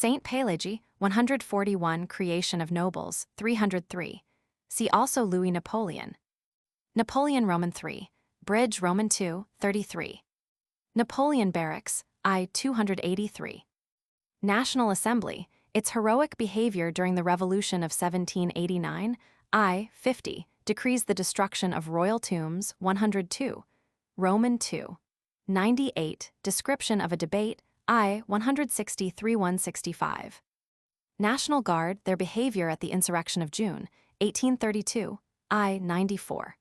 Saint Pelagie, 141 Creation of Nobles, 303. See also Louis Napoleon. Napoleon Roman III, Bridge Roman II, 33. Napoleon Barracks, I 283. National Assembly, its heroic behavior during the Revolution of 1789, I 50, decrees the destruction of royal tombs, 102. Roman II. 98, description of a debate, I 163-165. National Guard, their behavior at the insurrection of June, 1832, I 94.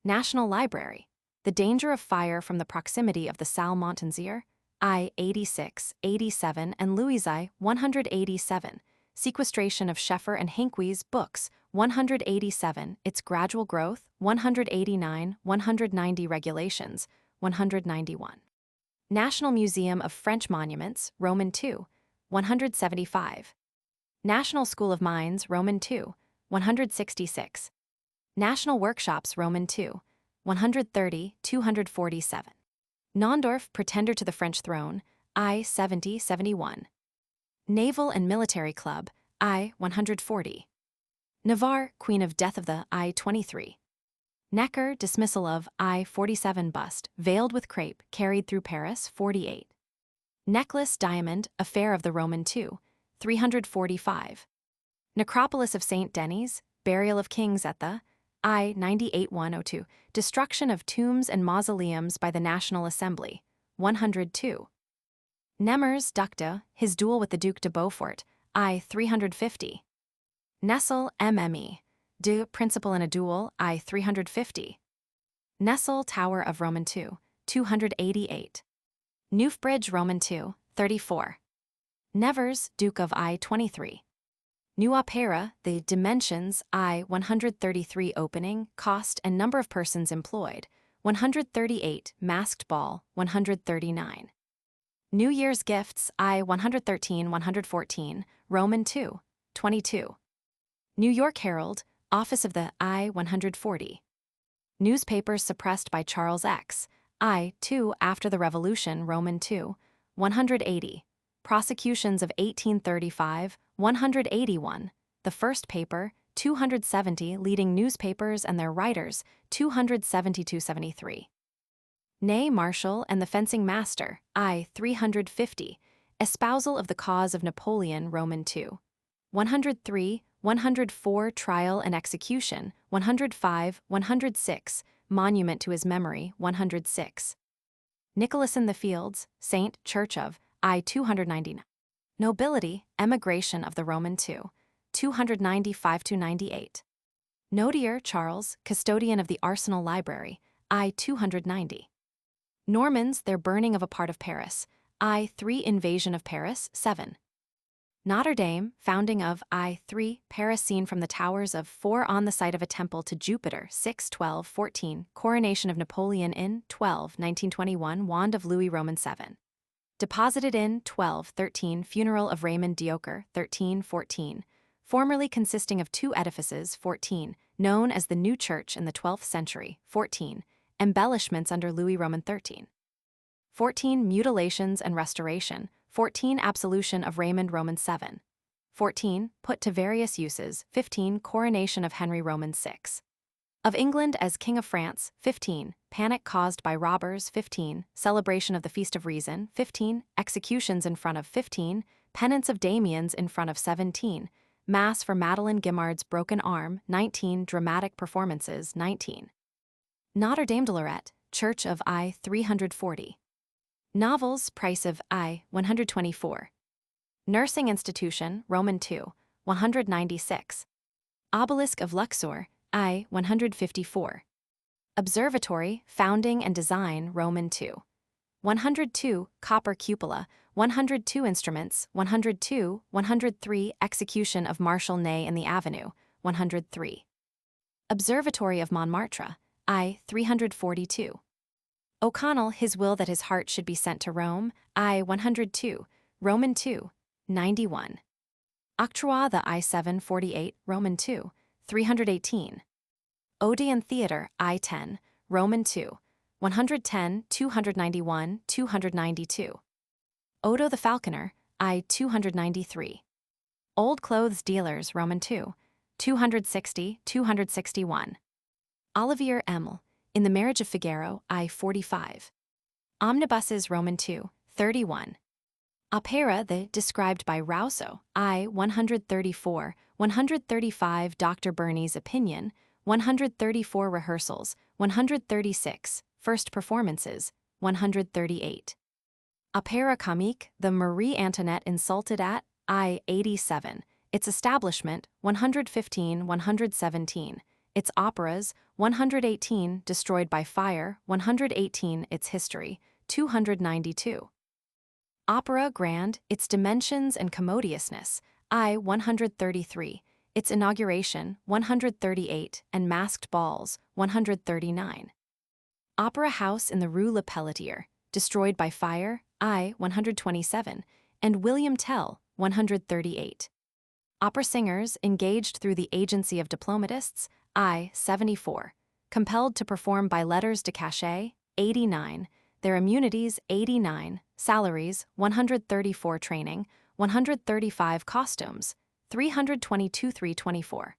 National Library, the danger of fire from the proximity of the Salle Montansier, I 86, 87 and Louis I 187, sequestration of Scheffer and Hinckley's books, 187, its gradual growth, 189, 190 regulations, 191. National Museum of French Monuments, Roman II, 175. National School of Mines, Roman II, 166. National Workshops, Roman II, 130, 247. Naundorf, pretender to the French throne, I 70, 71. Naval and Military Club, I 140. Navarre, Queen of Death of the I 23. Necker, dismissal of I 47 bust, veiled with crape, carried through Paris, 48. Necklace, diamond, affair of the Roman II, 345. Necropolis of Saint Denis, burial of kings at the I 98-102, destruction of tombs and mausoleums by the National Assembly, 102. Nemers Ducta, his duel with the Duc de Beaufort, I 350. Nessel, MME, de principle in a duel, I 350. Nessel, Tower of Roman II, 288. Neufbridge, Roman II, 34. Nevers, Duke of I 23. New Opera, the dimensions, I 133 opening, cost and number of persons employed, 138 masked ball, 139. New Year's gifts, I 113-114, Roman II, 22. New York Herald, office of the I 140. Newspapers suppressed by Charles X, I 2 after the Revolution, Roman II, 180. Prosecutions of 1835, 181, the first paper, 270 leading newspapers and their writers, 272-73. Ney Marshall and the Fencing Master, I 350, espousal of the cause of Napoleon, Roman II. 103, 104 trial and execution, 105, 106, monument to his memory, 106. Nicholas in the Fields, Saint, Church of, I 299. Nobility, emigration of the Roman II, 295-98. Nodier Charles, custodian of the Arsenal Library, I 290. Normans, their burning of a part of Paris, I 3 invasion of Paris, 7. Notre Dame, founding of I 3, Paris seen from the towers of 4 on the site of a temple to Jupiter, 6, 12, 14, coronation of Napoleon in 12, 1921, wand of Louis Roman 7. Deposited in 12, 13, funeral of Raymond Dioker, 13, 14, formerly consisting of 2 edifices, 14, known as the New Church in the 12th century, 14, embellishments under Louis Roman 13. 14, mutilations and restoration, 14, absolution of Raymond Roman 7. 14, put to various uses, 15, coronation of Henry Roman 6. Of England as King of France, 15, panic caused by robbers, 15, celebration of the Feast of Reason, 15, executions in front of 15, penance of Damiens in front of 17, mass for Madeleine Guimard's broken arm, 19, dramatic performances, 19. Notre Dame de Lorette, Church of I 340. Novels, price of I 124. Nursing institution, Roman II, 196. Obelisk of Luxor, I 154. Observatory, founding and design, Roman II. 102, copper cupola, 102 instruments, 102, 103, execution of Marshal Ney in the Avenue, 103. Observatory of Montmartre, I 342. O'Connell, his will that his heart should be sent to Rome, I 102, Roman II, 91. Octroi the I 748, Roman II, 318. Odeon Theatre, I 10, Roman II, 110, 291, 292. Odo the Falconer, I 293. Old clothes dealers, Roman II, 260, 261. Olivier Emile, In the Marriage of Figaro, I 45. Omnibuses, Roman II, 31. Opera, the described by Rousseau, I 134, 135 Dr. Burney's Opinion, 134 Rehearsals, 136 First Performances, 138. Opera Comique, the Marie Antoinette Insulted at, I 87. Its establishment, 115, 117. Its operas, 118 Destroyed by Fire, 118 Its History, 292. Opera Grande, its dimensions and commodiousness, I 133. Its inauguration, 138, and masked balls, 139. Opera House in the Rue Le Pelletier, Destroyed by Fire, I 127, and William Tell, 138. Opera singers engaged through the agency of diplomatists, I 74. Compelled to perform by letters de cachet, 89. Their immunities, 89. Salaries, 134. Training, 135. Costumes, 322. 324.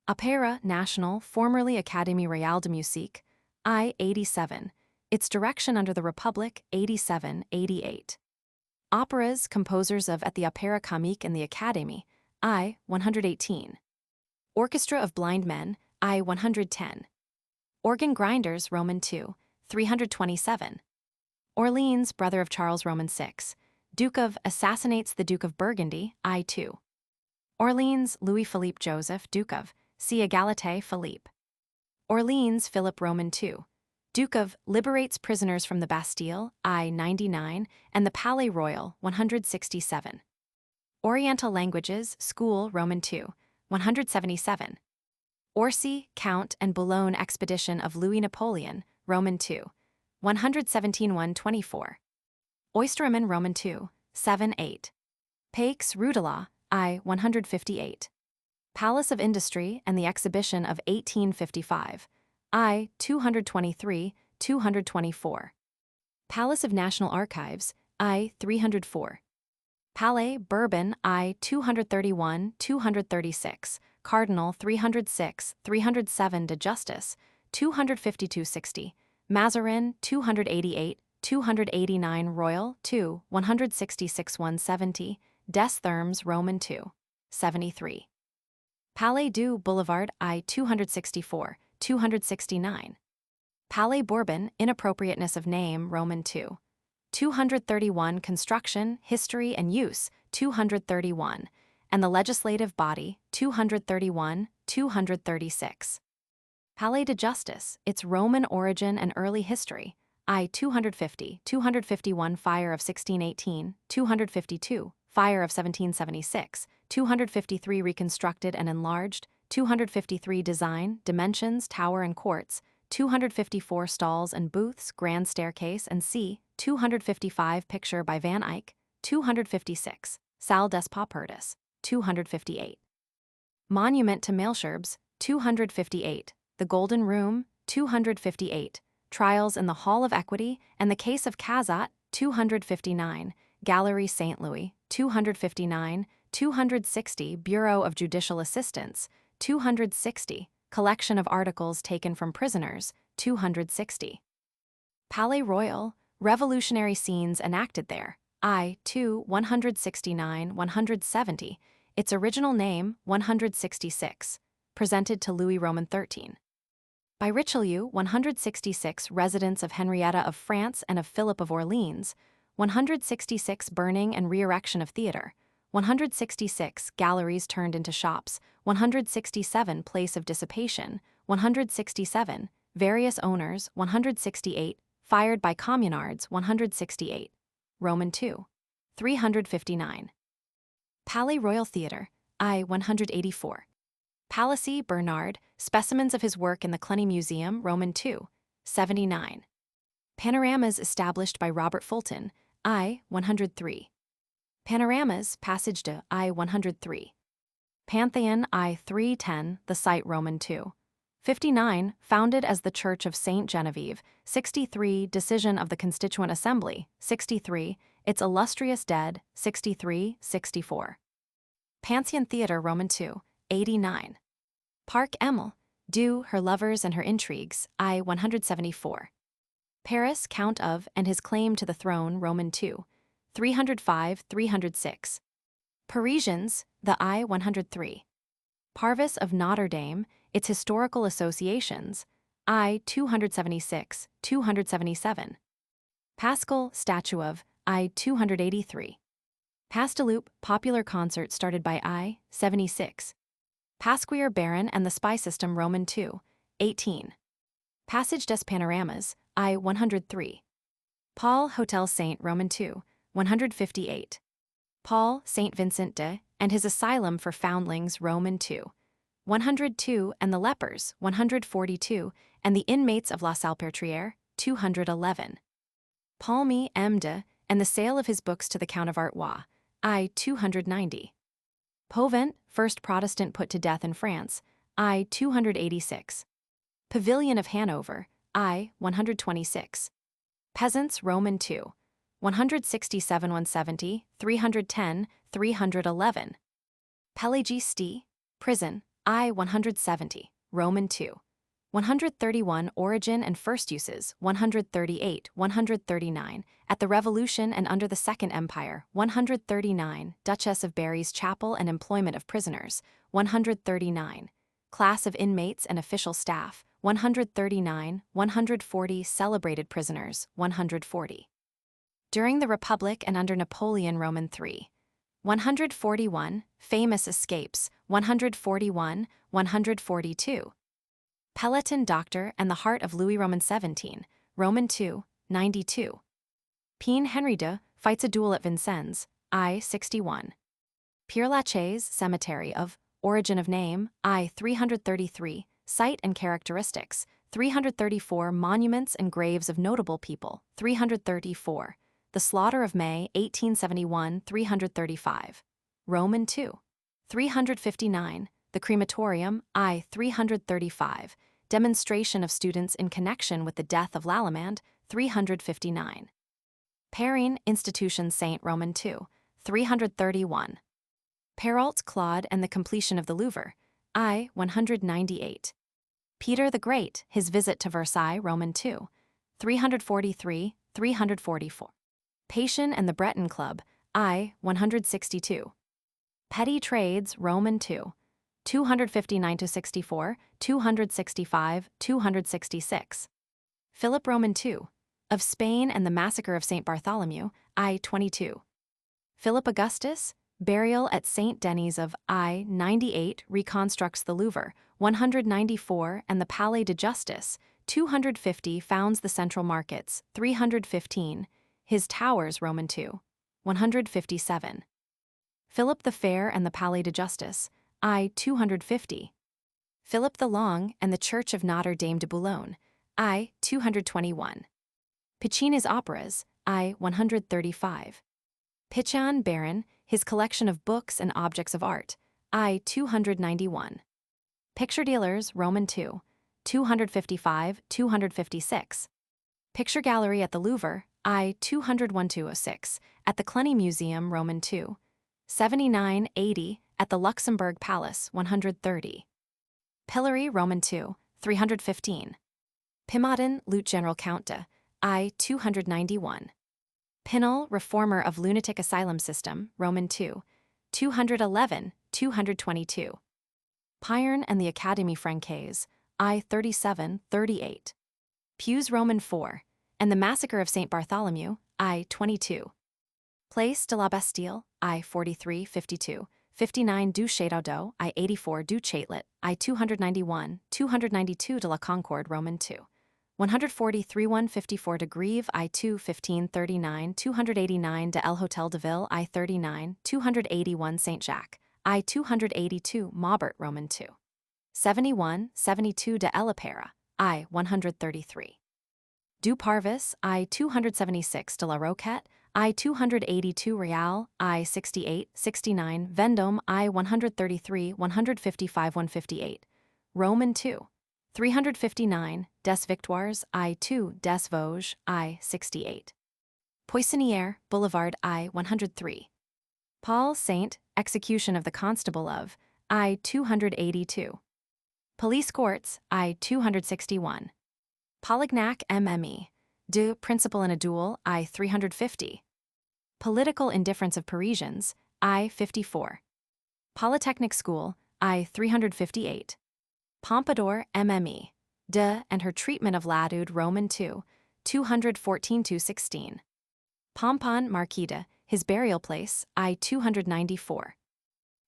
Opéra National, formerly Académie Royale de Musique, I 87. Its direction under the Republic, 87, 88. Operas, composers of At the Opéra Comique and the Académie, I 118. Orchestra of Blind Men, I 110. Organ Grinders, Roman II, 327. Orleans, brother of Charles Roman VI. Duke of Assassinates the Duke of Burgundy, I 2. Orleans, Louis-Philippe Joseph, Duke of See Égalité Philippe. Orleans, Philip Roman II. Duke of Liberates prisoners from the Bastille, I 99, and the Palais Royal, 167. Oriental Languages, School, Roman II, 177. Orsi, Count and Boulogne Expedition of Louis Napoleon, Roman II, 117-124. Oyster-woman, Roman II, 7-8. Paix, Rudelot, I 158. Palace of Industry and the Exhibition of 1855, I 223, 224. Palace of National Archives, I 304. Palais, Bourbon, I 231, 236. Cardinal 306, 307 de Justice, 252-60. Mazarin 288, 289 Royal 2, 166-170. Des Thermes, Roman II, 73. Palais du Boulevard, I 264, 269. Palais Bourbon, Inappropriateness of Name, Roman II, 231. Construction, History and Use, 231. And the Legislative Body, 231, 236. Palais de Justice, its Roman origin and early history, I 250, 251 Fire of 1618, 252, Fire of 1776, 253 Reconstructed and enlarged, 253 Design, Dimensions, Tower and Courts, 254 Stalls and Booths, Grand Staircase and C, 255 Picture by Van Eyck, 256, Salle des Paupertus, 258. Monument to Malesherbes, 258. The Golden Room, 258. Trials in the Hall of Equity and the Case of Cazat, 259. Gallery St. Louis, 259. 260. Bureau of Judicial Assistance, 260. Collection of articles taken from prisoners, 260. Palais Royal, revolutionary scenes enacted there, I 2 169 170. Its original name, 166. Presented to Louis Roman XIII. By Richelieu, 166 Residence of Henrietta of France and of Philip of Orleans, 166 Burning and re-erection of theatre, 166 Galleries turned into shops, 167 Place of dissipation, 167 Various owners, 168 Fired by communards, 168. Roman II, 359. Palais Royal Theatre, I 184. Palissy, Bernard, specimens of his work in the Cluny Museum, Roman II, 79. Panoramas established by Robert Fulton, I 103. Panoramas, Passage de I 103. Pantheon, I 310, the site Roman II. 59, founded as the Church of Saint Genevieve. 63, decision of the Constituent Assembly. 63, its illustrious dead, 64. Pantheon Theatre, Roman II, 89. Parc Emile, Du, her lovers and her intrigues, I 174. Paris, Count of, and his claim to the throne, Roman II, 306. Parisians, the I 103. Parvis of Notre Dame, its historical associations, I 277. Pascal, statue of, I 283. Pasteloup, popular concert started by I 76. Pasquier Baron and the Spy System, Roman II, 18. Passage des Panoramas, I 103. Paul, Hotel Saint, Roman II, 158. Paul, Saint Vincent de, and his asylum for foundlings, Roman II, 102, and the lepers, 142, and the inmates of La Salpêtrière, 211. Palmy M. de, and the sale of his books to the Count of Artois, I 290. Povent, first Protestant put to death in France, I 286. Pavilion of Hanover, I 126. Peasants, Roman II, 167, 170, 310, 311. Pelagi prison, I 170, Roman II, 131. Origin and first uses, 138, 139. At the Revolution and under the Second Empire, 139. Duchess of Berry's chapel and employment of prisoners, 139. Class of inmates and official staff, 139. 140. Celebrated prisoners, 140. During the Republic and under Napoleon, Roman III, 141. Famous escapes, 141. 142. Peloton Doctor and the Heart of Louis, Roman XVII, Roman II, 92. Pien Henri de fights a duel at Vincennes, I 61. Père Lachaise Cemetery of Origin of Name, I 333. Site and characteristics, 334. Monuments and graves of notable people, 334. The Slaughter of May, 1871, 335. Roman II, 359. The Crematorium, I 335. Demonstration of students in connection with the death of Lallemande, 359. Perrine Institution Saint, Roman II, 331. Perrault Claude and the completion of the Louvre, I 198. Peter the Great, his visit to Versailles, Roman II, 343, 344. Patian and the Breton Club, I 162. Petty Trades, Roman II, 259-64, 265, 266. Philip Roman II, of Spain and the Massacre of St. Bartholomew, I 22. Philip Augustus, burial at St. Denis of I 98 reconstructs the Louvre, 194, and the Palais de Justice, 250 founds the central markets, 315. His towers, Roman II, 157. Philip the Fair and the Palais de Justice, I 250. Philip the Long and the Church of Notre Dame de Boulogne, I 221. Piccini's operas, I 135. Pichon Baron, his collection of books and objects of art, I 291. Picture dealers, Roman II, 255, 256. Picture gallery at the Louvre, I 201-206. At the Cluny Museum, Roman II, 79-80. At the Luxembourg Palace, 130. Pillory, Roman II, 315. Pimodan, Lieutenant General Count de, I 291. Pinel, reformer of lunatic asylum system, Roman II, 211, 222. Payern and the Académie Francaise, I 37, 38. Pews, Roman IV, and the Massacre of St. Bartholomew, I 22. Place de la Bastille, I 43, 52. 59 du Château d'Eau, I 84 du Châtelet, I 291, 292 de la Concorde, Roman II. 143 154 de Grève, I 2 15 39 289 de El Hotel de Ville, I 39 281 Saint Jacques, I 282 Maubert, Roman II. 71 72 de Elipera, I 133. Du Parvis, I 276 de la Roquette, I 282 Real, I 68 69 Vendôme, I 133 155 158. Roman II. 359 Des Victoires, I 2 Des Vosges, I 68. Poissonnière, Boulevard I 103. Paul Saint, Execution of the Constable of I 282. Police Courts, I 261. Polignac MME, de Principal in a Duel, I 350. Political Indifference of Parisians, I 54. Polytechnic School, I 358. Pompadour MME, de and her treatment of Ladude Roman II, 214-16. Pompon Marquis, his burial place, I 294.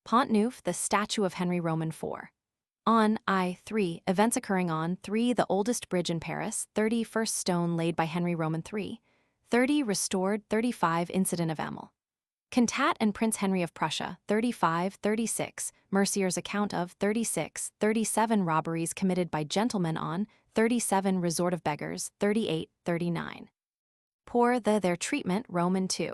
Pont-Neuf, the statue of Henry Roman IV. On I-3, events occurring on 3, the oldest bridge in Paris, 30, first stone laid by Henry Roman III, 30, restored, 35, incident of Emil. Cantat and Prince Henry of Prussia, 35, 36, Mercier's account of 36, 37, robberies committed by gentlemen on 37, resort of beggars, 38, 39. Pour their treatment, Roman II.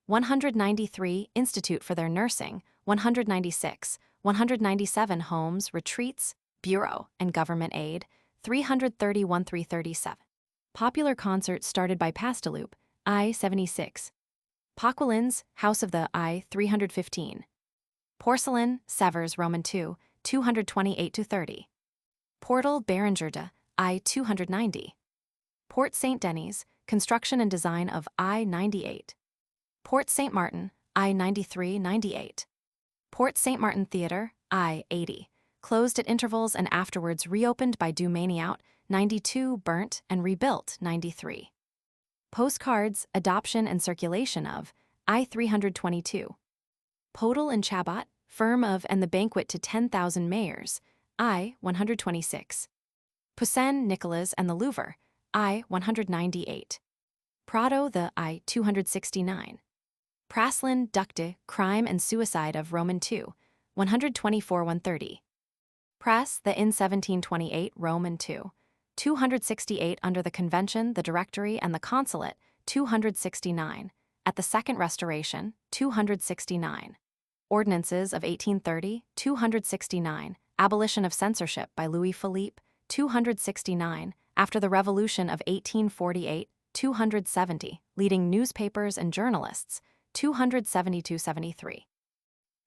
193, institute for their nursing, 196, 197, homes, retreats, bureau, and government aid, 331-337. Popular concert started by Pasteloup, I-76. Poquelin's, House of the I 315. Porcelain, Severs Roman II, 228-30. Portal Berenger de I 290. Port Saint Denis, construction and design of I 98. Port Saint Martin, I 93-98. Port Saint Martin Theatre, I 80. Closed at intervals and afterwards reopened by Du Maignaut, 92, burnt and rebuilt, 93. Postcards, adoption and circulation of I 322. Podel and Chabot, firm of and the banquet to 10,000 mayors, I 126. Poussin, Nicolas and the Louvre, I 198. Prado the I 269. Praslin, Ducte, crime and suicide of Roman II, 124-130. Press the in 1728 Roman II, 268 under the Convention, the Directory and the Consulate, 269. At the Second Restoration, 269. Ordinances of 1830, 269. Abolition of censorship by Louis Philippe, 269. After the Revolution of 1848, 270. Leading newspapers and journalists, 272-73.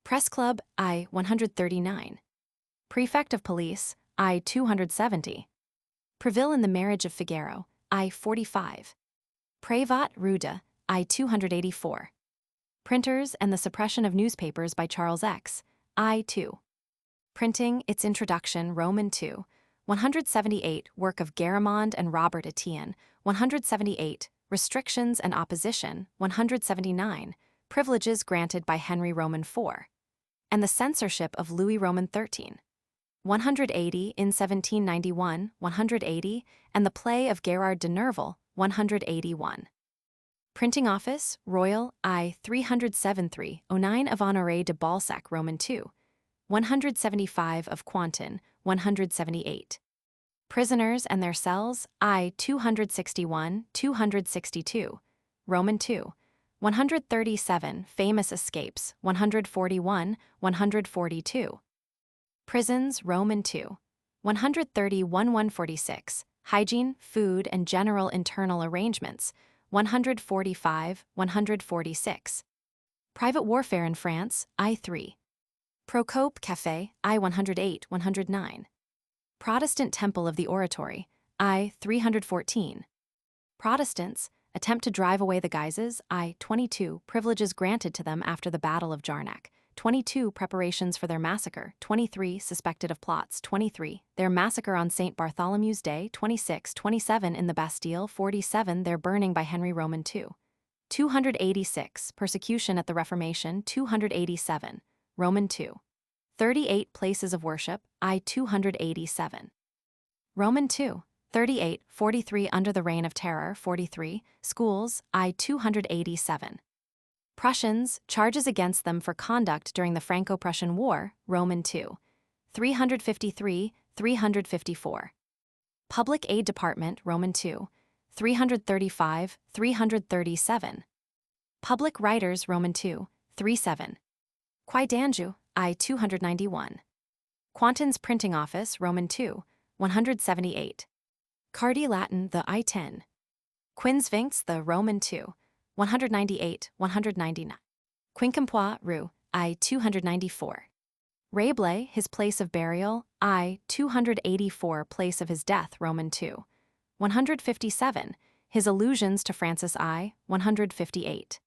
Press Club, I 139. Prefect of Police, I 270. Preville in the Marriage of Figaro, I 45. Prévat Rude, I 284. Printers and the Suppression of Newspapers by Charles X, I 2. Printing, its Introduction, Roman II, 178. Work of Garamond and Robert Etienne, 178. Restrictions and Opposition, 179. Privileges granted by Henry Roman IV. And the censorship of Louis Roman XIII. 180 in 1791, 180, and the play of Gerard de Nerval, 181. Printing Office, Royal, I 307-309 of Honoré de Balzac, Roman II, 175 of Quantin, 178. Prisoners and their cells, I 261, 262, Roman II, 137. Famous escapes, 141, 142. Prisons, Roman II, 131-146. Hygiene, food, and general internal arrangements, 145, 146. Private warfare in France, I 3. Procope Café, I 108, 109. Protestant Temple of the Oratory, I 314. Protestants, attempt to drive away the Guises, I 22. Privileges granted to them after the Battle of Jarnac, 22. Preparations for their massacre, 23. Suspected of plots, 23. Their massacre on St. Bartholomew's Day, 26. 27. In the Bastille, 47. Their burning by Henry Roman II. 286. Persecution at the Reformation, 287. Roman II. 38. Places of worship, I 287. Roman II. 38. 43. Under the Reign of Terror, 43. Schools, I 287. Prussians, charges against them for conduct during the Franco-Prussian War, Roman II, 353, 354. Public Aid Department, Roman II, 335, 337. Public Writers, Roman II, 37. Quai d'Anjou, I 291. Quantin's Printing Office, Roman II, 178. Cardi Latin, the I 10. Quinsphinx, the Roman II, 198, 199. Quincampoix, Rue, I. 294. Rabelais, his place of burial, I. 284, place of his death, Roman II. 157. His allusions to Francis I. 158.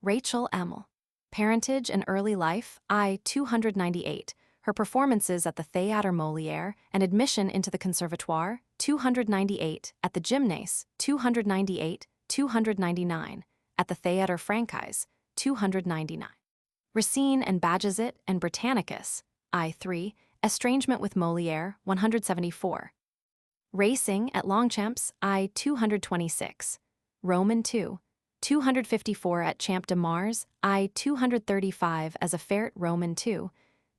Rachel Emil. Parentage and Early Life, I. 298. Her performances at the Théâtre Molière and admission into the Conservatoire, 298, at the Gymnase, 298, 299, at the Théâtre Francais, 299. Racine and Bajazet and Britannicus, I. 3, Estrangement with Molière, 174. Racing at Longchamps, I. 226. Roman II, 254 at Champ de Mars, I. 235 as a Fert Roman II,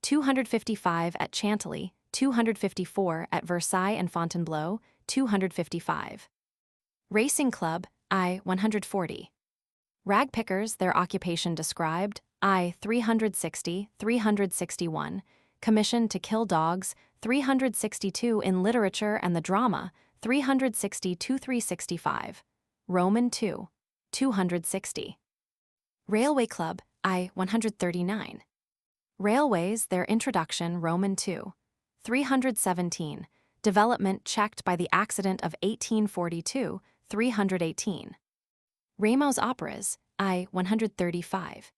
255 at Chantilly, 254 at Versailles and Fontainebleau, 255. Racing Club, I. 140. Ragpickers, their occupation described, I. 360, 361. Commissioned to kill dogs, 362 in literature and the drama, 360 to 365. Roman II, 260. Railway Club, I. 139. Railways, their introduction, Roman II, 317. Development checked by the accident of 1842, 318. Rameau's Operas, I. 135.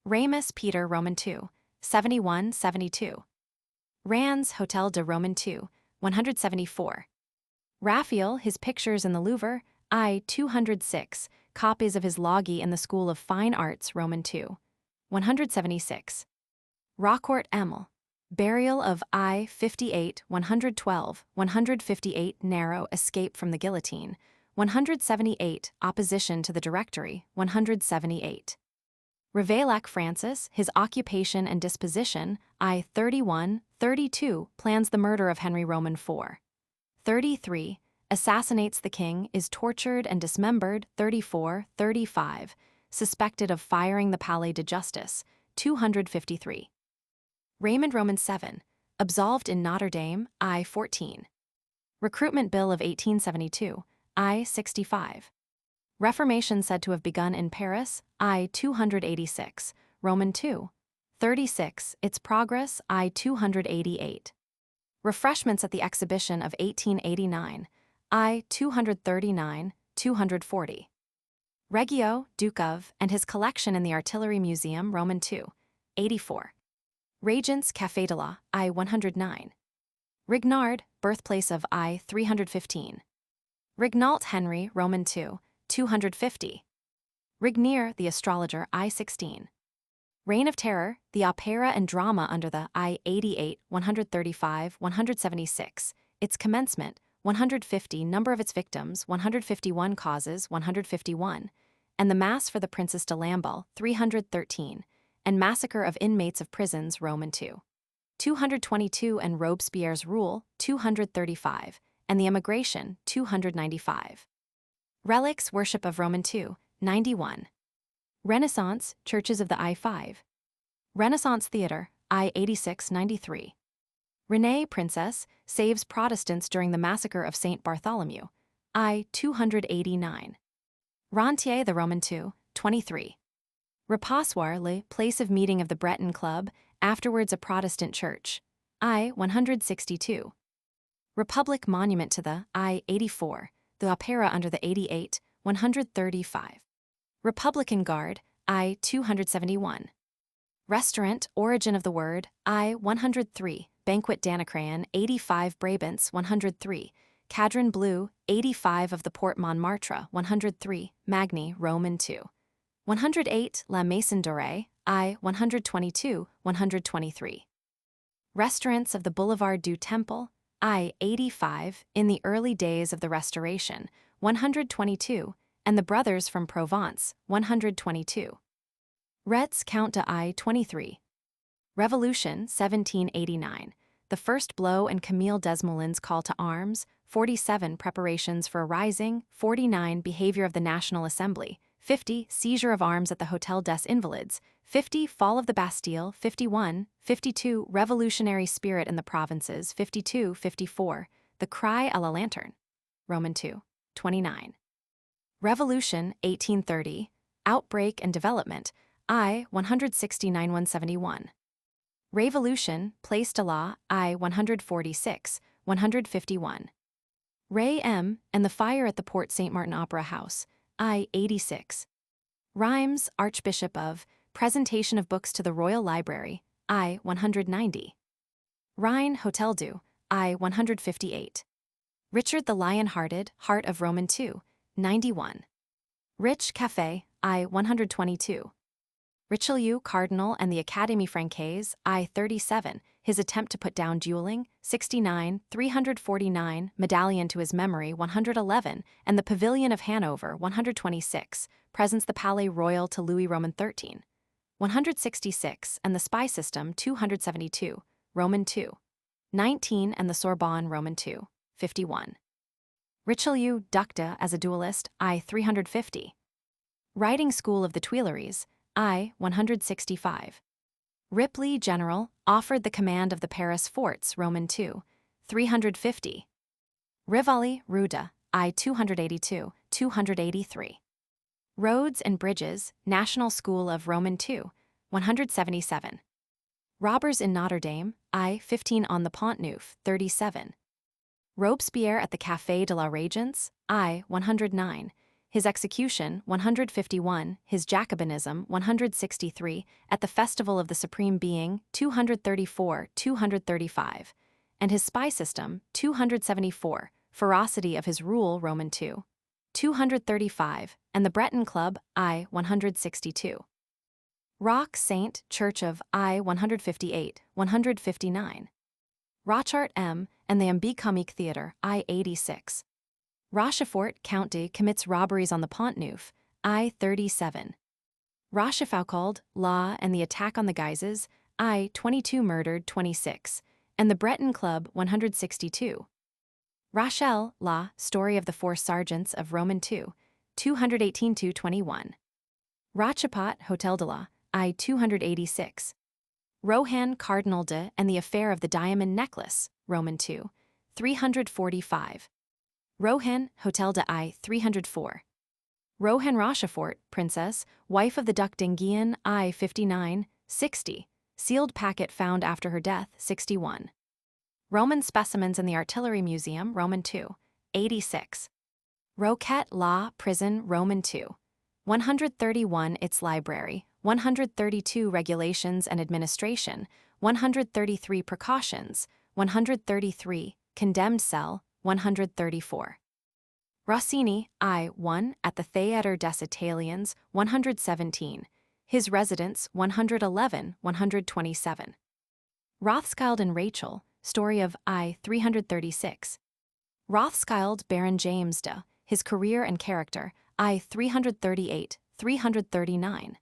Ramus Peter, Roman II, 71, 72. Rand's Hotel de Roman II, 174. Raphael, his pictures in the Louvre, I. 206. Copies of his Logi in the School of Fine Arts, Roman II, 176. Roquart Emil. Burial of I. 58, 112, 158. Narrow escape from the guillotine, 178. Opposition to the Directory, 178. Ravaillac Francis, his occupation and disposition, I. 31, 32. Plans the murder of Henry Roman IV. 33. Assassinates the king, is tortured and dismembered, 34, 35. Suspected of firing the Palais de Justice, 253. Raymond Roman VII. Absolved in Notre Dame, I. 14. Recruitment Bill of 1872, I. 65. Reformation said to have begun in Paris, I. 286. Roman II, 36. Its progress, I. 288. Refreshments at the Exhibition of 1889, I. 239, 240. Reggio, Duke of, and his collection in the Artillery Museum, Roman II, 84. Regent's Café de la, I. 109. Rignard, birthplace of I. 315. Rignault Henry, Roman II, 250. Rignier, the astrologer, I. 16. Reign of Terror, the opera and drama under the I. 88, 135, 176. Its commencement, 150. Number of its victims, 151. Causes, 151. And the Mass for the Princess de Lamballe, 313. And Massacre of Inmates of Prisons, Roman II, 222. And Robespierre's Rule, 235. And the Emigration, 295. Relics, Worship of Roman II, 91. Renaissance, Churches of the I-5. Renaissance Theatre, I-86, 93. Renée, Princess, saves Protestants during the Massacre of St. Bartholomew, I-289. Rentier, the Roman II, 23. Reposoir, le place of meeting of the Breton Club, afterwards a Protestant church, I-162. Republic Monument to the I-84, the opera under the 88, 135. Republican Guard, I-271. Restaurant, Origin of the Word, I-103. Banquet Danacrayon, 85. Brabants, 103. Cadran Bleu, 85 of the Port Montmartre, 103. Magny, Roman II. 108. La Maison Dorée, I-122, 123. Restaurants of the Boulevard du Temple, I-85, in the early days of the Restoration, 122, and the Brothers from Provence, 122. Retz Count de I-23. Revolution, 1789. The First Blow and Camille Desmoulins's Call to Arms, 47. Preparations for a Rising, 49. Behavior of the National Assembly, 50. Seizure of arms at the Hôtel des Invalides, 50. Fall of the Bastille, 51. 52. Revolutionary spirit in the provinces, 52. 54. The Cry à la Lanterne, Roman II, 29. Revolution, 1830. Outbreak and Development, I 169-171. Revolution, Place de la, I 146, 151. Ray M. and the Fire at the Port St. Martin Opera House, I 86. Rhymes, Archbishop of, Presentation of Books to the Royal Library, I 190. Rhine, Hotel du, I 158. Richard the Lion-Hearted, Heart of Roman II, 91. Rich Café, I 122. Richelieu, Cardinal and the Académie Française, I 37, his attempt to put down dueling, 69, 349, medallion to his memory, 111, and the Pavilion of Hanover, 126, presents the Palais Royal to Louis Roman XIII, 166, and the Spy System, 272, Roman II, 19, and the Sorbonne, Roman II, 51. Richelieu, Ducta as a duelist, I 350. Riding School of the Tuileries, I 165. Ripley, General, offered the command of the Paris forts, Roman II, 350. Rivoli, Ruda, I 282, 283. Roads and Bridges, National School of Roman II, 177. Robbers in Notre Dame, I 15 on the Pont Neuf, 37. Robespierre at the Café de la Régence, I 109. His execution, 151, his Jacobinism, 163, at the Festival of the Supreme Being, 234, 235, and his Spy System, 274, ferocity of his rule, Roman II, 235, and the Breton Club, I 162. Rock Saint, Church of I 158, 159. Rochart M. and the Ambi Comique Theatre, I 86. Rochefort, Count de, commits robberies on the Pont Neuf, I 37. Rochefoucauld, Law and the Attack on the Guises, I 22 murdered 26, and the Breton Club 162. Rachel, La, Story of the Four Sergeants of Roman II, 218-21. Rochepot, Hotel de la, I 286. Rohan, Cardinal de, and the Affair of the Diamond Necklace, Roman II, 345. Rohan, Hotel de I 304. Rohan Rochefort, Princess, wife of the Duc d'Enghien, I 59, 60. Sealed packet found after her death, 61. Roman specimens in the Artillery Museum, Roman II, 86. Roquette Law, Prison, Roman II. 131 its library, 132 regulations and administration, 133 precautions, 133 condemned cell, 134. Rossini, I 1 at the Theatre des Italiens, 117. His residence, 111, 127. Rothschild and Rachel, Story of I 336. Rothschild, Baron James de, his career and character, I 338, 339.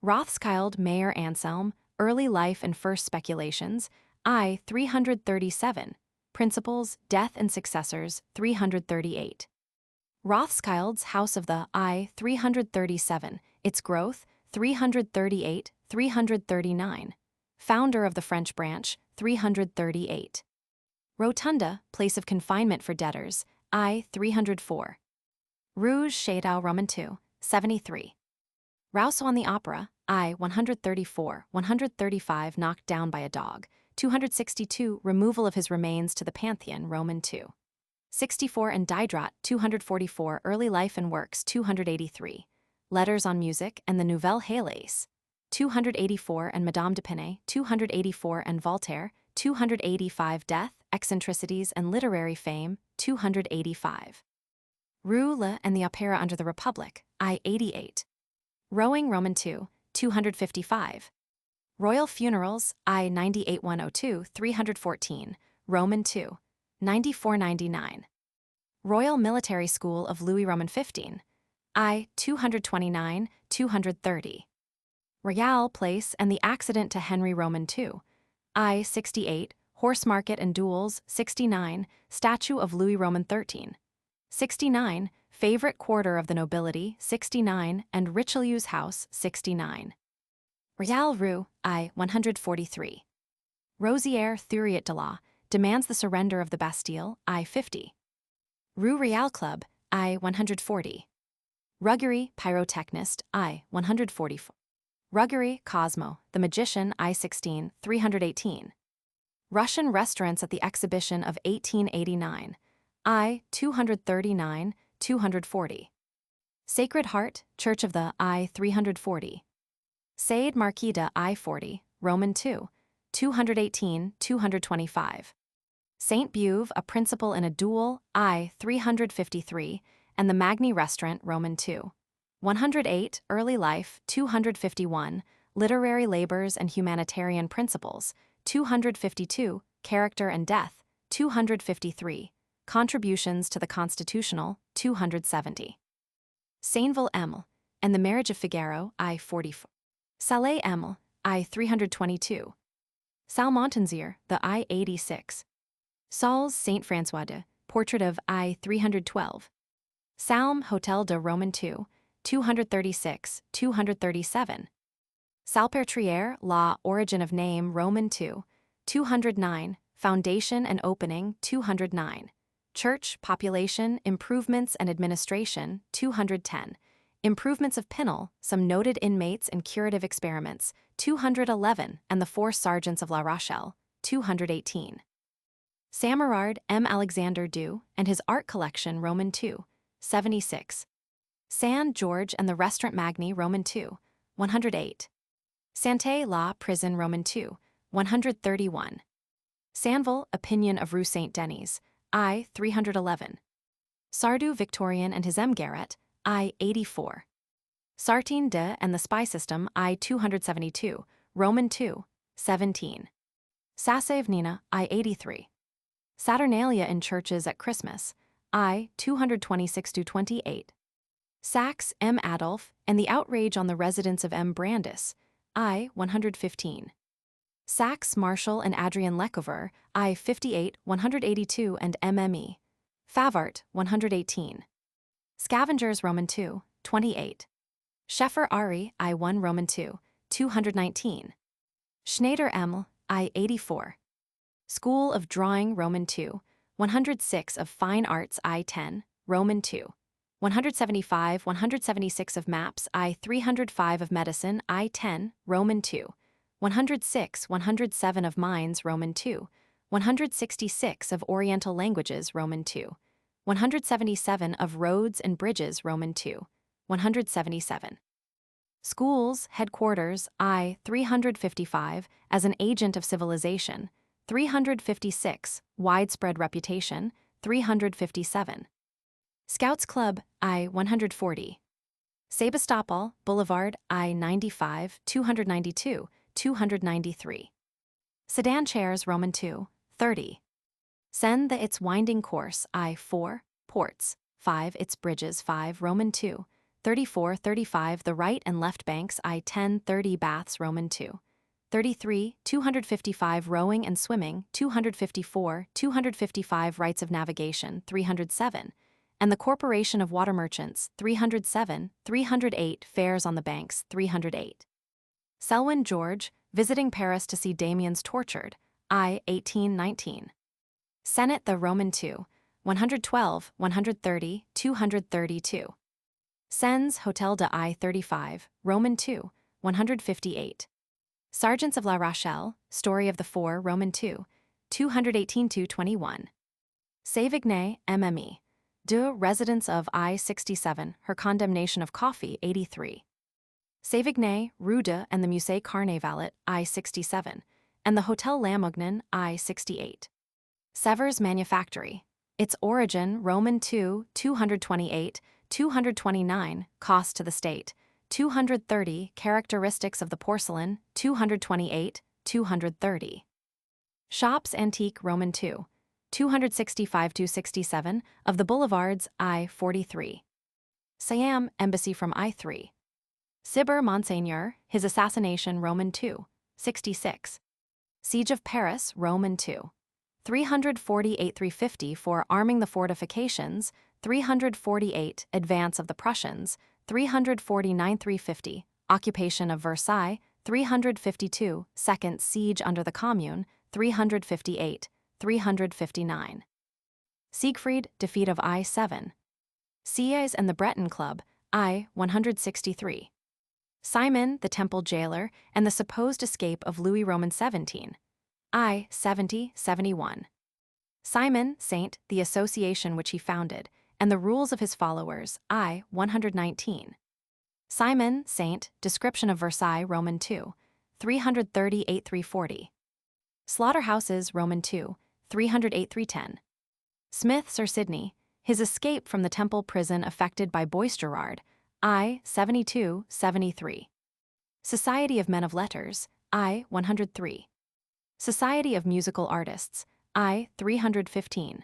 Rothschild, Mayor Anselm, Early Life and First Speculations, I 337. Principles, Death and Successors, 338. Rothschild's House of the I 337, its growth, 338, 339. Founder of the French branch, 338. Rotunda, Place of Confinement for Debtors, I 304. Rouge Chateau Roman II, 73. Rousseau on the Opera, I 134, 135 knocked down by a dog, 262 removal of his remains to the Pantheon, Roman II. 64 and Diderot, 244 early life and works, 283. Letters on Music and the Nouvelle Héloïse, 284 and Madame de Pinay, 284 and Voltaire, 285 Death, Eccentricities and Literary Fame, 285. Roule and the Opera under the Republic, I 88. Rowing Roman II, 255. Royal Funerals, I 98-102, 314, Roman II, 94-99. Royal Military School of Louis Roman XV, I 229, 230. Royal Place and the Accident to Henry Roman II, I 68, Horse Market and Duels, 69, Statue of Louis Roman XIII, 69, Favorite Quarter of the Nobility, 69, and Richelieu's House, 69. Royal Rue, I 143. Rosière Thuriot de la, demands the surrender of the Bastille, I 50. Rue Royale Club, I 140. Ruggery, pyrotechnist, I. 144. Ruggery, Cosmo, the magician, I. 16, 318. Russian restaurants at the exhibition of 1889, I. 239, 240. Sacred Heart, Church of the I. 340. Said Marquida I. 40, Roman II, 218, 225. Saint Beuve, a principal in a duel, I. 353, and the Magni Restaurant, Roman II. 108, Early Life, 251, Literary Labors and Humanitarian Principles, 252, Character and Death, 253, Contributions to the Constitutional, 270. Sainville Emile, and the Marriage of Figaro, I. 44. Salé Emile, I. 322. Salmontansier, the I. 86. Sauls Saint François de, Portrait of I. 312. Salm Hotel de Roman II, 236, 237. Salpêtrière, La Origin of Name, Roman II, 209, Foundation and Opening, 209. Church, Population, Improvements and Administration, 210. Improvements of Pinel, Some Noted Inmates and Curative Experiments, 211, and the Four Sergeants of La Rochelle, 218. Samarard M. Alexander Du, and his art collection, Roman II, 76. San George and the Restaurant Magni, Roman II, 108. Santé La Prison, Roman II, 131. Sanville, Opinion of Rue Saint-Denis, I. 311. Sardou Victorian and his M. Garrett, I. 84. Sartine de and the Spy System, I. 272, Roman II, 17. Sassev Nina, I. 83. Saturnalia in Churches at Christmas, I. 226-28. Sachs M. Adolf, and the Outrage on the Residence of M. Brandis, I. 115. Sachs Marshall and Adrian Lecover, I. 58, 182 and MME. Favart, 118. Scavengers, Roman II, 28. Scheffer Ari, I. 1 Roman II, 219. Schneider Emil, I. 84. School of Drawing, Roman II, 106 of Fine Arts, I. 10, Roman II. 175, 176 of Maps, I. 305 of Medicine, I. 10, Roman II. 106, 107 of Mines, Roman II. 166 of Oriental Languages, Roman II. 177 of Roads and Bridges, Roman II. 177. Schools, Headquarters, I. 355, as an agent of civilization. 356, Widespread Reputation, 357. Scouts Club, I. 140. Sebastopol, Boulevard, I. 95, 292, 293. Sedan Chairs, Roman II, 30. Seine the Its Winding Course, I. 4, Ports, 5 Its Bridges, 5 Roman II, 34, 35 The Right and Left Banks, I. 10, 30 Baths, Roman II. 33, 255 Rowing and Swimming, 254, 255 Rights of Navigation, 307, and the Corporation of Water Merchants, 307, 308 Fares on the Banks, 308. Selwyn George, Visiting Paris to see Damiens Tortured, I. 1819. Senate the Roman II, 112, 130, 232. Sens Hotel de I. 35, Roman II, 158. Sergeants of La Rochelle, Story of the Four, Roman II, 218-21. Sévigné, MME. De Residence of I. 67, Her Condemnation of Coffee, 83. Sévigné, Rue de and the Musée Carnavalet, I. 67, and the Hotel Lamognan, I. 68. Severs Manufactory. Its origin, Roman II, 228, 229, cost to the state, 230, characteristics of the porcelain, 228, 230. Shops Antique, Roman II, 265-67, of the Boulevards, I. 43. Siam, Embassy from I. 3. Cyber Monseigneur, His Assassination, Roman II, 66. Siege of Paris, Roman II. 348-350 for arming the fortifications, 348 advance of the Prussians, 349-350 occupation of Versailles, 352 second siege under the Commune, 358, 359. Siegfried, defeat of I. 7. Sieyes and the Breton Club, I. 163. Simon, the temple jailer, and the supposed escape of Louis Roman 17. I. 70-71. Simon, Saint, the association which he founded, and the rules of his followers. I. 119. Simon, Saint, description of Versailles, Roman 2. 338-340. Slaughterhouses, Roman 2. 308-310. Smith, Sir Sidney, his escape from the temple prison affected by Boisterard. I. 72-73. Society of Men of Letters. I. 103. Society of Musical Artists. I. 315.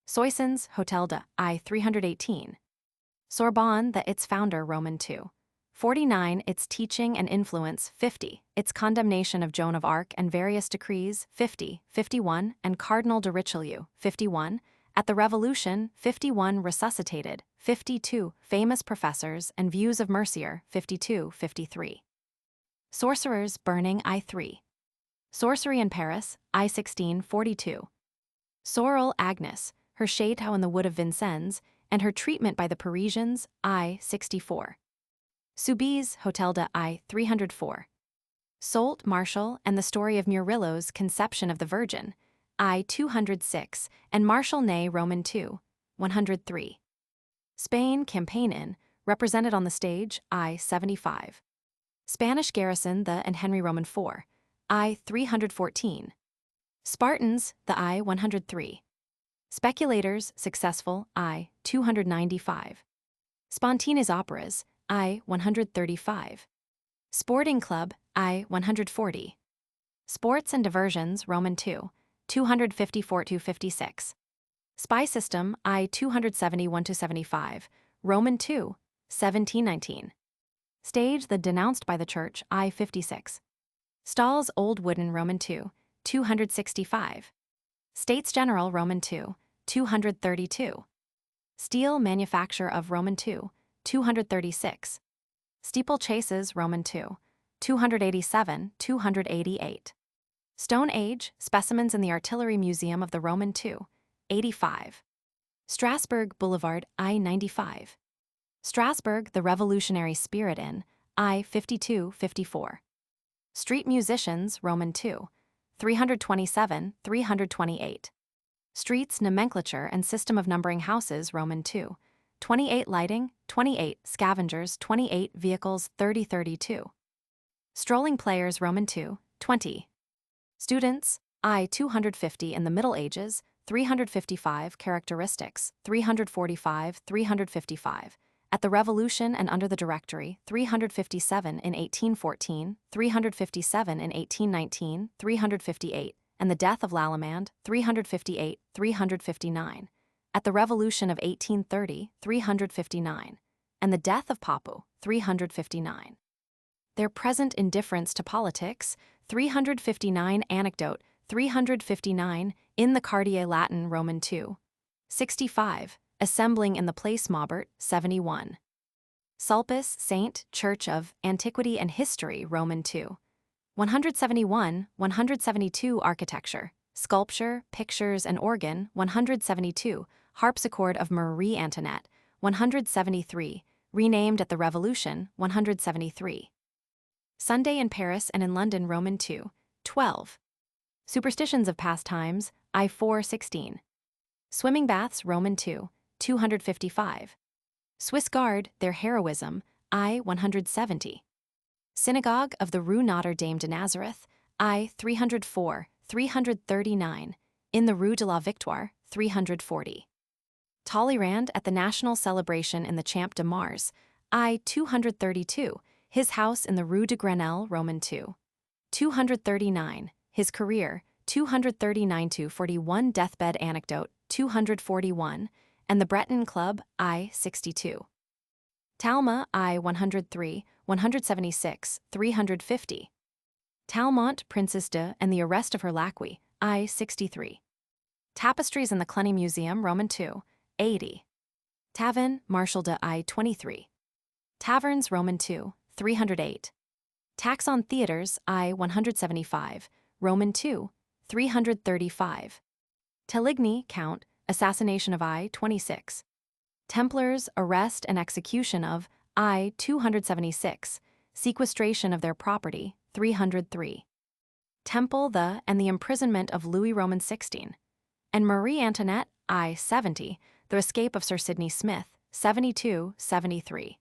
Soissons, Hotel de. I. 318. Sorbonne, its founder, Roman 2. 49. Its teaching and influence. 50. Its condemnation of Joan of Arc and various decrees. 50. 51. And Cardinal de Richelieu. 51. At the Revolution. 51. Resuscitated. 52. Famous professors and views of Mercier. 52. 53. Sorcerers burning. I. 3. Sorcery in Paris. I. 1642. Sorel Agnes, her château in the wood of Vincennes, and her treatment by the Parisians. I. 64. Soubise, Hotel de. I. 304. Soult, Martial, and the story of Murillo's Conception of the Virgin. I. 206, and Martial Ney, Roman 2. 103. Spain, Campaign Inn, represented on the stage. I. 75. Spanish Garrison, and Henry Roman 4. I. 314. Spartans, I. 103. Speculators, successful. I. 295. Spontaneous operas. I. 135. Sporting club. I. 140. Sports and diversions, Roman 2. 254-56. Spy system. I. 271-75. Roman 2. 1719. Stage, denounced by the church. I. 56. Stalls, Old Wooden, Roman 2. 265. States General, Roman 2. 232. Steel manufacture of Roman 2. 236. Steeplechases, Roman 2. 287-288. Stone Age, specimens in the Artillery Museum of the Roman 2. 85. Strasbourg Boulevard. I. 95. Strasbourg, the Revolutionary Spirit Inn. I. 52-54. Street Musicians, Roman 2. 327-328. Streets, nomenclature, and system of numbering houses, Roman 2. 28 lighting, 28 scavengers, 28 vehicles, 30-32. Strolling players, Roman 2. 20. Students, I. 250 in the Middle Ages, 355 characteristics, 345-355. At the Revolution and under the Directory, 357 in 1814, 357 in 1819, 358, and the death of Lallemande, 358, 359. At the Revolution of 1830, 359, and the death of Papu, 359. Their present indifference to politics, 359. Anecdote, 359, in the Quartier Latin, Roman 2. 65. Assembling in the Place Maubert, 71. Sulpice, Saint, Church of Antiquity and History, Roman 2. 171, 172. Architecture, Sculpture, Pictures and Organ, 172. Harpsichord of Marie Antoinette, 173. Renamed at the Revolution, 173. Sunday in Paris and in London, Roman 2. 12. Superstitions of past times, I. 416. Swimming baths, Roman 2. 255. Swiss Guard, their heroism, I. 170. Synagogue of the Rue Notre Dame de Nazareth, I. 304, 339. In the Rue de la Victoire, 340. Talleyrand at the National Celebration in the Champ de Mars, I. 232. His house in the Rue de Grenelle, Roman 2. 239. His career, 239-41. Deathbed anecdote, 241. And the Breton Club, I. 62. Talma, I. 103, 176, 350. Talmont, Princess de, and the arrest of her laquais, I. 63. Tapestries in the Cluny Museum, Roman 2. 80. Tavern, Marshal de, I. 23. Taverns, Roman 2. 308. Tax on theaters, I. 175. Roman 2. 335. Teligny, Count, assassination of I. 26. Templars' arrest and execution of I. 276, sequestration of their property, 303. Temple the and the imprisonment of Louis Roman 16, and Marie Antoinette, I. 70, the escape of Sir Sidney Smith, 72-73.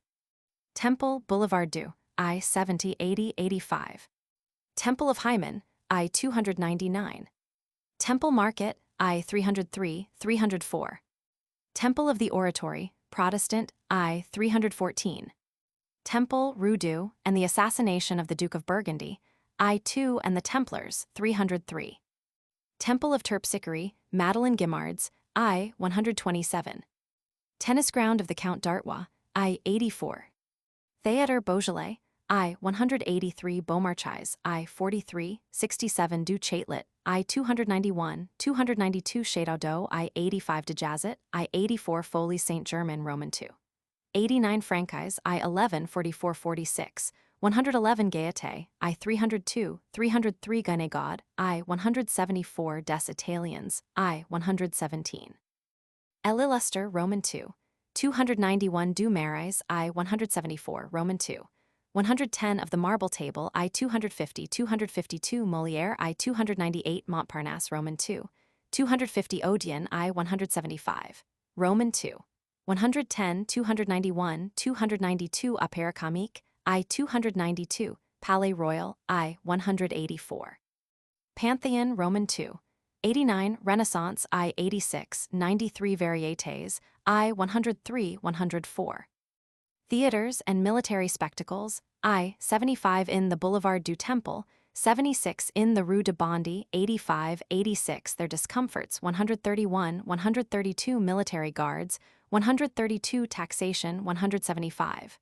Temple Boulevard du, I. 70 80 85. Temple of Hymen, I. 299. Temple Market, I. 303 304. Temple of the Oratory, Protestant, I. 314. Temple Rue du and the assassination of the Duke of Burgundy, I. 2 and the Templars, 303. Temple of Terpsichore, Madeleine Guimard's, I. 127. Tennis ground of the Count d'Artois, I. 84. Theatre Beaujolais, I. 183 Beaumarchais, I. 43, 67 du Châtelet, I. 291, 292 Chateau d'Eau, I. 85 de Jazet, I. 84 Folly Saint-Germain Roman II. 89 Franchise, I. 11 44 46, 111 Gaieté, I. 302, 303 Guinegod, I. 174 Des Italiens, I. 117. L'Illustre Roman II. 291 du Marais, I. 174 Roman II. 110 of the Marble Table, I. 250 252 Molière, I. 298 Montparnasse Roman II. 250 Odeon, I. 175 Roman II. 110 291 292 Opéra Comique, I. 292 Palais Royal, I. 184. Pantheon Roman II. 89 Renaissance, I. 86 93 Varietés, I. 103 104. Theaters and military spectacles, I. 75 in the Boulevard du Temple, 76 in the Rue de Bondy, 85 86 their discomforts, 131 132 military guards, 132 taxation, 175.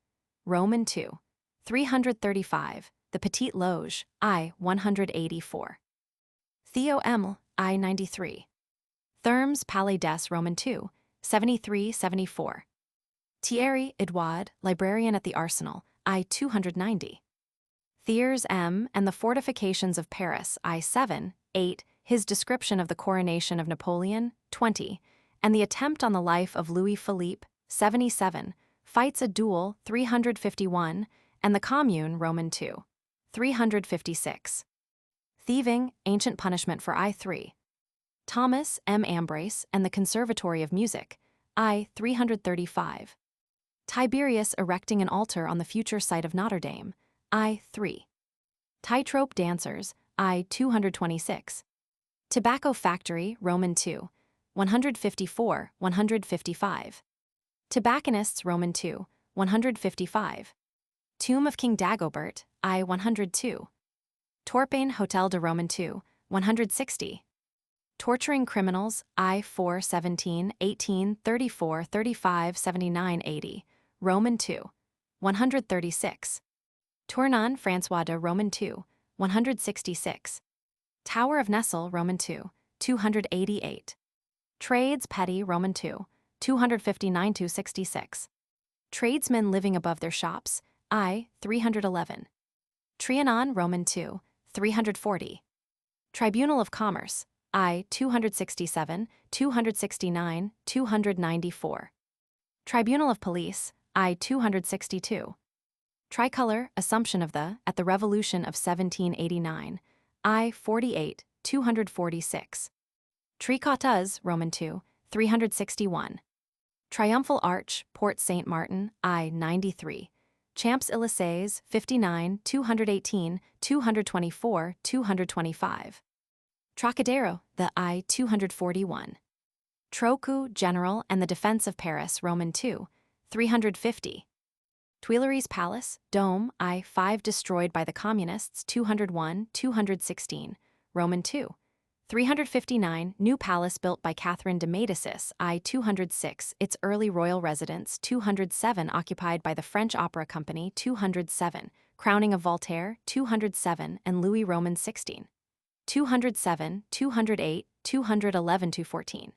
Roman II. 335 the Petite Loge, I. 184. Theo Emile, I. 93. Thermes Palais des Roman II, 73-74. Thierry Edouard, librarian at the Arsenal, I. 290. Thiers M. and the Fortifications of Paris, I. 7, 8, his description of the coronation of Napoleon, 20, and the attempt on the life of Louis Philippe, 77, fights a duel, 351, and the Commune, Roman II, 356. Thieving, ancient punishment for I. 3. Thomas M. Ambrace and the Conservatory of Music, I. 335. Tiberius erecting an altar on the future site of Notre Dame, I. 3. Tightrope dancers, I. 226. Tobacco factory, Roman II, 154, 155. Tobacconists, Roman II, 155. Tomb of King Dagobert, I. 102. Torpain Hotel de Roman II, 160. Torturing criminals, I. 4 17 18 34 35 79 80, Roman II, 136. Tournon François de Roman II, 166. Tower of Nesle Roman II, 288. Trades Petty Roman II, 259-66. Tradesmen living above their shops, I. 311. Trianon Roman II, 340. Tribunal of Commerce, I. 267, 269, 294. Tribunal of Police, I. 262. Tricolor, Assumption of the, at the Revolution of 1789, I. 48, 246. Tricotas, Roman II, 361. Triumphal Arch, Port Saint Martin, I. 93. Champs-Élysées, 59, 218, 224, 225. Trocadero, the I. 241. Trochu, General and the Defense of Paris, Roman II, 350. Tuileries Palace, Dome, I. 5 destroyed by the Communists, 201, 216, Roman II. 359, new palace built by Catherine de Médicis, I. 206, its early royal residence, 207 occupied by the French Opera Company, 207, crowning of Voltaire, 207, and Louis Roman 16. 207, 208, 211-14.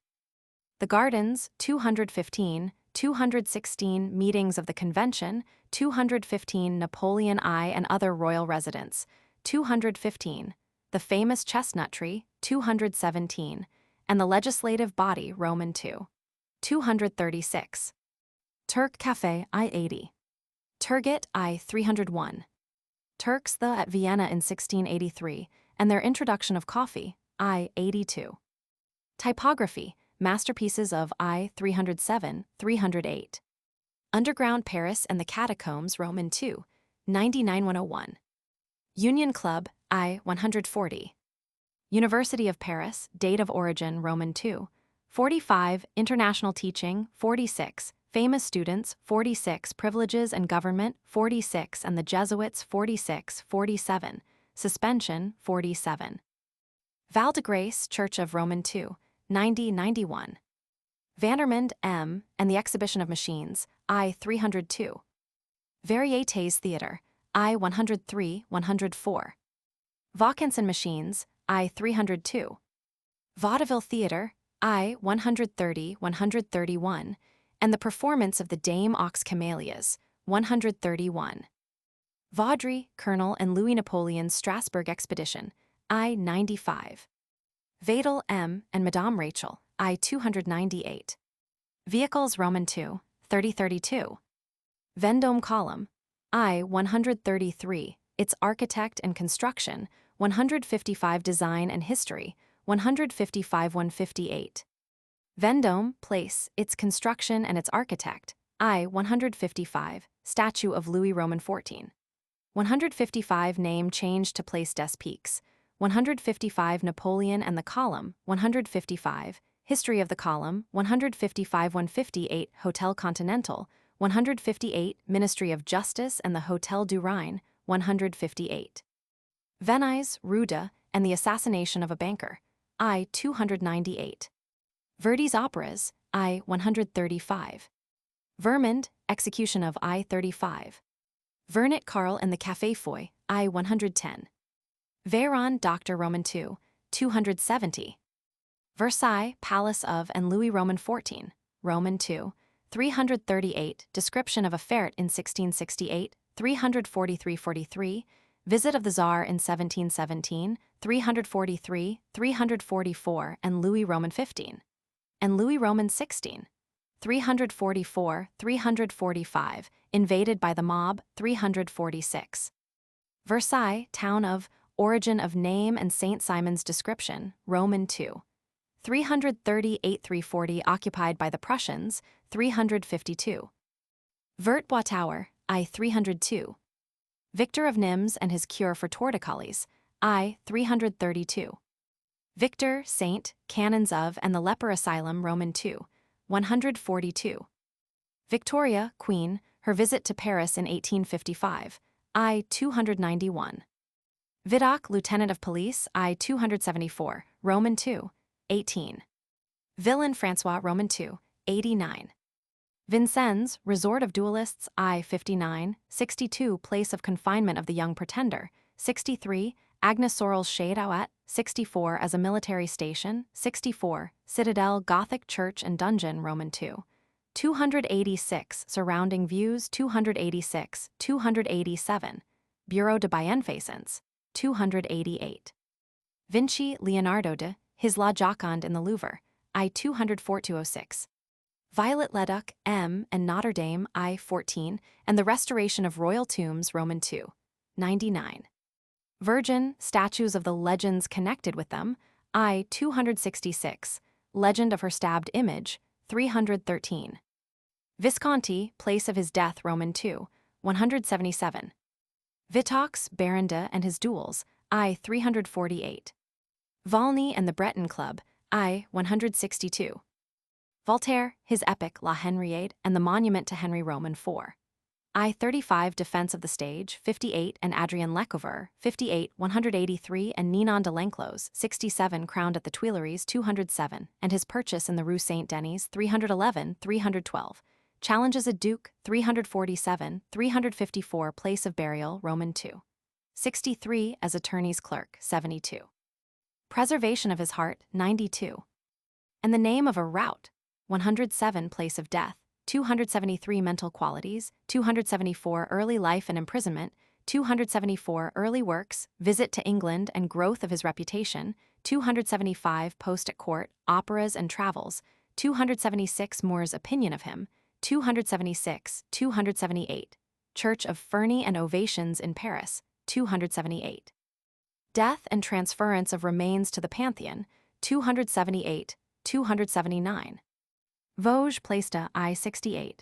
The Gardens, 215, 216 meetings of the Convention, 215 Napoleon I and other royal residents, 215, the famous chestnut tree, 217, and the legislative body, Roman II, 236. Turk Cafe I-80. Turgot I-301. Turks the at Vienna in 1683, and their introduction of coffee, I-82. Typography, masterpieces of I-307, 308. Underground Paris and the Catacombs, Roman II, 99101. Union Club, I-140. University of Paris, date of origin, Roman II, 45. International teaching, 46. Famous students, 46. Privileges and government, 46. And the Jesuits, 46. 47. Suspension, 47. Val de Grace, Church of Roman II, 9091. Vandermond, M., and the Exhibition of Machines, I-302. Varietés Theatre, I-103, 104. Vaucanson and Machines, I-302. Vaudeville Theatre, I-130, 131, and the performance of the Dame aux Camélias, 131. Vaudry, Colonel and Louis Napoleon's Strasbourg Expedition, I-95. Vadel, M., and Madame Rachel, I-298. Vehicles, Roman II, 3032. Vendôme Column, I-133, its architect and construction, 155. Design and history, 155. 158. Vendôme Place, its construction and its architect, I-155, statue of Louis Roman XIV. 155. Name changed to Place des Pics, 155. Napoleon and the Column, 155. History of the Column, 155. 158. Hotel Continental, 158. Ministry of Justice and the Hotel du Rhin, 158. Venise, Ruda, and the assassination of a banker, I-298. Verdi's Operas, I-135. Vermond, execution of I-35. Vernet Karl and the Café Foy, I-110. Véron, Dr. Roman II, 270. Versailles, Palace of and Louis Roman XIV, Roman II, 338. Description of a ferret in 1668, 343-43. Visit of the Tsar in 1717, 343, 344, and Louis Roman XV. And Louis Roman XVI, 344, 345, invaded by the mob, 346. Versailles, town of, origin of name and St. Simon's description, Roman II, 338, 340, occupied by the Prussians, 352. Vert-Bois Tower, I-302. Victor of Nimes and his cure for torticollis, I-332. Victor, Saint, Canons of and the Leper Asylum, Roman II, 142. Victoria, Queen, her visit to Paris in 1855, I-291. Vidocq, Lieutenant of Police, I-274, Roman II, 18. Villain François, Roman II, 89. Vincennes, Resort of Duelists, I-59, 62. Place of Confinement of the Young Pretender, 63. Agnes Sorel's Shade Ouat, 64. As a military station, 64. Citadel, Gothic Church and Dungeon, Roman II, 286. Surrounding Views, 286, 287. Bureau de Bienfaisance, 288. Vinci, Leonardo de, His La Joconde in the Louvre, I-204-206. Violet Leduc, M., and Notre Dame, I-14, and the restoration of royal tombs, Roman II, 99. Virgin, statues of the legends connected with them, I-266. Legend of her stabbed image, 313. Visconti, place of his death, Roman II, 177. Vitox, Baron de and his duels, I-348. Volney and the Breton Club, I-162. Voltaire, his epic La Henriade and the monument to Henry Roman IV. I-35 Defense of the Stage, 58, and Adrien Lecouvreur, 58, 183, and Ninon de L'Enclos, 67, crowned at the Tuileries, 207, and his purchase in the Rue Saint-Denis, 311, 312. Challenges a duke, 347, 354, place of burial, Roman II. 63, as attorney's clerk, 72. Preservation of his heart, 92. And the name of a rout, 107, place of death, 273, mental qualities, 274, early life and imprisonment, 274, early works, visit to England and growth of his reputation, 275, post at court, operas and travels, 276, Moore's opinion of him, 276, 278. Church of Fernie and Ovations in Paris, 278. Death and transference of remains to the Pantheon, 278, 279. Vosges Place de I-68.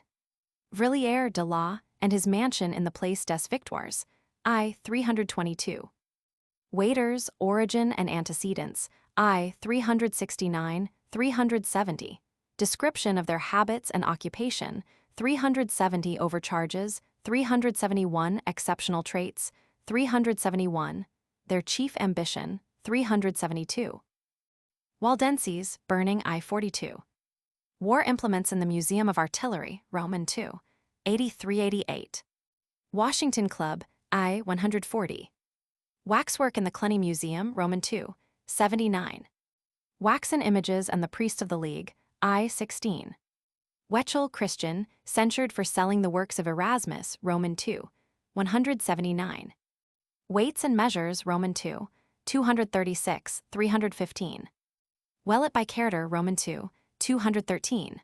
Vrilliers de la and his mansion in the Place des Victoires, I-322. Waiters, Origin and Antecedents, I-369, 370. Description of their habits and occupation, 370. Overcharges, 371. Exceptional traits, 371. Their chief ambition, 372. Waldenses, burning I-42. War implements in the Museum of Artillery, Roman II, 8388. Washington Club, I-140. Waxwork in the Cluny Museum, Roman II, 79. Waxen Images and the Priest of the League, I-16. Wechel Christian, censured for selling the works of Erasmus, Roman II, 179. Weights and Measures, Roman II, 236, 315. Wellet by Carter, Roman II, 213.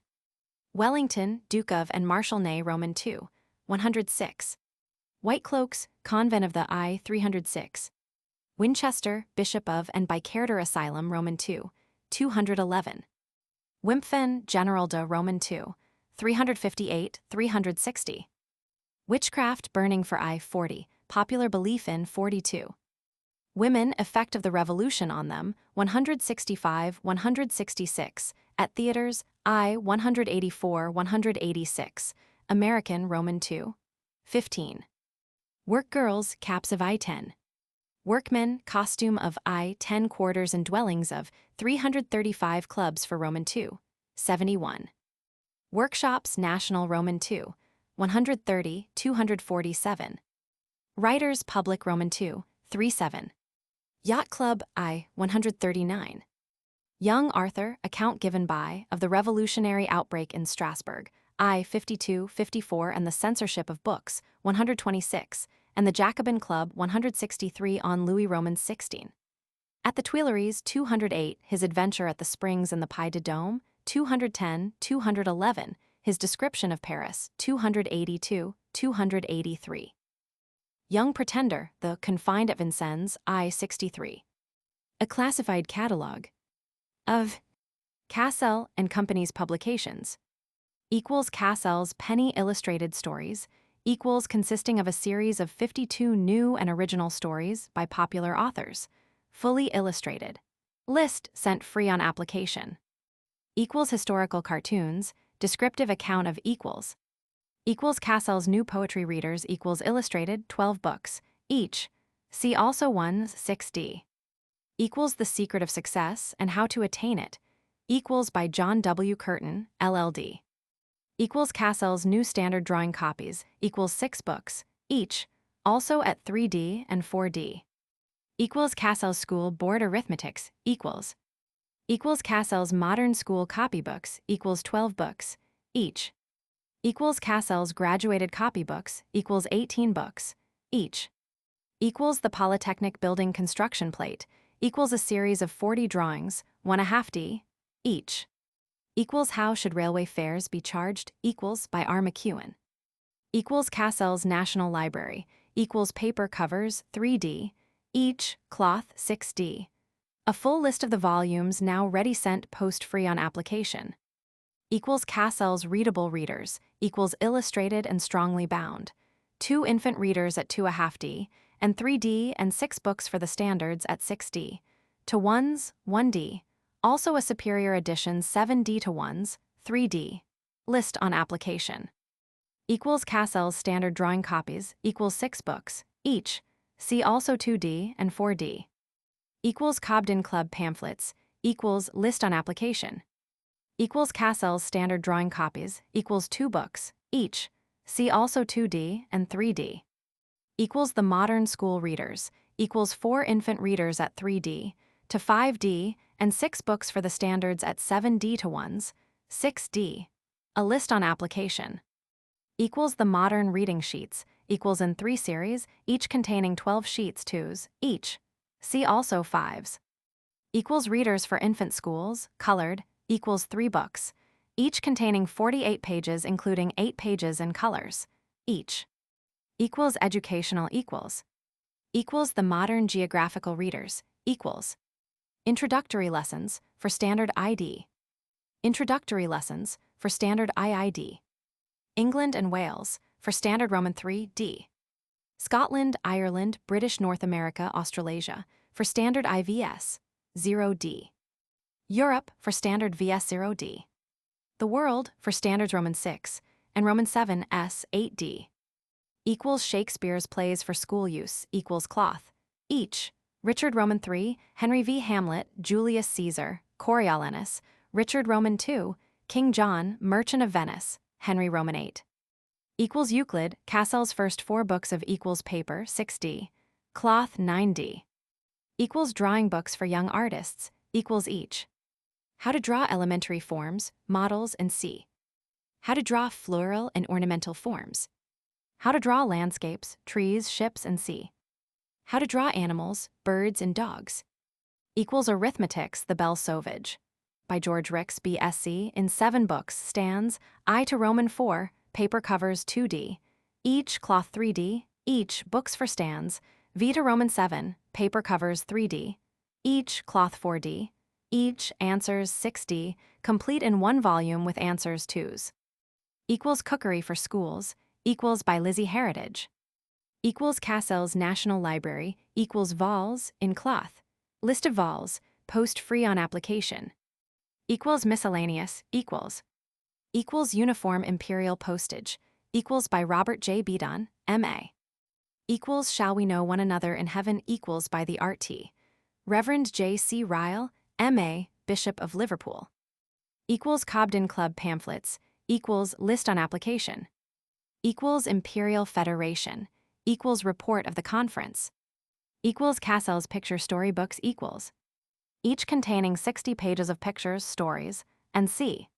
Wellington, Duke of and Marshal Ney, Roman II, 106. White Cloaks, Convent of the I-306. Winchester, Bishop of and by Carter Asylum, Roman II, 211. Wimpfen, General de Roman II, 358, 360. Witchcraft burning for I-40, popular belief in 42. Women, effect of the Revolution on them, 165, 166. At theaters, I-184, 186. American Roman II, 15. Work girls, caps of I-10. Workmen, costume of I-10. Quarters and dwellings of 335. Clubs for Roman II, 71. Workshops, National Roman II, 130, 247. Writers, Public Roman II, 37. Yacht Club, I-139. Young Arthur, account given by, of the revolutionary outbreak in Strasbourg, I-52, 54 and the censorship of books, 126, and the Jacobin Club, 163 on Louis Roman 16. At the Tuileries, 208, his adventure at the springs and the Puy de Dôme, 210, 211, his description of Paris, 282, 283. Young Pretender, the Confined at Vincennes, I-63. A classified catalogue of Cassell and Company's publications equals Cassell's penny illustrated stories equals consisting of a series of 52 new and original stories by popular authors, fully illustrated. List sent free on application. Equals historical cartoons, descriptive account of equals Cassell's new poetry readers equals illustrated 12 books, each. See also 1's 6D. Equals The Secret of Success and How to Attain It, equals by John W. Curtin, LLD. Equals Cassell's new standard drawing copies equals 6 books, each, also at 3D and 4D. Equals Cassell's School Board Arithmetics equals Cassell's Modern School Copybooks equals 12 books, each. Equals Cassell's Graduated Copybooks equals 18 books, each. Equals the Polytechnic Building Construction Plate equals a series of 40 drawings, 1.5D, each. Equals How Should Railway Fares Be Charged equals by R. McEwen. Equals Cassell's National Library equals paper covers 3D, each, cloth 6D. A full list of the volumes now ready sent post-free on application. Equals Cassell's Readable Readers equals illustrated and strongly bound. 2 infant readers at 2.5D, and 3D and 6 books for the standards at 6D. To 1's, 1D. Also a superior edition 7D to 1's, 3D. List on application. Equals Cassell's standard drawing copies equals 6 books, each. See also 2D and 4D. Equals Cobden Club pamphlets equals list on application. Equals Cassell's standard drawing copies equals 2 books, each. See also 2D and 3D. Equals the Modern School Readers equals 4 infant readers at 3D to 5D and 6 books for the standards at 7D to 1's, 6D. A list on application. Equals the Modern Reading Sheets equals in 3 series, each containing 12 sheets 2's, each. See also 5's. Equals Readers for Infant Schools, colored, equals 3 books, each containing 48 pages including 8 pages in colors, each. Equals educational equals. Equals the modern geographical readers, equals. Introductory lessons, for standard ID. Introductory lessons, for standard IID. England and Wales, for standard Roman 3D. Scotland, Ireland, British North America, Australasia, for standard IVS, 0D. Europe, for standard VS 0D. The world, for standards Roman 6, and Roman 7 S 8D. Equals Shakespeare's plays for school use, equals cloth, each. Richard Roman 3, Henry v. Hamlet, Julius Caesar, Coriolanus, Richard Roman 2, King John, Merchant of Venice, Henry Roman 8. Equals Euclid, Cassell's first 4 books of equals paper, 6D. Cloth, 9D. Equals drawing books for young artists, equals each. How to draw elementary forms, models, and C. How to draw floral and ornamental forms. How to draw landscapes, trees, ships, and sea. How to draw animals, birds, and dogs. Equals Arithmetics, the Bell Sauvage. By George Ricks, B.Sc., in 7 books, stands, I to Roman 4, paper covers 2D, each cloth 3D, each books for stands, V to Roman 7, paper covers 3D, each cloth 4D, each answers 6D, complete in 1 volume with answers 2s. Equals Cookery for Schools, equals by Lizzie Heritage. Equals Cassell's National Library, equals vols, in cloth. List of vols, post free on application. Equals Miscellaneous, equals. Equals Uniform Imperial Postage, equals by Robert J. Beadon, M.A. Equals Shall We Know One Another in Heaven, equals by the R.T. Reverend J. C. Ryle, M.A., Bishop of Liverpool. Equals Cobden Club pamphlets, equals List on application. Equals Imperial Federation, equals Report of the Conference. Equals Cassell's picture storybooks, equals. Each containing 60 pages of pictures, stories, and C.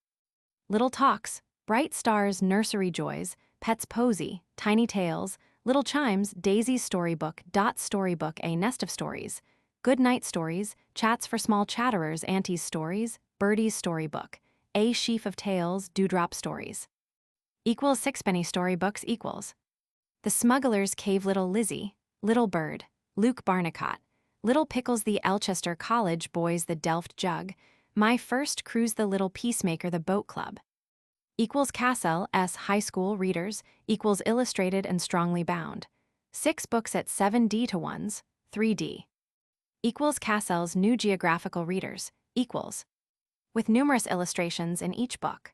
Little Talks, Bright Stars, Nursery Joys, Pet's Posy, Tiny Tales, Little Chimes, Daisy's Storybook, Dot's Storybook, A Nest of Stories, Good Night Stories, Chats for Small Chatterers, Auntie's Stories, Birdie's Storybook, A Sheaf of Tales, Dewdrop Stories. Equals Sixpenny Storybooks, equals. The Smuggler's Cave, Little Lizzie, Little Bird, Luke Barnicott, Little Pickles, the Elchester College Boys, the Delft Jug, My First Cruise, the Little Peacemaker, the Boat Club. Equals Cassell S. High School Readers, equals Illustrated and Strongly Bound. 6 books at 7D to 1s, 3D. Equals Cassell's New Geographical Readers, equals. With numerous illustrations in each book.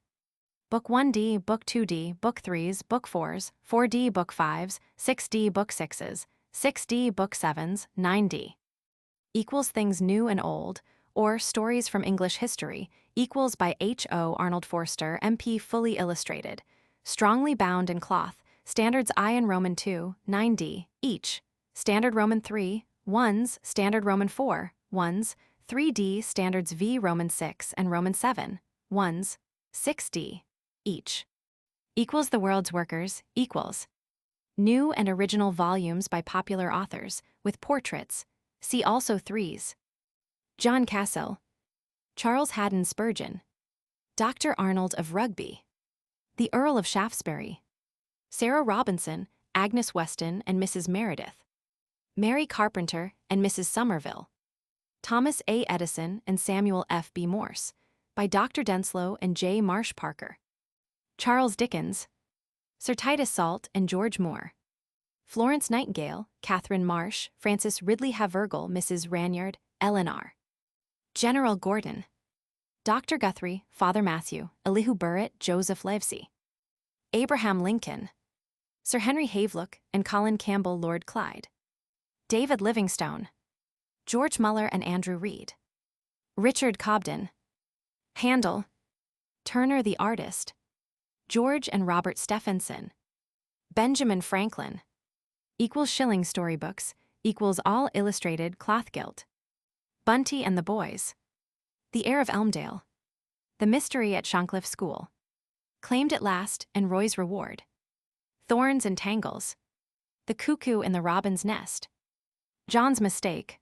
Book 1D, Book 2D, Book 3s, Book 4s, 4D, Book 5s, 6D, Book 6s, 6D, Book 7s, 9D. Equals Things New and Old, or Stories from English History, equals by H.O. Arnold Forster, MP, fully illustrated. Strongly bound in cloth, standards I and Roman 2, 9D, each. Standard Roman 3, 1s, Standard Roman 4, 1s, 3D, Standards V Roman 6 and Roman 7, 1s, 6D, each. Equals The World's Workers, equals. New and original volumes by popular authors, with portraits. See also 3s. John Cassell. Charles Haddon Spurgeon. Dr. Arnold of Rugby. The Earl of Shaftesbury. Sarah Robinson, Agnes Weston and Mrs. Meredith. Mary Carpenter and Mrs. Somerville. Thomas A. Edison and Samuel F. B. Morse, by Dr. Denslow and J. Marsh Parker. Charles Dickens. Sir Titus Salt and George Moore. Florence Nightingale, Catherine Marsh, Frances Ridley Havergal, Mrs. Ranyard, Eleanor. General Gordon. Dr. Guthrie, Father Matthew, Elihu Burritt, Joseph Livesey. Abraham Lincoln. Sir Henry Havelock and Colin Campbell, Lord Clyde. David Livingstone. George Muller and Andrew Reed. Richard Cobden. Handel. Turner the Artist. George and Robert Stephenson. Benjamin Franklin. Equals Shilling Storybooks, equals all illustrated cloth gilt. Bunty and the Boys. The Heir of Elmdale. The Mystery at Shoncliffe School. Claimed at Last and Roy's Reward. Thorns and Tangles. The Cuckoo in the Robin's Nest. John's Mistake.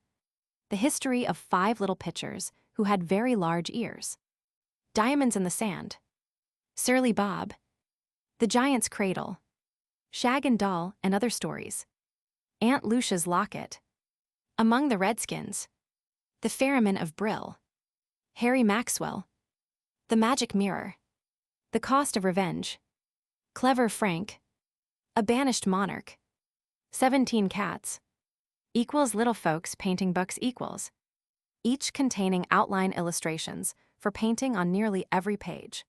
The History of 5 Little Pitchers who had very large ears. Diamonds in the Sand. Surly Bob, The Giant's Cradle, Shag and Doll and Other Stories, Aunt Lucia's Locket, Among the Redskins, The Ferryman of Brill, Harry Maxwell, The Magic Mirror, The Cost of Revenge, Clever Frank, A Banished Monarch, 17 Cats, Little Folks Painting Books equals, each containing outline illustrations for painting on nearly every page.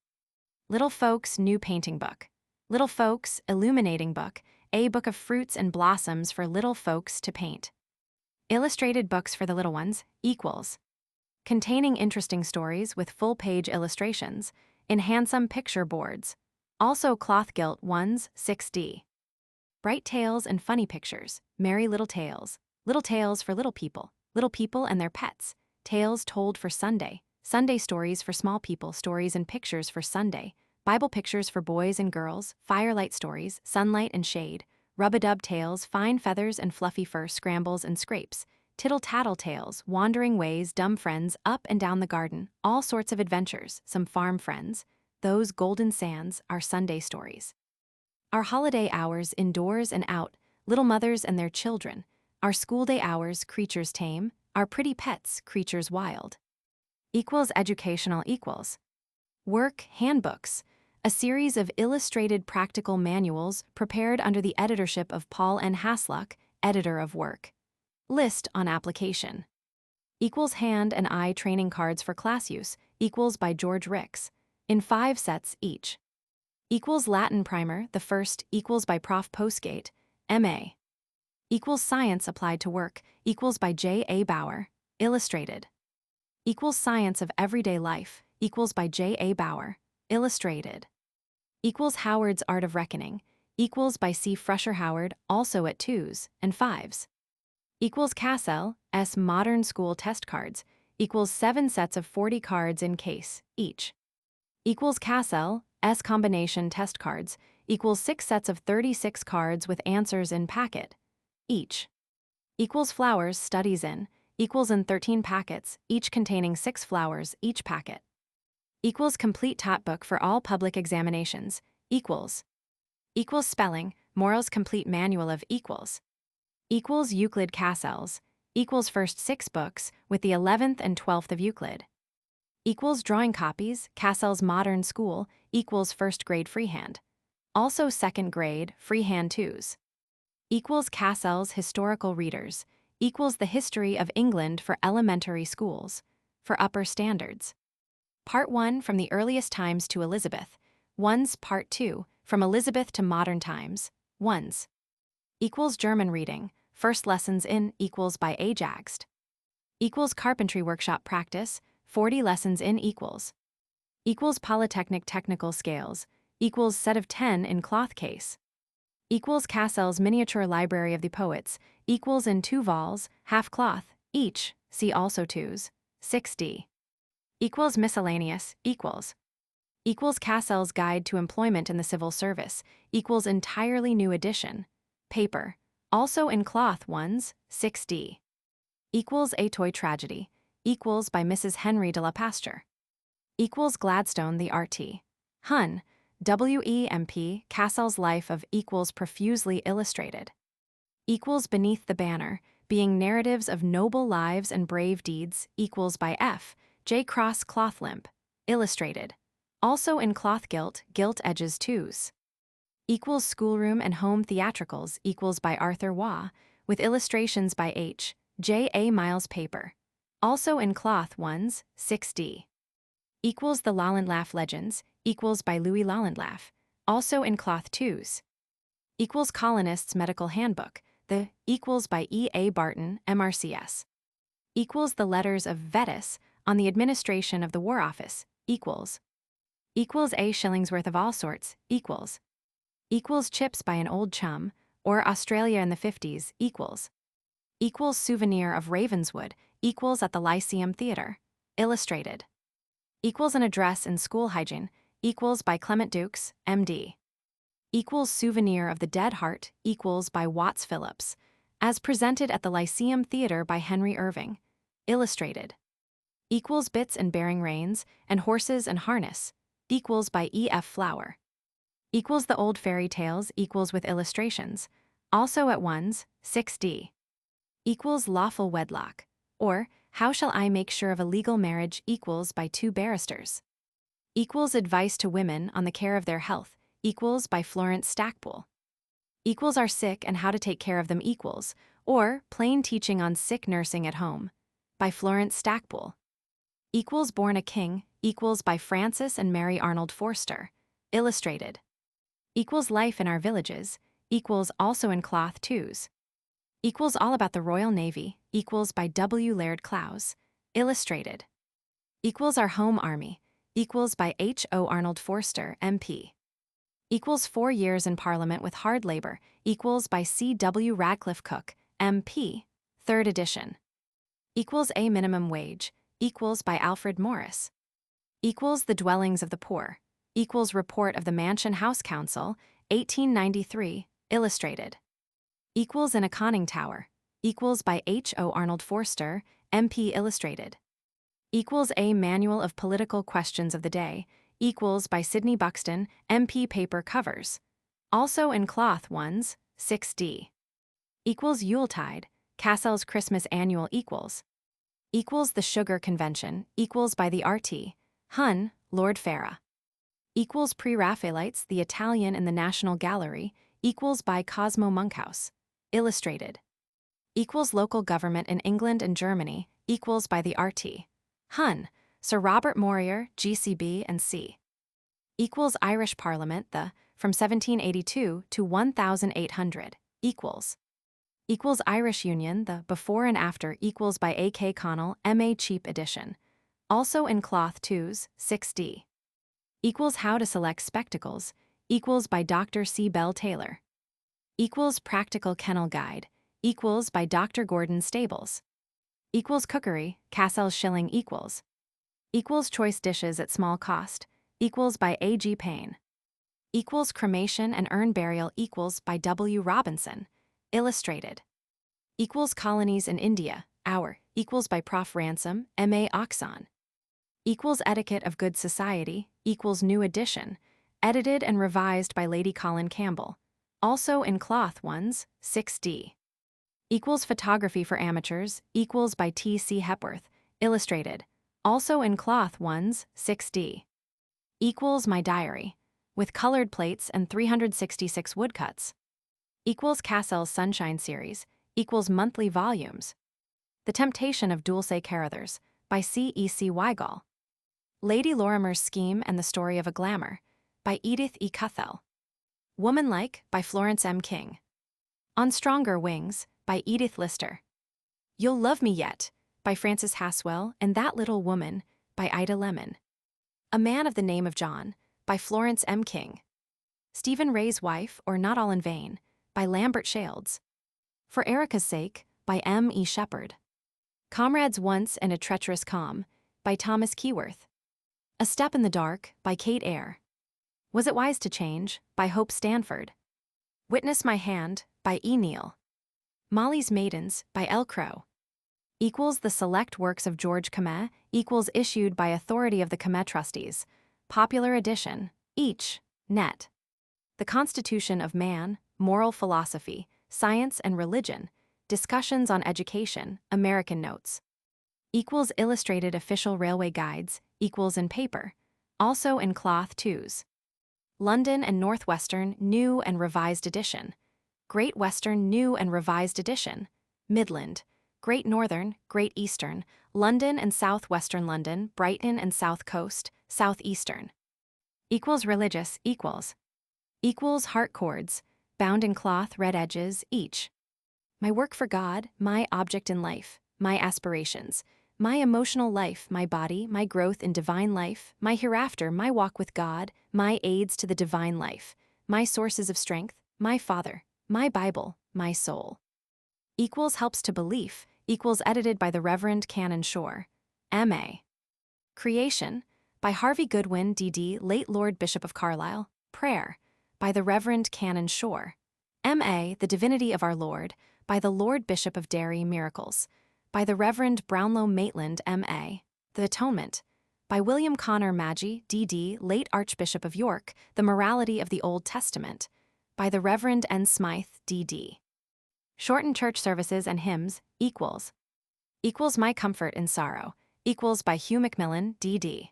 Little Folks New Painting Book, Little Folks Illuminating Book, a book of fruits and blossoms for little folks to paint. Illustrated books for the little ones equals, containing interesting stories with full-page illustrations in handsome picture boards, also cloth-gilt ones 6D. Bright tales and funny pictures, merry little tales for little people and their pets, tales told for Sunday, Sunday stories for small people, stories and pictures for Sunday, Bible pictures for boys and girls, firelight stories, sunlight and shade, rub-a-dub tales, fine feathers and fluffy fur, scrambles and scrapes, tittle-tattle tales, wandering ways, dumb friends, up and down the garden, all sorts of adventures, some farm friends, those golden sands, our Sunday stories. Our holiday hours, indoors and out, little mothers and their children, our school day hours, creatures tame, our pretty pets, creatures wild. Educational equals. Work handbooks, a series of illustrated practical manuals prepared under the editorship of Paul N. Hasluck, editor of Work. List on application. Hand and eye training cards for class use, by George Ricks, in 5 sets each. Latin primer, the first, by Prof. Postgate, M.A. Science applied to work, by J. A. Bauer, illustrated. Science of everyday life, by J. A. Bauer, illustrated. Howard's Art of Reckoning, by C. Fresher Howard, also at 2s and 5s. Cassell, S. Modern School Test Cards, 7 sets of 40 cards in case, each. Cassell, S. Combination Test Cards, 6 sets of 36 cards with answers in packet, each. Flowers Studies in, in 13 packets, each containing 6 flowers each packet. Complete Tot Book for all public examinations, Spelling, Morrow's Complete Manual of Equals. Euclid Cassells, first 6 books with the 11th and 12th of Euclid. Drawing copies, Cassell's Modern School, first grade freehand. Also second grade, freehand 2s. Cassell's Historical Readers, the History of England for elementary schools, for upper standards. Part 1 from the earliest times to Elizabeth, 1s Part 2 from Elizabeth to modern times, 1s. German Reading, First Lessons in, by Ajaxed. Carpentry Workshop Practice, 40 lessons in Polytechnic Technical Scales, set of 10 in cloth case. Cassell's Miniature Library of the Poets, in 2 vols, half cloth, each, see also 2s, 6D. Miscellaneous, Cassell's Guide to Employment in the Civil Service, entirely new edition, paper, also in cloth 1s, 6D. A Toy Tragedy, by Mrs. Henry de la Pasture. Gladstone the RT. Hun, WEMP, Cassell's Life of profusely illustrated. Beneath the Banner, being narratives of noble lives and brave deeds, by F. J. Cross Clothlimp, illustrated. Also in cloth gilt edges 2s. Schoolroom and Home Theatricals, by Arthur Waugh, with illustrations by H. J. A. Miles paper. Also in cloth 1s, 6D. The Lalandlaff Legends, by Louis Lalandlaff, also in cloth 2s. Colonists Medical Handbook, the by E. A. Barton, MRCS. The Letters of Vettis on the Administration of the War Office, A. Shillingsworth of All Sorts, Chips by an Old Chum, or Australia in the 50s, Souvenir of Ravenswood, at the Lyceum Theatre, illustrated. An Address in School Hygiene, by Clement Dukes, MD. Souvenir of the Dead Heart, by Watts Phillips, as presented at the Lyceum Theatre by Henry Irving, illustrated. Bits and Bearing Reins and Horses and Harness, equals by E.F. Flower. Equals the old fairy tales equals with illustrations, also at ones, 6d. Equals lawful wedlock, or how shall I make sure of a legal marriage equals by 2 barristers. Equals advice to women on the care of their health, equals by Florence Stacpoole. Equals are sick and how to take care of them equals, or plain teaching on sick nursing at home, by Florence Stacpoole. Equals born a king, equals by Francis and Mary Arnold Forster, illustrated. Equals life in our villages, equals also in cloth twos. Equals all about the Royal Navy, equals by W. Laird Clowes, illustrated. Equals our home army, equals by H. O. Arnold Forster, MP. Equals 4 years in Parliament with hard labor, equals by C. W. Radcliffe Cook, MP, 3rd edition. Equals a minimum wage, equals by Alfred Morris. Equals the dwellings of the poor, equals report of the Mansion House Council, 1893, illustrated. Equals in a conning tower, equals by H. O. Arnold Forster, MP, illustrated. Equals a manual of political questions of the day, equals by Sidney Buxton, MP, paper covers, also in cloth ones, 6d. Equals Yuletide, Cassell's Christmas Annual equals. Equals the Sugar Convention, equals by the R.T. Hun, Lord Farah. Equals Pre-Raphaelites, the Italian in the National Gallery, equals by Cosmo Monkhouse, illustrated. Equals local government in England and Germany, equals by the R.T. Hun, Sir Robert Morier, GCB and C. Equals Irish Parliament, the from 1782 to 1800, equals. Equals Irish Union, the before and after, equals by A.K. Connell, M.A. cheap edition, also in cloth twos, 6d. Equals How to Select Spectacles, equals by Dr. C. Bell Taylor. Equals Practical Kennel Guide, equals by Dr. Gordon Stables. Equals Cookery, Cassell's Shilling equals. Equals Choice Dishes at Small Cost, equals by A.G. Payne. Equals Cremation and Urn Burial equals by W. Robinson, illustrated. Equals Colonies in India, Our, equals by Prof. Ransom, M.A. Oxon. Equals Etiquette of Good Society, equals New Edition, edited and revised by Lady Colin Campbell, also in cloth ones, 6d. Equals Photography for Amateurs, equals by T.C. Hepworth, illustrated, also in cloth ones, 6d. Equals My Diary, with colored plates and 366 woodcuts. Equals Cassell's Sunshine Series, equals monthly volumes. The Temptation of Dulce Carruthers, by C.E.C. Weigall. Lady Lorimer's Scheme and the Story of a Glamour, by Edith E. Cuthell. Womanlike, by Florence M. King. On Stronger Wings, by Edith Lister. You'll Love Me Yet, by Frances Haswell, and That Little Woman, by Ida Lemon. A Man of the Name of John, by Florence M. King. Stephen Ray's Wife, or Not All in Vain, by Lambert Shalds. For Erica's Sake, by M. E. Shepard. Comrades Once and a Treacherous Calm, by Thomas Keyworth. A Step in the Dark, by Kate Eyre. Was It Wise to Change, by Hope Stanford. Witness My Hand, by E. Neal. Molly's Maidens, by L. Crow. Equals The Select Works of George Comet, equals issued by authority of the Comet Trustees, popular edition, each, net. The Constitution of Man, Moral Philosophy, Science and Religion, Discussions on Education, American Notes. Equals Illustrated Official Railway Guides, equals in paper, also in cloth twos. London and Northwestern New and Revised Edition. Great Western New and Revised Edition. Midland. Great Northern, Great Eastern, London and Southwestern London, Brighton and South Coast, Southeastern. Equals Religious equals. Equals Heart Cords, bound in cloth, red edges, each. My work for God, my object in life, my aspirations, my emotional life, my body, my growth in divine life, my hereafter, my walk with God, my aids to the divine life, my sources of strength, my Father, my Bible, my soul. Equals Helps to Belief, equals edited by the Reverend Canon Shore, M.A. Creation, by Harvey Goodwin, D.D., late Lord Bishop of Carlisle. Prayer, by the Reverend Canon Shore, M.A. The Divinity of Our Lord, by the Lord Bishop of Derry. Miracles, by the Reverend Brownlow Maitland, M.A. The Atonement, by William Connor Magee, D.D., late Archbishop of York, The Morality of the Old Testament, by the Reverend N. Smythe, D.D. Shortened Church Services and Hymns, equals My Comfort in Sorrow, equals by Hugh Macmillan, D.D.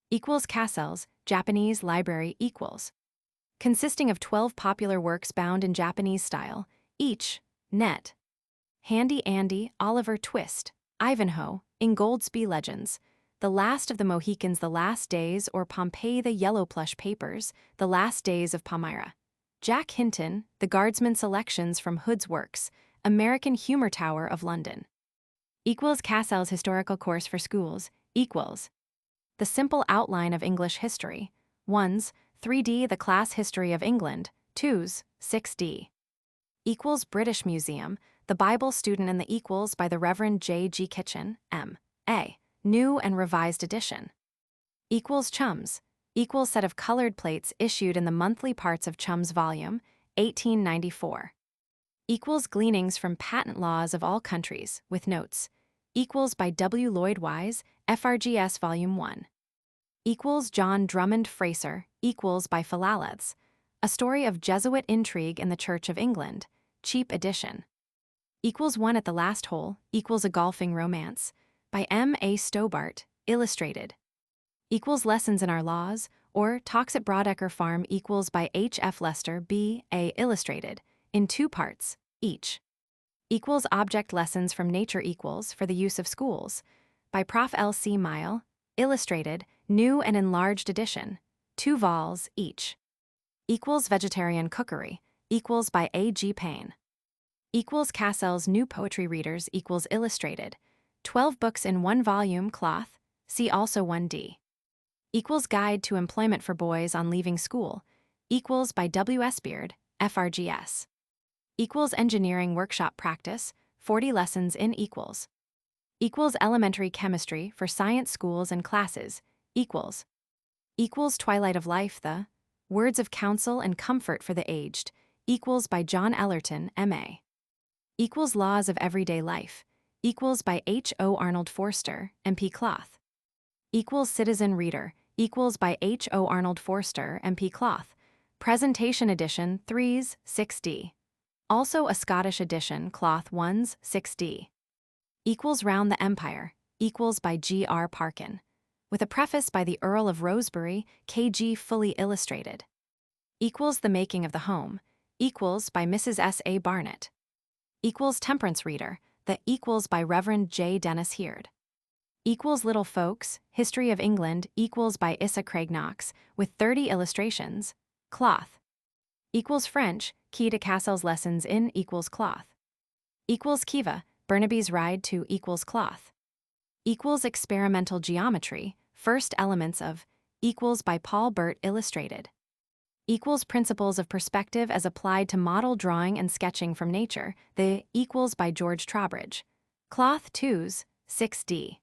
Equals Cassell's, Japanese Library, equals consisting of 12 popular works bound in Japanese style, each, net. Handy Andy, Oliver Twist, Ivanhoe, Ingoldsby Legends, The Last of the Mohicans, The Last Days, or Pompeii, The Yellow Plush Papers, The Last Days of Palmyra. Jack Hinton, The Guardsman Selections from Hood's Works, American Humor Tower of London. Equals Cassell's Historical Course for Schools, equals The Simple Outline of English History, 1s, 3D, The Class History of England, 2s, 6D. Equals British Museum, The Bible Student and the Equals by the Reverend J. G. Kitchen, M.A., New and Revised Edition. Equals Chums, equals set of colored plates issued in the monthly parts of Chums Volume, 1894. Equals Gleanings from Patent Laws of All Countries, with Notes, equals by W. Lloyd Wise, FRGS Volume 1. Equals John Drummond Fraser, equals by Philaleths, A Story of Jesuit Intrigue in the Church of England, cheap edition. Equals One at the Last Hole, equals A Golfing Romance, by M. A. Stobart, illustrated. Equals Lessons in Our Laws, or Talks at Broadecker Farm, equals by H. F. Lester, B.A. illustrated, in 2 parts, each. Equals Object Lessons from Nature, equals For the Use of Schools, by Prof. L. C. Mile, illustrated, new and enlarged edition, 2 vols each. Equals Vegetarian Cookery, equals by A. G. Payne. Equals Cassell's New Poetry Readers, equals illustrated, 12 books in 1 volume, cloth, see also 1D. Equals Guide to Employment for Boys on Leaving School, equals by W. S. Beard, FRGS. Equals Engineering Workshop Practice, 40 lessons in equals. Equals Elementary Chemistry for Science Schools and Classes, equals. Equals Twilight of Life, The Words of Counsel and Comfort for the Aged, equals by John Ellerton, M.A. Equals Laws of Everyday Life, equals by H. O. Arnold Forster, M.P. Cloth. Equals Citizen Reader, equals by H. O. Arnold Forster, M.P. Cloth. Presentation Edition, 3s, 6D. Also a Scottish edition, cloth 1s, 6D. Equals Round the Empire, equals by G. R. Parkin, with a preface by the Earl of Rosebery, K.G. fully illustrated. Equals The Making of the Home, equals by Mrs. S. A. Barnett. Equals Temperance Reader, the equals by Reverend J. Dennis Heard. Equals Little Folks, History of England, equals by Issa Craig Knox, with 30 illustrations, cloth. Equals French, Key to Cassell's Lessons in equals cloth. Equals Kiva, Burnaby's Ride to equals cloth. Equals Experimental Geometry, First Elements of, equals by Paul Burt, illustrated. Equals Principles of Perspective as Applied to Model Drawing and Sketching from Nature, the equals by George Trowbridge. Cloth 2s, 6D.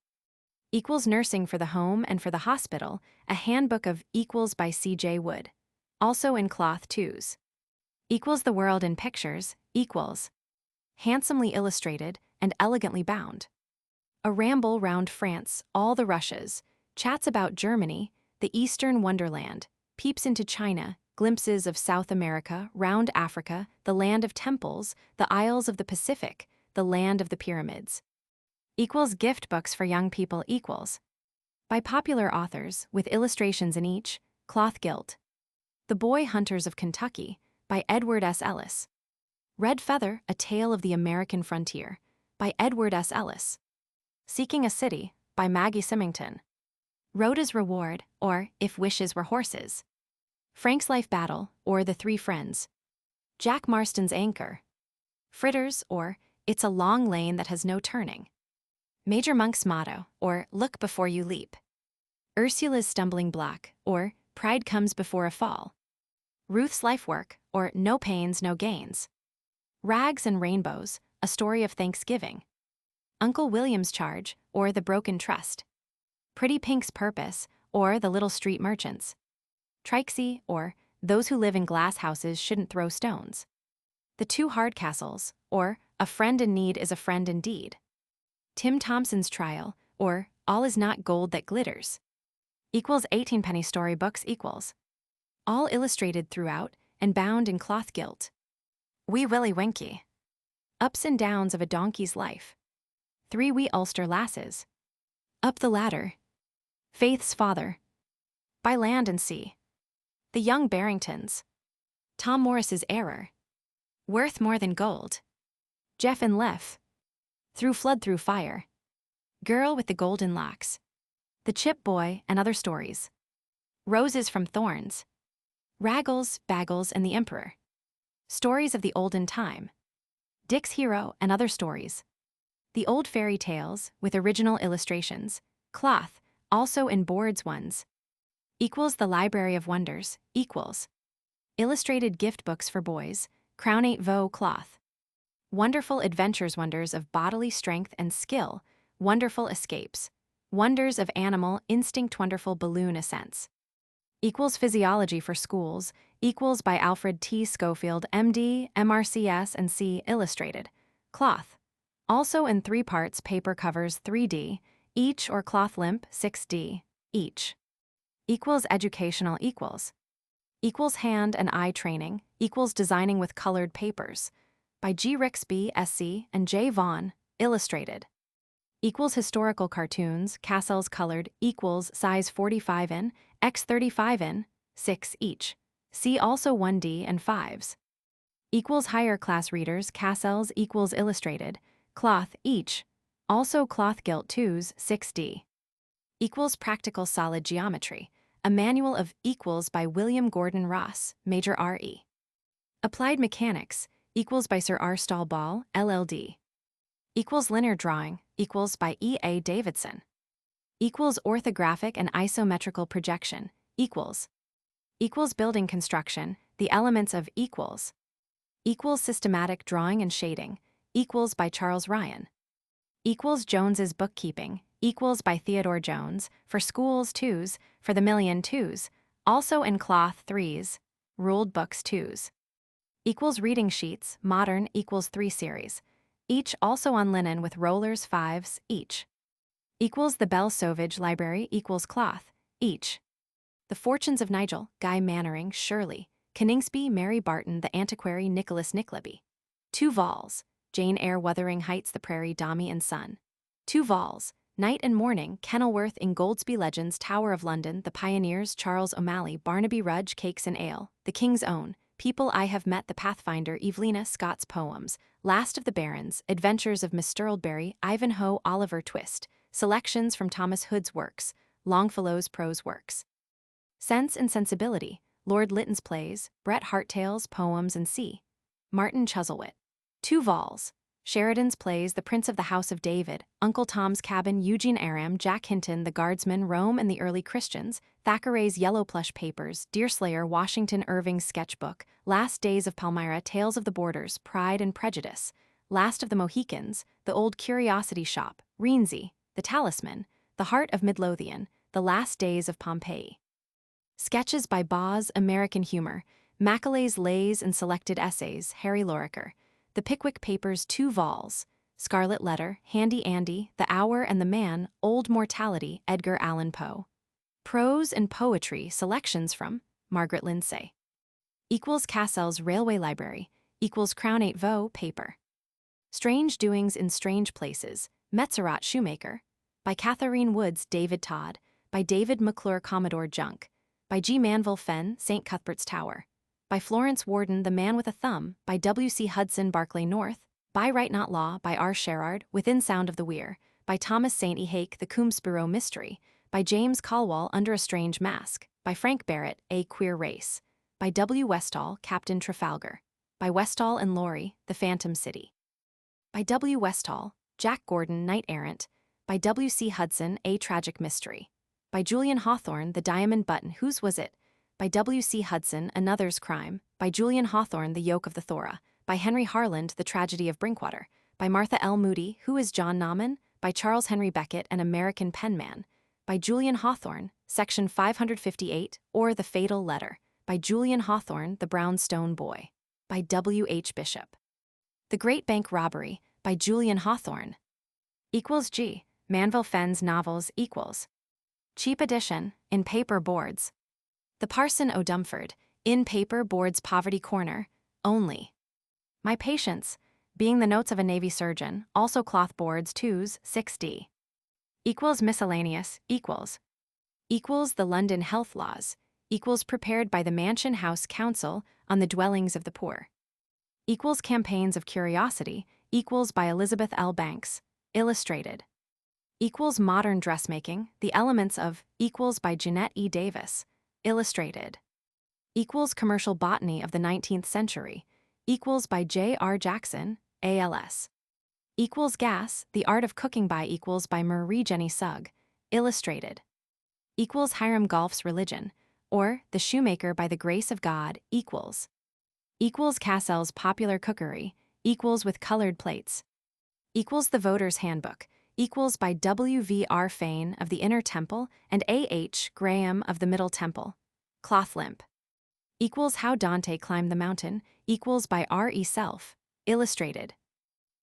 Equals Nursing for the Home and for the Hospital, a handbook of equals by C.J. Wood, also in cloth 2s. Equals The World in Pictures, equals handsomely illustrated and elegantly bound. A Ramble Round France, All the Rushes, chats about Germany, the Eastern Wonderland, peeps into China, glimpses of South America, round Africa, the land of temples, the isles of the Pacific, the land of the pyramids. Equals Gift Books for Young People, equals by popular authors, with illustrations in each, cloth gilt. The Boy Hunters of Kentucky, by Edward S. Ellis. Red Feather, A Tale of the American Frontier, by Edward S. Ellis. Seeking a City, by Maggie Symington. Rhoda's Reward, or If Wishes Were Horses. Frank's Life Battle, or The Three Friends. Jack Marston's Anchor. Fritters, or It's a Long Lane That Has No Turning. Major Monk's Motto, or Look Before You Leap. Ursula's Stumbling Block, or Pride Comes Before a Fall. Ruth's Life Work, or No Pains, No Gains. Rags and Rainbows, A Story of Thanksgiving. Uncle William's Charge, or The Broken Trust. Pretty Pink's Purpose, or The Little Street Merchants. Trixie, or Those Who Live in Glass Houses Shouldn't Throw Stones. The Two Hardcastles, or A Friend in Need is a Friend Indeed. Tim Thompson's Trial, or All Is Not Gold That Glitters. equals 18-penny storybooks equals. All illustrated throughout and bound in cloth gilt. Wee Willie Winkie. Ups and downs of a donkey's life. 3 wee Ulster lasses. Up the ladder. Faith's father. By land and sea. The young Barringtons. Tom Morris's error. Worth more than gold. Jeff and Leff. Through flood through fire. Girl with the golden locks. The Chip Boy and other stories. Roses from thorns. Raggles, Baggles, and the Emperor. Stories of the olden time. Dick's Hero and other stories. The old fairy tales with original illustrations. Cloth, also in boards ones. Equals the Library of Wonders, equals. Illustrated gift books for boys, Crownate Veau cloth. Wonderful adventures wonders of bodily strength and skill, wonderful escapes. Wonders of animal instinct wonderful balloon ascents. Equals physiology for schools, equals by Alfred T. Schofield, MD, MRCS and C. Illustrated. Cloth. Also in 3 parts paper covers 3D, each or cloth limp 6D, each. Equals educational equals. Equals hand and eye training, equals designing with colored papers. By G. Rixby, SC, and J. Vaughan, Illustrated. Equals historical cartoons, Cassell's colored, equals size 45 in, x 35 in, 6 each. See also 1D and 5s. Equals higher class readers, Cassell's equals illustrated, cloth each. Also cloth gilt 2s, 6D. Equals practical solid geometry, a manual of equals by William Gordon Ross, Major R.E. Applied mechanics, equals by Sir R. Stall Ball, LLD. Equals linear drawing, equals by E.A. Davidson. Equals orthographic and isometrical projection, equals. Equals building construction, the elements of equals. Equals systematic drawing and shading, equals by Charles Ryan. Equals Jones's bookkeeping, equals by Theodore Jones, for schools 2s, for the million 2s, also in cloth 3s, ruled books 2s. Equals reading sheets, modern equals 3 series, each also on linen with rollers 5s each. Equals the Bell Sauvage Library equals cloth, each. The Fortunes of Nigel, Guy Mannering, Shirley, Coningsby, Mary Barton, The Antiquary, Nicholas Nickleby. 2 vols, Jane Eyre, Wuthering Heights, The Prairie, Dombey and Son. 2 vols, Night and Morning, Kenilworth in Goldsby Legends, Tower of London, The Pioneers, Charles O'Malley, Barnaby Rudge, Cakes and Ale, The King's Own, People I Have Met, The Pathfinder, Evelina Scott's Poems, Last of the Barons, Adventures of Miss Stirlberry, Ivanhoe, Oliver Twist, Selections from Thomas Hood's works, Longfellow's prose works. Sense and Sensibility, Lord Lytton's plays, Bret Harte Tales, Poems and C. Martin Chuzzlewit. 2 vols, Sheridan's plays, The Prince of the House of David, Uncle Tom's Cabin, Eugene Aram, Jack Hinton, The Guardsman, Rome and the Early Christians, Thackeray's Yellow Plush Papers, Deerslayer, Washington Irving's Sketchbook, Last Days of Palmyra, Tales of the Borders, Pride and Prejudice, Last of the Mohicans, The Old Curiosity Shop, Rienzi, The Talisman, The Heart of Midlothian, The Last Days of Pompeii. Sketches by Boz, American Humor, Macaulay's Lays and Selected Essays, Harry Lorrequer, The Pickwick Papers, 2 vols, Scarlet Letter, Handy Andy, The Hour and the Man, Old Mortality, Edgar Allan Poe. Prose and Poetry, selections from Margaret Lindsay. Equals Cassell's Railway Library, equals Crownate Veau paper. Strange Doings in Strange Places, Metzerat Shoemaker, by Catherine Woods, David Todd, by David McClure, Commodore Junk, by G. Manville Fenn, St. Cuthbert's Tower, by Florence Warden, The Man with a Thumb, by W. C. Hudson, Barclay North, by Right Not Law, by R. Sherard, Within Sound of the Weir, by Thomas St. Ehake, The Coombsborough Mystery, by James Colwall, Under a Strange Mask, by Frank Barrett, A Queer Race, by W. Westall, Captain Trafalgar, by Westall and Laurie, The Phantom City, by W. Westall, Jack Gordon, Knight Errant, by W. C. Hudson, A Tragic Mystery, by Julian Hawthorne, The Diamond Button, Whose Was It?, by W. C. Hudson, Another's Crime, by Julian Hawthorne, The Yoke of the Thora, by Henry Harland, The Tragedy of Brinkwater, by Martha L. Moody, Who is John Nauman?, by Charles Henry Beckett, An American Penman, by Julian Hawthorne, Section 558, or The Fatal Letter, by Julian Hawthorne, The Brownstone Boy, by W. H. Bishop. The Great Bank Robbery, by Julian Hawthorne. Equals G. Manville Fenn's novels equals. Cheap edition, in paper boards. The Parson O'Dumford, in paper boards poverty corner, only. My patience, being the notes of a Navy surgeon, also cloth boards 2s, 6d. Equals miscellaneous, equals. Equals the London Health Laws, equals prepared by the Mansion House Council on the dwellings of the poor. Equals campaigns of curiosity, equals by Elizabeth L. Banks, illustrated. Equals modern dressmaking, the elements of, equals by Jeanette E. Davis, illustrated. Equals commercial botany of the 19th century, equals by J. R. Jackson, ALS. Equals gas, the art of cooking by equals by Marie Jenny Sugg, illustrated. Equals Hiram Golf's religion, or the shoemaker by the grace of God, equals. Equals Cassell's popular cookery, equals with colored plates. Equals the voter's handbook, equals by W. V. R. Fain of the Inner Temple and A. H. Graham of the Middle Temple, cloth limp. Equals How Dante Climbed the Mountain, equals by R. E. Self, illustrated.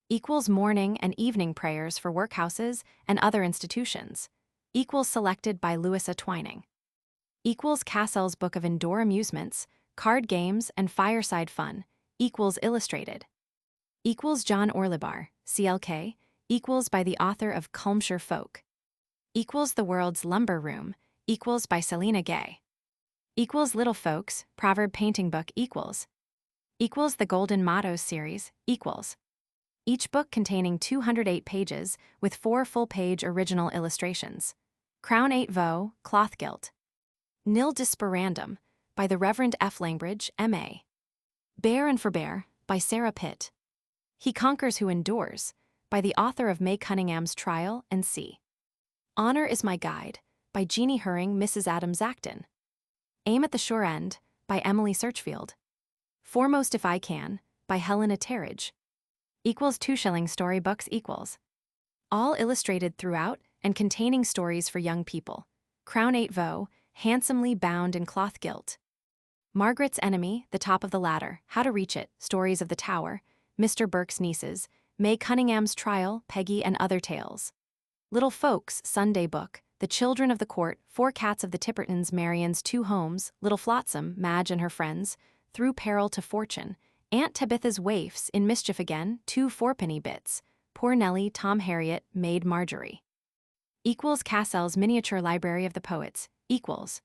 Equals morning and evening prayers for workhouses and other institutions, equals selected by Louisa Twining. Equals Cassell's Book of Indoor Amusements, Card Games and Fireside Fun, equals illustrated. Equals John Orlebar, CLK, equals by the author of Culmshire Folk. Equals The World's Lumber Room, equals by Selina Gay. Equals Little Folks, Proverb Painting Book, equals. Equals The Golden Mottos series, equals. Each book containing 208 pages with 4 full-page original illustrations. Crown 8 Vo, Cloth Gilt. Nil Disperandum, by the Reverend F. Langbridge, M.A. Bear and Forbear, by Sarah Pitt. He Conquers Who Endures, by the author of May Cunningham's Trial and C. Honor is My Guide, by Jeannie Hering, Mrs. Adams Acton. Aim at the Sure End, by Emily Searchfield. Foremost If I Can, by Helena Terridge. Equals 2 storybooks, equals. All illustrated throughout and containing stories for young people. Crown 8 Vo, handsomely bound in cloth gilt. Margaret's Enemy, The Top of the Ladder, How to Reach It, Stories of the Tower, Mr. Burke's Nieces, May Cunningham's Trial, Peggy and Other Tales. Little Folks, Sunday Book, The Children of the Court, 4 Cats of the Tippertons, Marian's 2 Homes, Little Flotsam, Madge and Her Friends, Through Peril to Fortune, Aunt Tabitha's Waifs, In Mischief Again, 2 fourpenny bits, Poor Nellie, Tom Harriet, Maid Marjorie. Equals Cassell's Miniature Library of the Poets, equals.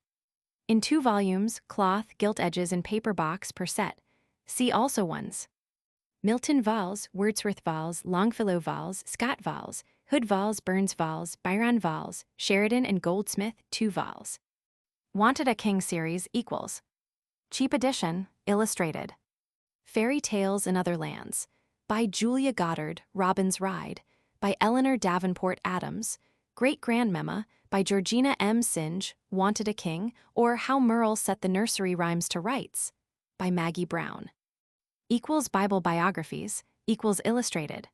In 2 volumes, cloth, gilt edges and paper box per set. See also ones. Milton Vols, Wordsworth Vols, Longfellow Vols, Scott Vols, Hood Vols, Burns Vols, Byron Vols, Sheridan and Goldsmith, 2 vols. Wanted a King series, equals. Cheap edition, illustrated. Fairy Tales in Other Lands, by Julia Goddard, Robin's Ride, by Eleanor Davenport Adams, Great Grandmamma, by Georgina M. Singe, Wanted a King, or How Merle Set the Nursery Rhymes to Rights, by Maggie Brown. Equals Bible biographies, equals illustrated.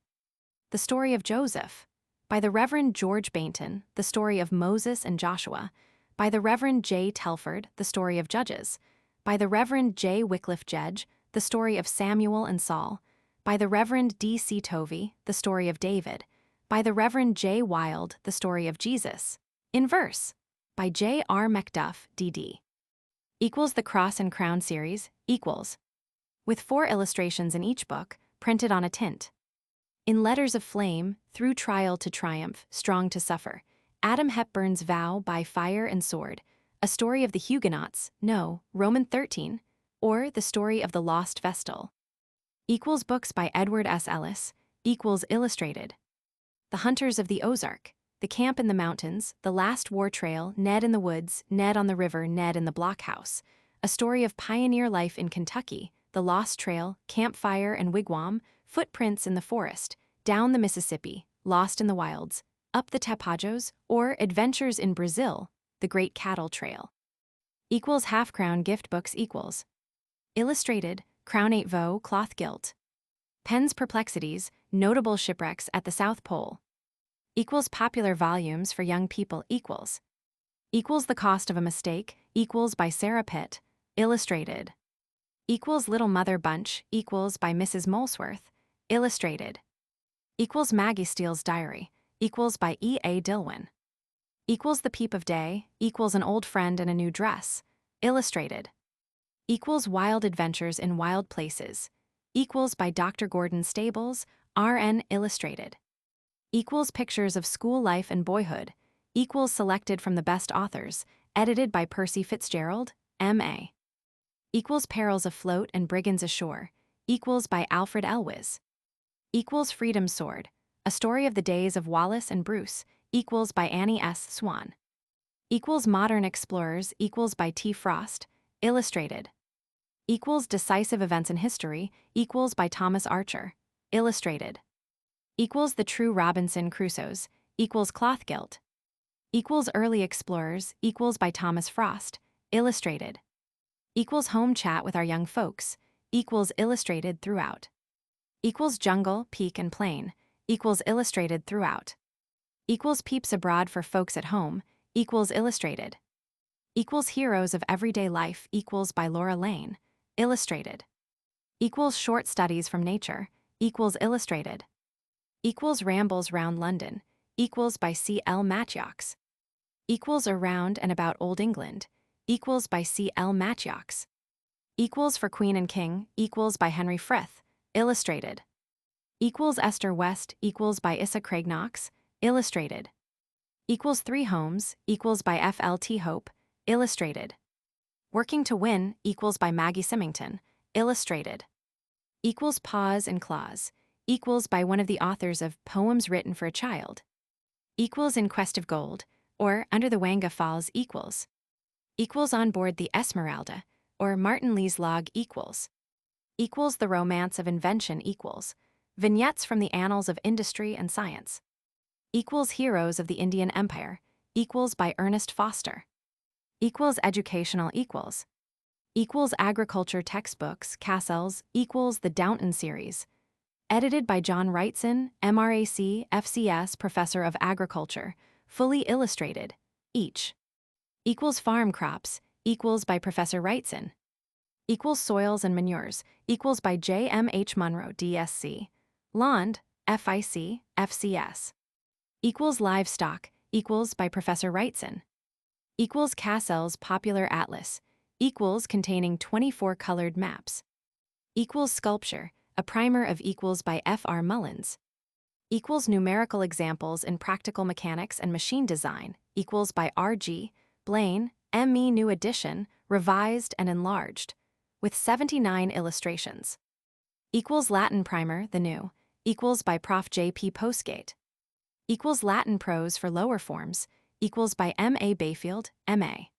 The Story of Joseph, by the Reverend George Bainton, The Story of Moses and Joshua, by the Reverend J. Telford, The Story of Judges, by the Reverend J. Wycliffe Jedge, The Story of Samuel and Saul, by the Reverend D. C. Tovey, The Story of David, by the Reverend J. Wild, The Story of Jesus, in verse, by J. R. Macduff, D.D. Equals The Cross and Crown series, equals. With 4 illustrations in each book, printed on a tint. In Letters of Flame, Through Trial to Triumph, Strong to Suffer, Adam Hepburn's Vow by Fire and Sword, A Story of the Huguenots, No, Roman 13, or The Story of the Lost Vestal. Equals books by Edward S. Ellis, equals illustrated. The Hunters of the Ozark, The Camp in the Mountains, The Last War Trail, Ned in the Woods, Ned on the River, Ned in the Blockhouse, A Story of Pioneer Life in Kentucky, The Lost Trail, Campfire and Wigwam, Footprints in the Forest, Down the Mississippi, Lost in the Wilds, Up the Tapajos, or Adventures in Brazil, The Great Cattle Trail. Equals half-crown gift books, equals. Illustrated, Crown 8 Vo, cloth gilt. Penn's Perplexities, Notable Shipwrecks at the South Pole. Equals popular volumes for young people, equals. Equals The Cost of a Mistake, equals by Sarah Pitt, illustrated. Equals Little Mother Bunch, equals by Mrs. Molesworth, illustrated. Equals Maggie Steele's Diary, equals by E. A. Dillwyn. Equals the peep of day, equals an old friend in a new dress. Illustrated. Equals wild adventures in wild places. Equals by Dr. Gordon Stables, RN Illustrated. Equals pictures of school life and boyhood. Equals selected from the best authors, edited by Percy Fitzgerald, M.A. Equals perils afloat and brigands ashore. Equals by Alfred Elwes. Equals Freedom's Sword, a story of the days of Wallace and Bruce. Equals by Annie S. Swan. Equals Modern Explorers. Equals by T. Frost, Illustrated. Equals Decisive Events in History. Equals by Thomas Archer, Illustrated. Equals The True Robinson Crusoes. Equals Clothgilt. Equals Early Explorers. Equals by Thomas Frost, Illustrated. Equals Home Chat with Our Young Folks. Equals Illustrated throughout. Equals Jungle, Peak and Plain. Equals Illustrated throughout. Equals Peeps Abroad for Folks at Home. Equals Illustrated. Equals Heroes of Everyday Life. Equals by Laura Lane, Illustrated. Equals Short Studies from Nature. Equals Illustrated. Equals Rambles Round London. Equals by C. L. Matjocks. Equals Around and About Old England. Equals by C. L. Matjocks. Equals For Queen and King. Equals by Henry Frith, Illustrated. Equals Esther West. Equals by Issa Craig Knox, Illustrated. Equals Three Homes. Equals by F. L. T. Hope, Illustrated. Working to Win. Equals by Maggie Symington, Illustrated. Equals Pause and Clause. Equals by one of the authors of Poems Written for a Child. Equals In Quest of Gold, or Under the Wanga Falls. Equals. Equals On Board the Esmeralda, or Martin Lee's Log. Equals. Equals The Romance of Invention. Equals Vignettes from the Annals of Industry and Science. Equals Heroes of the Indian Empire. Equals by Ernest Foster. Equals Educational. Equals Agriculture Textbooks, Cassels. Equals The Downton Series. Edited by John Wrightson, MRAC, FCS Professor of Agriculture, fully illustrated. Each. Equals Farm Crops. Equals by Professor Wrightson. Equals Soils and Manures. Equals by J. M. H. Munro, DSc. Lond, FIC, FCS. Equals Livestock. Equals by Professor Wrightson. Equals Cassels Popular Atlas. Equals containing 24 colored maps. Equals Sculpture, a primer of equals by F. R. Mullins. Equals Numerical Examples in Practical Mechanics and Machine Design. Equals by R. G. Blaine, M.E. New edition, revised and enlarged, with 79 illustrations. Equals Latin Primer, the new. Equals by Prof. J. P. Postgate. Equals Latin Prose for lower forms. Equals by M. A. Bayfield, M.A.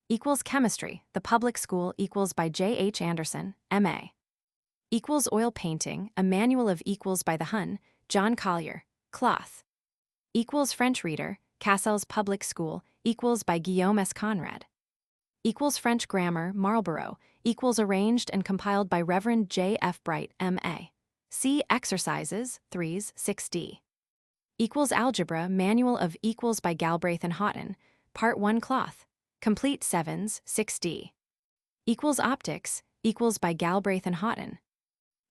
Equals Chemistry, the public school. Equals by J. H. Anderson, M.A. Equals Oil Painting, a manual of equals by the Hun, John Collier, Cloth. Equals French Reader, Cassels Public School. Equals by Guillaume S. Conrad. Equals French Grammar, Marlborough. Equals arranged and compiled by Reverend J. F. Bright, M.A. See Exercises, 3s, 6d. Equals Algebra, Manual of Equals by Galbraith and Houghton, Part 1 Cloth, Complete 7s, 6d. Equals Optics, Equals by Galbraith and Houghton.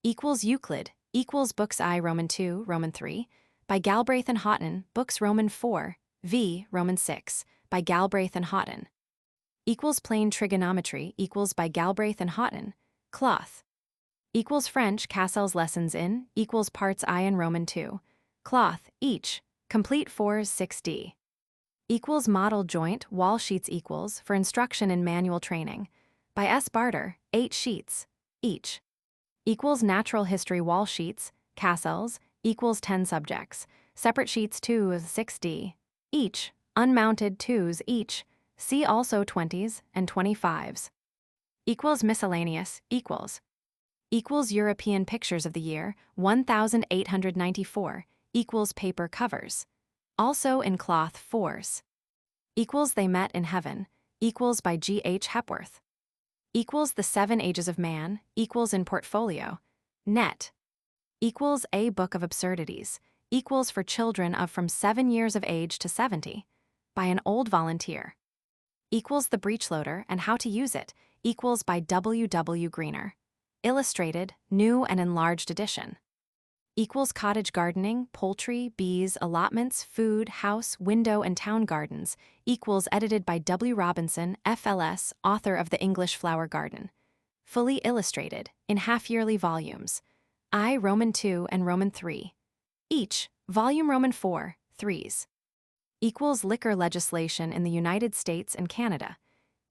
Equals Euclid, Equals Books I Roman 2, Roman 3, by Galbraith and Houghton, Books Roman 4, v. Roman 6, by Galbraith and Houghton. Equals Plane Trigonometry. Equals by Galbraith and Houghton, Cloth. Equals French Cassels Lessons in. Equals Parts I and Roman 2, Cloth, each, Complete 4s, 6d. Equals Model Joint Wall Sheets. Equals for Instruction in Manual Training, by S. Barter, 8 sheets, each. Equals Natural History Wall Sheets, Cassels. Equals 10 subjects, separate sheets 2s, 6d, each, unmounted 2s each. See also 20s and 25s. Equals Miscellaneous. Equals European Pictures of the Year, 1894. Equals Paper Covers, also in cloth 4s. Equals They Met in Heaven. Equals by G. H. Hepworth. Equals The 7 Ages of Man. Equals in Portfolio, net. Equals A Book of Absurdities. Equals for children of from 7 years of age to 70, by an old volunteer. Equals The Breechloader and How to Use It. Equals by W. W. Greener. Illustrated, new and enlarged edition. Equals cottage gardening, poultry, bees, allotments, food, house, window, and town gardens. Equals edited by W. Robinson, FLS, author of The English Flower Garden. Fully illustrated, in half-yearly volumes. I Roman II and Roman III. Each, volume Roman IV, threes. Equals liquor legislation in the United States and Canada.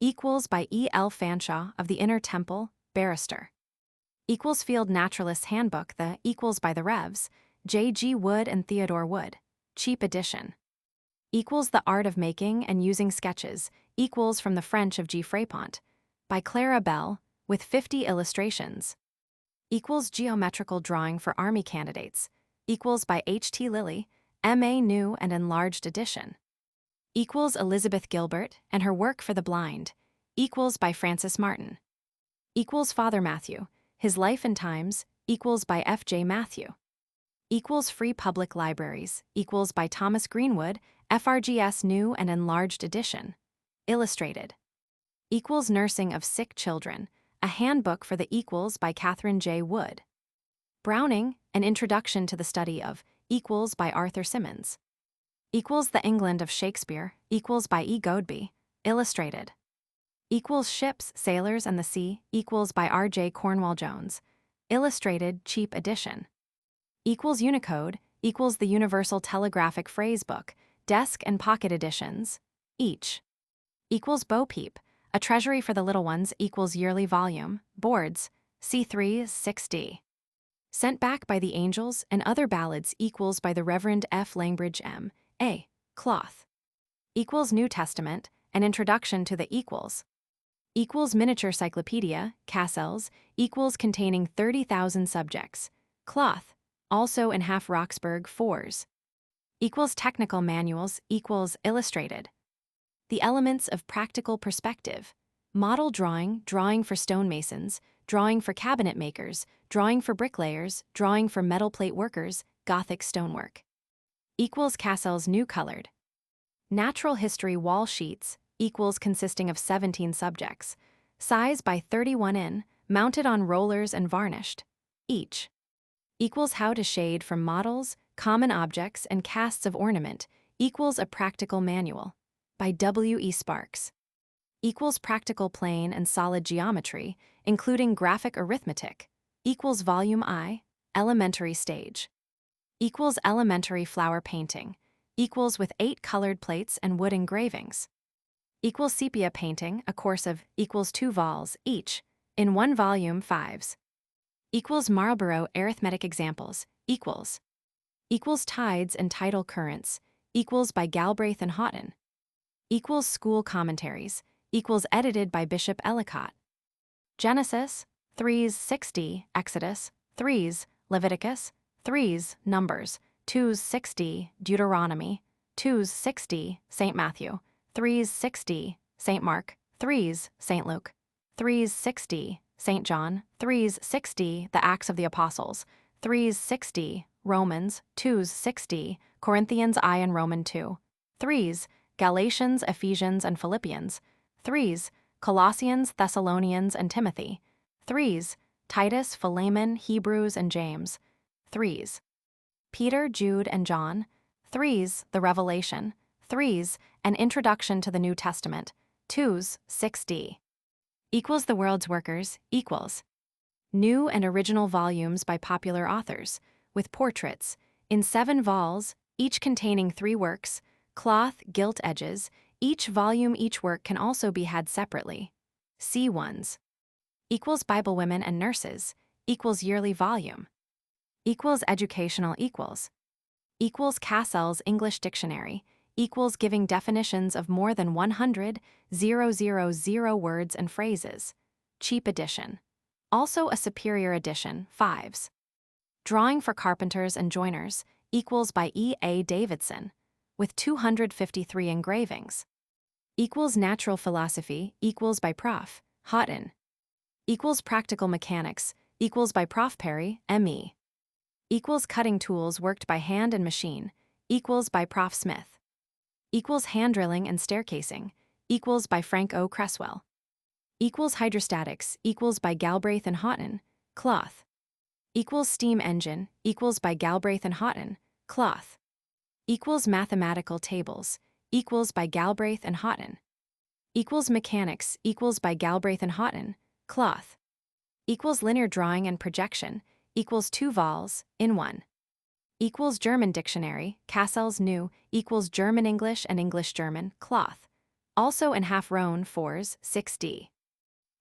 Equals by E. L. Fanshawe of the Inner Temple, barrister. Equals Field Naturalist's Handbook, the Equals by the Revs, J. G. Wood and Theodore Wood, cheap edition. Equals The Art of Making and Using Sketches, Equals from the French of G. Frapont, by Clara Bell, with 50 illustrations. Equals Geometrical Drawing for Army Candidates, Equals by H. T. Lilly, M.A. New and Enlarged Edition. Equals Elizabeth Gilbert and Her Work for the Blind, Equals by Francis Martin. Equals Father Matthew, His Life and Times, Equals by F. J. Matthew. Equals Free Public Libraries, Equals by Thomas Greenwood, FRGS New and Enlarged Edition. Illustrated. Equals Nursing of Sick Children, A Handbook for the Equals by Catherine J. Wood. Browning, An Introduction to the Study of Equals by Arthur Symonds. Equals The England of Shakespeare, Equals by E. Godby. Illustrated. Equals Ships, Sailors, and the Sea, Equals by R. J. Cornwall Jones. Illustrated, cheap edition. Equals Unicode, Equals the Universal Telegraphic Phrase Book, desk and pocket editions, each. Equals Bo Peep, A Treasury for the Little Ones, Equals yearly volume, boards, C3, 6D. Sent Back by the Angels and Other Ballads, Equals by the Reverend F. Langbridge M.A. Cloth. Equals New Testament, An Introduction to the Equals. Equals Miniature Cyclopedia, Cassels, Equals containing 30,000 subjects, Cloth, also in half Roxburgh 4s. Equals Technical Manuals, Equals Illustrated. The Elements of Practical Perspective, Model Drawing, Drawing for Stonemasons, Drawing for Cabinet Makers, Drawing for Bricklayers, Drawing for Metal Plate Workers, Gothic Stonework. Equals Cassels New Colored. Natural History Wall Sheets, Equals consisting of 17 subjects, size by 31 in, mounted on rollers and varnished, each. Equals How to Shade from Models, Common Objects, and Casts of Ornament, Equals A Practical Manual, by W. E. Sparks. Equals Practical Plane and Solid Geometry, including Graphic Arithmetic, Equals Volume I, Elementary Stage. Equals Elementary Flower Painting, Equals with 8 colored plates and wood engravings. Equals Sepia Painting, a course of Equals 2 vols each, in 1 volume 5s. Equals Marlborough Arithmetic Examples, Equals. Equals Tides and Tidal Currents, Equals by Galbraith and Houghton. Equals School Commentaries, Equals edited by Bishop Ellicott. Genesis, 3s 60, Exodus, 3s, Leviticus, 3s, Numbers, 2s 60, Deuteronomy, 2s 60, St. Matthew, 3s 60, St. Mark, 3s, St. Luke, 3s 60, St. John, 3s 60, the Acts of the Apostles, 3s 60, Romans, 2s 60, Corinthians I and Roman 2, 3s, Galatians, Ephesians, and Philippians, 3s, Colossians, Thessalonians, and Timothy, 3s, Titus, Philemon, Hebrews, and James, 3s, Peter, Jude, and John, 3s, the Revelation, 3s, An Introduction to the New Testament, 2s, 6d. Equals The World's Workers, Equals. New and original volumes by popular authors, with portraits, in 7 vols, each containing 3 works, cloth, gilt edges, each volume, each work can also be had separately. C1s. Equals Bible Women and Nurses, Equals yearly volume. Equals Educational Equals. Equals Cassels English Dictionary, Equals giving definitions of more than 100,000 words and phrases. Cheap edition. Also a superior edition, 5s. Drawing for Carpenters and Joiners, Equals by E. A. Davidson, with 253 engravings. Equals Natural Philosophy, Equals by Prof. Houghton. Equals Practical Mechanics, Equals by Prof. Perry, M.E. Equals Cutting Tools Worked by Hand and Machine, Equals by Prof. Smith. Equals Hand Drilling and Staircasing, Equals by Frank O. Cresswell. Equals Hydrostatics, Equals by Galbraith and Houghton, Cloth. Equals steam engine, equals by Galbraith and Houghton, cloth. Equals mathematical tables, equals by Galbraith and Houghton. Equals mechanics, equals by Galbraith and Houghton, cloth. Equals linear drawing and projection, equals 2 vols, in 1. Equals German dictionary, Cassell's new, equals German-English and English-German, cloth. Also in half roan 4s, 6d.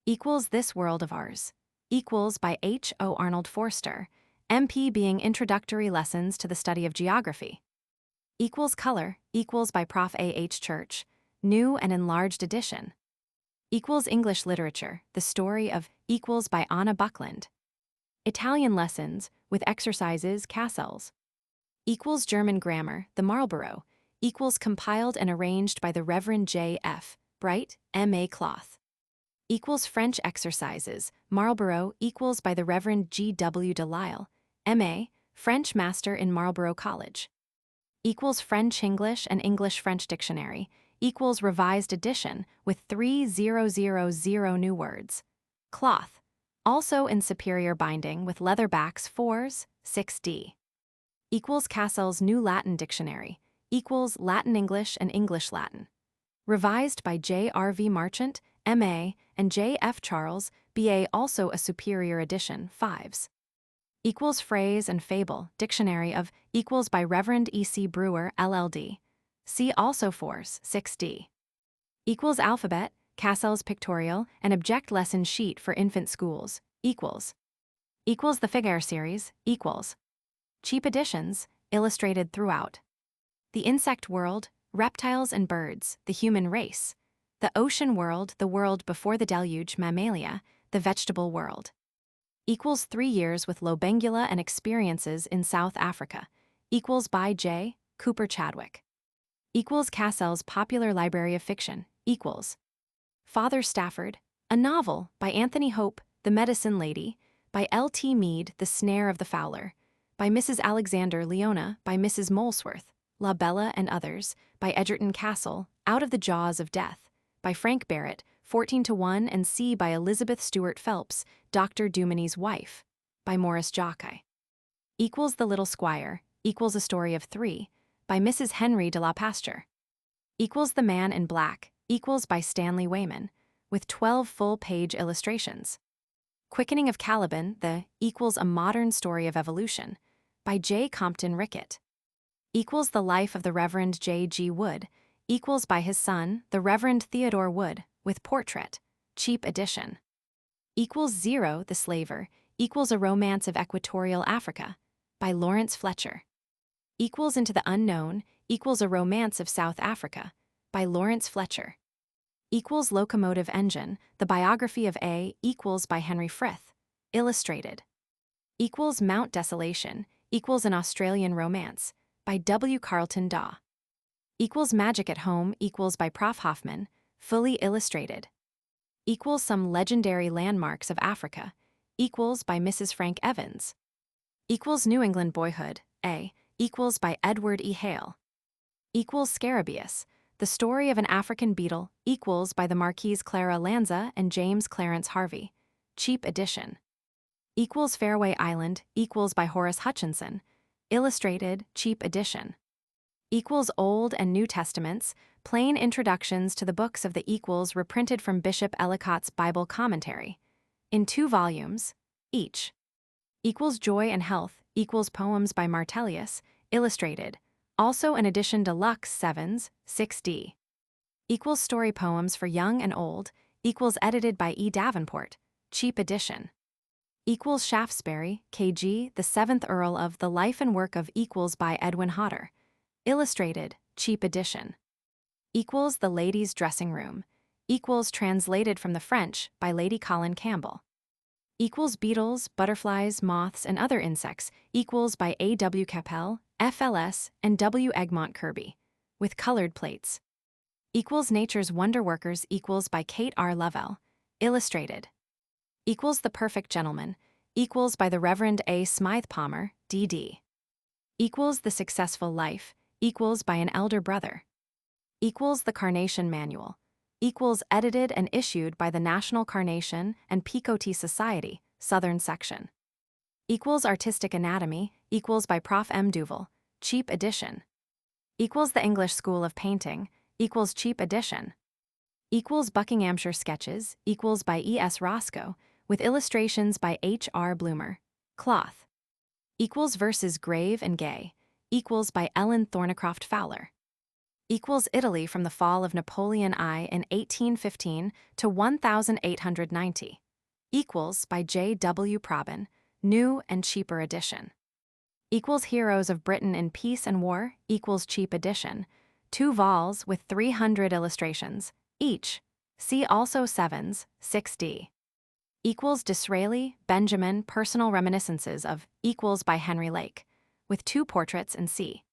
Equals This World of Ours. Equals by H. O. Arnold Forster, MP being Introductory Lessons to the Study of Geography. Equals Color, equals by Prof. A. H. Church, new and enlarged edition. Equals English Literature, The Story of, equals by Anna Buckland. Italian Lessons, with exercises, Cassell's. Equals German Grammar, The Marlborough, equals compiled and arranged by the Reverend J. F. Bright, M.A. Cloth. Equals French Exercises, Marlborough, equals by the Reverend G. W. Delisle, M.A., French Master in Marlborough College. Equals French-English and English-French Dictionary, equals Revised Edition with 3000 new words. Cloth, also in superior binding with leather backs 4s, 6d. Equals Cassell's New Latin Dictionary, equals Latin-English and English-Latin. Revised by J. R. V. Marchant, M.A., and J. F. Charles, B.A., also a superior edition, 5s. Equals Phrase and Fable, Dictionary of, equals by Reverend E. C. Brewer, LL.D. See also 4s, 6d. Equals Alphabet, Cassell's Pictorial, and Object Lesson Sheet for Infant Schools, equals. Equals The Figure Series, equals. Cheap editions, illustrated throughout. The Insect World, Reptiles and Birds, The Human Race. The Ocean World, The World Before the Deluge, Mammalia, The Vegetable World. Equals 3 years with Lobengula and Experiences in South Africa, equals by J. Cooper Chadwick. Equals Cassell's Popular Library of Fiction, equals. Father Stafford, a novel by Anthony Hope, The Medicine Lady, by L. T. Mead, The Snare of the Fowler, by Mrs. Alexander Leona, by Mrs. Molesworth, La Bella and Others, by Edgerton Castle, Out of the Jaws of Death, by Frank Barrett, 14-1, and C. by Elizabeth Stuart Phelps, Dr. Dumany's Wife, by Morris Jockey. Equals The Little Squire, equals A Story of 3, by Mrs. Henry de la Pasture. Equals The Man in Black, equals by Stanley Weyman, with 12 full-page illustrations. Quickening of Caliban, the equals A Modern Story of Evolution, by J. Compton Rickett. Equals The Life of the Reverend J. G. Wood, equals by his son, the Reverend Theodore Wood, with portrait, cheap edition. Equals Zero, the Slaver, equals A Romance of Equatorial Africa, by Lawrence Fletcher. Equals Into the Unknown, equals A Romance of South Africa, by Lawrence Fletcher. Equals Locomotive Engine, the Biography of A, equals by Henry Frith, illustrated. Equals Mount Desolation, equals An Australian Romance, by W. Carlton Daw. Equals Magic at Home, equals by Prof. Hoffman, fully illustrated. Equals Some Legendary Landmarks of Africa, equals by Mrs. Frank Evans. Equals New England Boyhood, A, equals by Edward E. Hale. Equals Scarabaeus, the Story of an African Beetle, equals by the Marquise Clara Lanza and James Clarence Harvey, cheap edition. Equals Fairway Island, equals by Horace Hutchinson, illustrated, cheap edition. Equals Old and New Testaments, plain introductions to the books of the equals reprinted from Bishop Ellicott's Bible Commentary, in 2 volumes, each. Equals Joy and Health, equals Poems by Martellius, illustrated, also an edition deluxe 7s, 6d. Equals Story Poems for Young and Old, equals edited by E. Davenport, cheap edition. Equals Shaftesbury, K.G., the 7th Earl of The Life and Work of equals by Edwin Hodder, illustrated, cheap edition. Equals The Ladies' Dressing Room, equals translated from the French by Lady Colin Campbell. Equals Beetles, Butterflies, Moths, and Other Insects, equals by A. W. Capel, FLS, and W. Egmont Kirby, with colored plates. Equals Nature's Wonder Workers, equals by Kate R. Lovell, illustrated. Equals The Perfect Gentleman, equals by the Reverend A. Smythe Palmer, D.D. Equals The Successful Life, equals by an elder brother. Equals The Carnation Manual, equals edited and issued by the National Carnation and Picotee Society, Southern Section. Equals Artistic Anatomy, equals by Prof. M. Duval, cheap edition. Equals The English School of Painting, equals cheap edition. Equals Buckinghamshire Sketches, equals by E. S. Roscoe, with illustrations by H. R. Bloomer, cloth. Equals Verses Grave and Gay, equals by Ellen Thornycroft Fowler. Equals Italy from the Fall of Napoleon I in 1815 to 1890, equals by J. W. Probin, new and cheaper edition. Equals Heroes of Britain in Peace and War, equals cheap edition, 2 vols with 300 illustrations, each. See also 7s, 6d. Equals Disraeli, Benjamin, Personal Reminiscences of, equals by Henry Lake, with 2 portraits in C.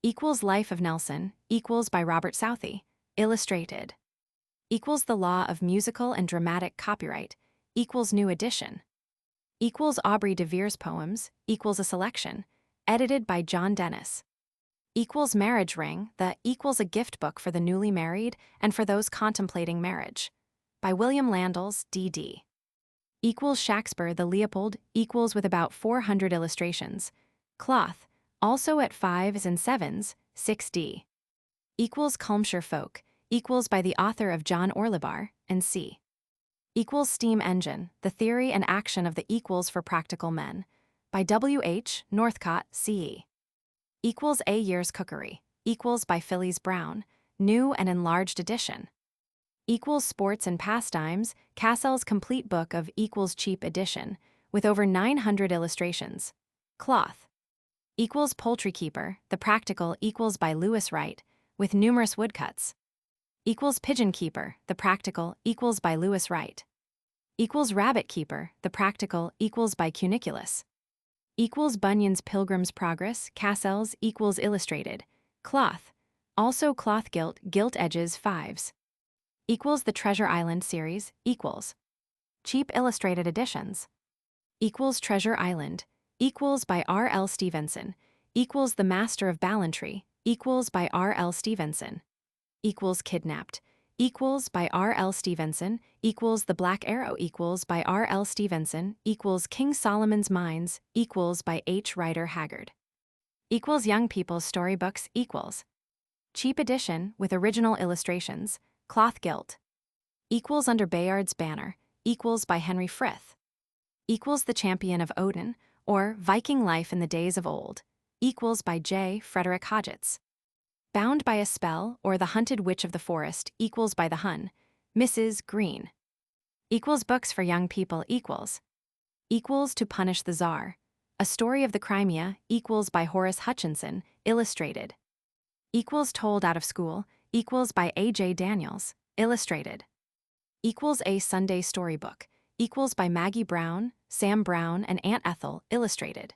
Equals Life of Nelson, equals by Robert Southey, illustrated. Equals The Law of Musical and Dramatic Copyright, equals new edition. Equals Aubrey de Vere's poems, equals a selection, edited by John Dennis. Equals Marriage Ring, the equals a gift book for the newly married and for those contemplating marriage, by William Landels, D.D. Equals Shakespeare the Leopold, equals with about 400 illustrations, cloth, also at 5s and 7s, 6d. Equals Culmshire Folk, equals by the author of John Orlebar, and C. Equals Steam Engine, the Theory and Action of the Equals for Practical Men, by W. H. Northcott, C.E. Equals A Year's Cookery, equals by Phyllis Brown, new and enlarged edition. Equals Sports and Pastimes, Cassell's Complete Book of equals cheap edition, with over 900 illustrations, cloth. Equals Poultry Keeper, the Practical, equals by Lewis Wright, with numerous woodcuts. Equals Pigeon Keeper, the Practical, equals by Lewis Wright. Equals Rabbit Keeper, the Practical, equals by Cuniculus. Equals Bunyan's Pilgrim's Progress, Cassell's, equals illustrated, cloth, also cloth gilt edges 5s. Equals the Treasure Island series, equals cheap illustrated editions. Equals Treasure Island, equals by R. L. Stevenson, equals The Master of Ballantrae, equals by R. L. Stevenson. Equals Kidnapped, equals by R. L. Stevenson, equals The Black Arrow, equals by R. L. Stevenson, equals King Solomon's Mines, equals by H. Rider Haggard. Equals Young People's Storybooks, equals cheap edition with original illustrations, cloth gilt. Equals Under Bayard's Banner, equals by Henry Frith. Equals The Champion of Odin, or Viking Life in the Days of Old, equals by J. Frederick Hodgetts. Bound by a Spell, or The Hunted Witch of the Forest, equals by the Hun, Mrs. Green. Equals Books for Young People, equals To Punish the Tsar, A Story of the Crimea, equals by Horace Hutchinson, illustrated. Equals Told Out of School, equals by A. J. Daniels, illustrated. Equals A Sunday Storybook, equals by Maggie Brown, Sam Brown, and Aunt Ethel, illustrated.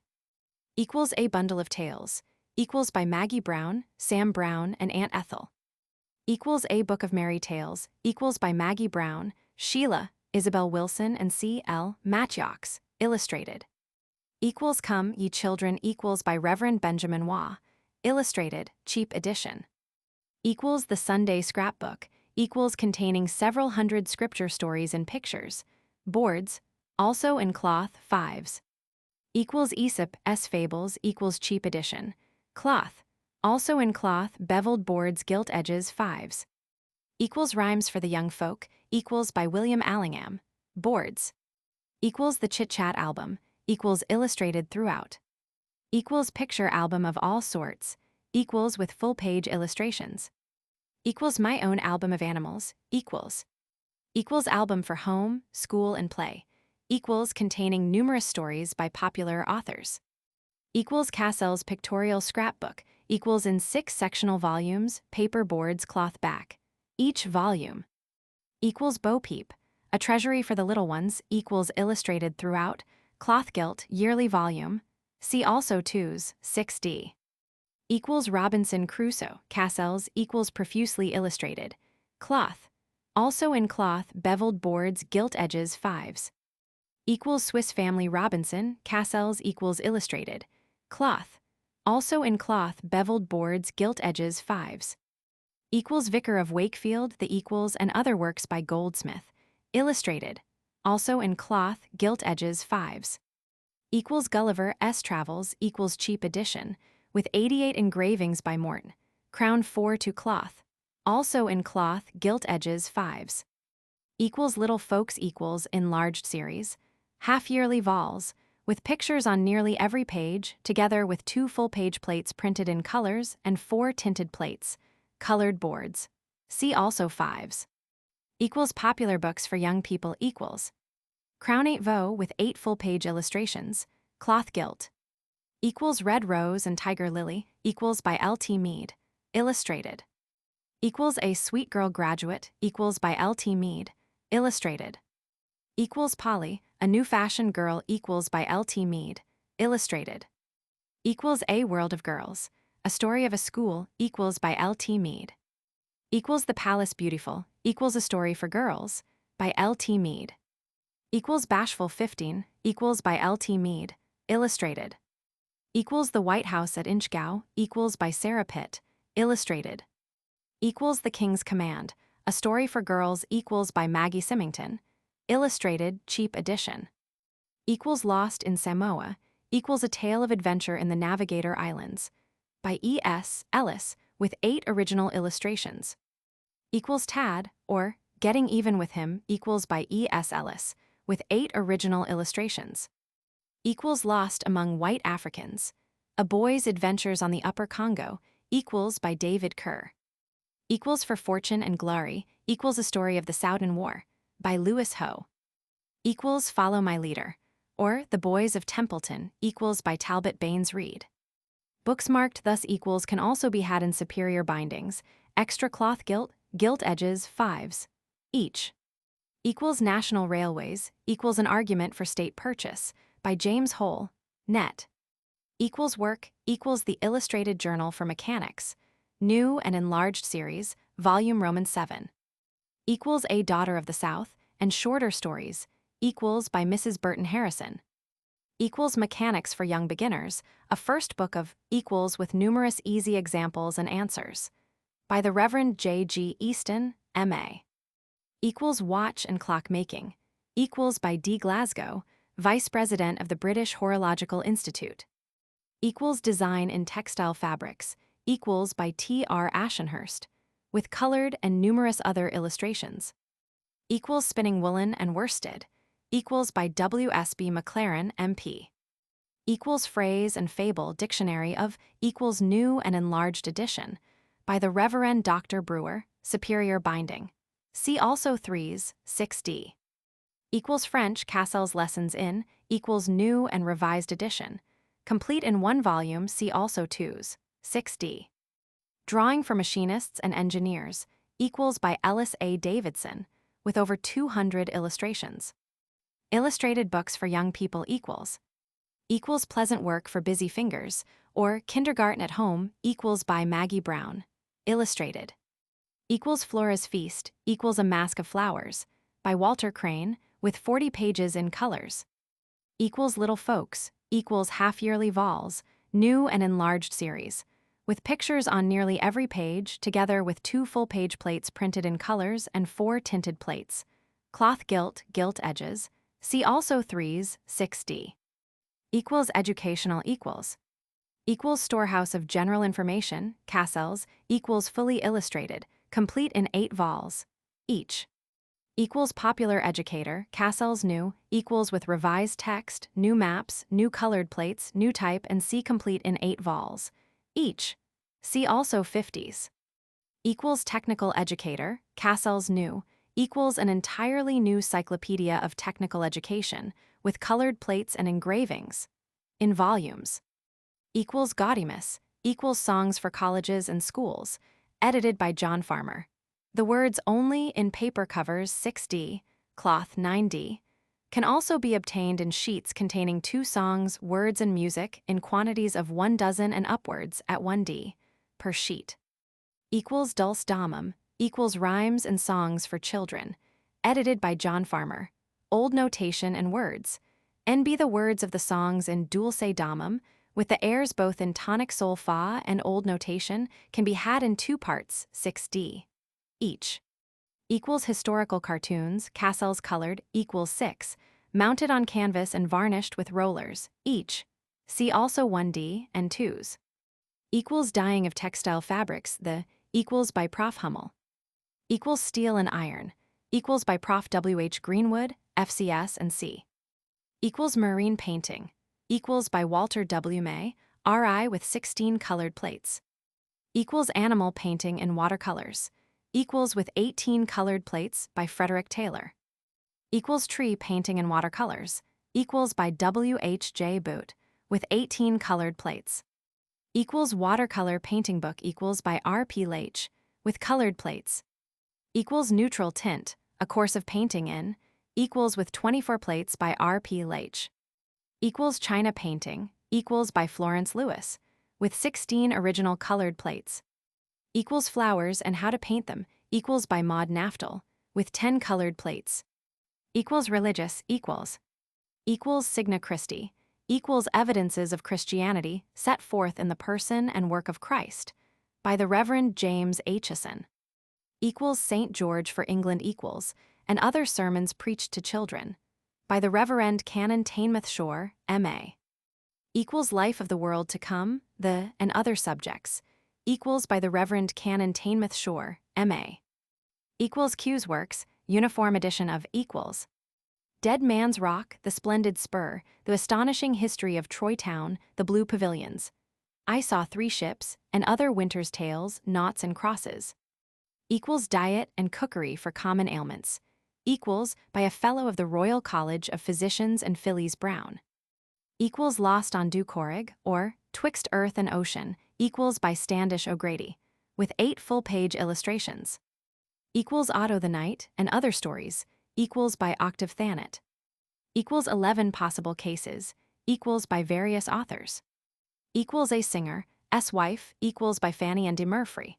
Equals A Bundle of Tales, equals by Maggie Brown, Sam Brown, and Aunt Ethel. Equals A Book of Merry Tales, equals by Maggie Brown, Sheila, Isabel Wilson, and C. L. Matjocks, illustrated. Equals Come, Ye Children, equals by Reverend Benjamin Waugh, illustrated, cheap edition. Equals The Sunday Scrapbook, equals containing several hundred scripture stories and pictures, boards, also in cloth, 5s. Equals Aesop S. Fables, equals cheap edition, cloth, also in cloth, beveled boards, gilt edges, 5s. Equals Rhymes for the Young Folk, equals by William Allingham, boards. Equals The Chit Chat Album, equals illustrated throughout. Equals Picture Album of all sorts, equals with full-page illustrations. Equals My Own Album of Animals, equals. Equals Album for Home, School, and Play, equals containing numerous stories by popular authors. Equals Cassell's Pictorial Scrapbook, equals in 6 sectional volumes, paper boards, cloth back, each volume. Equals Bo Peep, A Treasury for the Little Ones, equals illustrated throughout, cloth gilt, yearly volume, see also 2s, 6d. Equals Robinson Crusoe, Cassell's, equals profusely illustrated, cloth, also in cloth, beveled boards, gilt edges, 5s. Equals Swiss Family Robinson, Cassell's, equals illustrated, cloth, also in cloth, beveled boards, gilt edges, 5s. Equals Vicar of Wakefield, the equals, and other works by Goldsmith, illustrated, also in cloth, gilt edges, 5s. Equals Gulliver S Travels equals cheap edition, with 88 engravings by Morton. Crown 4 to cloth. Also in cloth, gilt edges 5s. Equals Little Folks equals enlarged series. Half-yearly vols, with pictures on nearly every page, together with 2 full-page plates printed in colors and 4 tinted plates. Colored boards. See also 5s. Equals Popular books for young people equals Crown 8 Vo with 8 full-page illustrations, cloth gilt. Equals Red Rose and Tiger Lily equals by L.T. Mead, illustrated. Equals A Sweet Girl Graduate equals by L.T. Mead, illustrated. Equals Polly, A New Fashion Girl equals by L.T. Mead, illustrated. Equals A World of Girls, A Story of a School equals by L.T. Mead. Equals The Palace Beautiful equals A Story for Girls by L.T. Mead. Equals Bashful 15 equals by L.T. Mead, illustrated. Equals The White House at Inchgau equals by Sarah Pitt, illustrated. Equals The King's Command, A Story for Girls equals by Maggie Symington, illustrated, cheap edition. Equals Lost in Samoa equals A Tale of Adventure in the Navigator Islands by E.S. Ellis with 8 original illustrations. Equals Tad, or Getting Even with Him equals by E.S. Ellis with 8 original illustrations. Equals Lost Among White Africans, A Boy's Adventures on the Upper Congo equals by David Kerr. Equals For Fortune and Glory equals A Story of the Soudan War by Lewis Ho. Equals Follow My Leader, or The Boys of Templeton equals by Talbot Baines Reed. Books marked thus equals can also be had in superior bindings, extra cloth gilt, gilt edges 5s, each. Equals National Railways equals An Argument for State Purchase by James Hole, net. Equals Work equals The Illustrated Journal for Mechanics, new and enlarged series, volume Roman 7. Equals A Daughter of the South and Shorter Stories equals by Mrs. Burton Harrison. Equals Mechanics for Young Beginners, a first book of equals with numerous easy examples and answers by the Reverend J. G. Easton, M.A. Equals Watch and Clock Making equals by D. Glasgow, Vice President of the British Horological Institute. Equals Design in Textile Fabrics equals by T. R. Ashenhurst, with colored and numerous other illustrations. Equals Spinning Woolen and Worsted equals by W. S. B. McLaren, M.P. Equals Phrase and Fable Dictionary of equals New and Enlarged Edition by the Reverend Dr. Brewer, Superior Binding. See also 3s, 6d. Equals French Cassell's Lessons in equals New and Revised Edition, complete in 1 volume. See also 2s, 6d. Drawing for Machinists and Engineers equals by Ellis A. Davidson, with over 200 illustrations. Illustrated Books for Young People equals Pleasant Work for Busy Fingers, or Kindergarten at Home equals by Maggie Brown, illustrated. Equals Flora's Feast equals A Mask of Flowers by Walter Crane, with 40 pages in colors. Equals Little Folks equals Half-Yearly Vols, new and enlarged series, with pictures on nearly every page, together with 2 full-page plates printed in colors and 4 tinted plates. Cloth gilt, gilt edges. See also 3s, 6d. Equals Educational equals Storehouse of General Information, Cassell's, equals Fully Illustrated, complete in 8 vols, each. Equals Popular Educator, Cassell's new, equals with revised text, new maps, new colored plates, new type, and see complete in 8 vols, each. See also 50s. Equals Technical Educator, Cassell's new, equals an entirely new cyclopedia of technical education, with colored plates and engravings, in volumes. Equals Gaudimus, equals Songs for Colleges and Schools, edited by John Farmer. The words only in paper covers 6d, cloth 9d, can also be obtained in sheets containing 2 songs, words, and music in quantities of 1 dozen and upwards at 1d per sheet. Equals Dulce Domum, equals Rhymes and Songs for Children, edited by John Farmer. Old notation and words, and be the words of the songs in Dulce Domum, with the airs both in tonic sol fa and old notation, can be had in 2 parts, 6d, each. Equals Historical Cartoons, Cassell's Colored, equals 6, mounted on canvas and varnished with rollers, each. See also 1D and 2s. Equals dyeing of textile fabrics, the equals by Prof. Hummel. Equals steel and iron, equals by Prof. W.H. Greenwood, FCS and C. Equals marine painting, equals by Walter W. May, RI with 16 colored plates. Equals animal painting in watercolors, equals with 18 colored plates by Frederick Taylor. Equals tree painting in watercolors, equals by W.H.J. Boot, with 18 colored plates. Equals watercolor painting book equals by R.P. Leitch, with colored plates. Equals neutral tint, a course of painting in, equals with 24 plates by R.P. Leitch. Equals China painting, equals by Florence Lewis, with 16 original colored plates. Equals flowers and how to paint them, equals by Maud Naftel, with 10 colored plates. Equals religious, equals. Equals Signa Christi, equals evidences of Christianity set forth in the person and work of Christ, by the Reverend James Aitchison. Equals St. George for England equals, and other sermons preached to children, by the Reverend Canon Tainmouth Shore, M.A. Equals Life of the World to Come, the, and other subjects, equals by the Reverend Canon Tainmouth Shore, M.A. Equals Q's Works, uniform edition of equals. Dead Man's Rock, The Splendid Spur, The Astonishing History of Troy Town, The Blue Pavilions. I Saw 3 Ships, and Other Winter's Tales, Noughts and Crosses. Equals Diet and Cookery for Common Ailments, equals by a Fellow of the Royal College of Physicians and Phyllis Brown. Equals Lost on Ducorrig, or Twixt Earth and Ocean, equals by Standish O'Grady, with 8 full-page illustrations. Equals Otto the Knight and Other Stories, equals by Octave Thanet. Equals 11 Possible Cases, equals by various authors. Equals A Singer, S-Wife, equals by Fanny and de Murphy.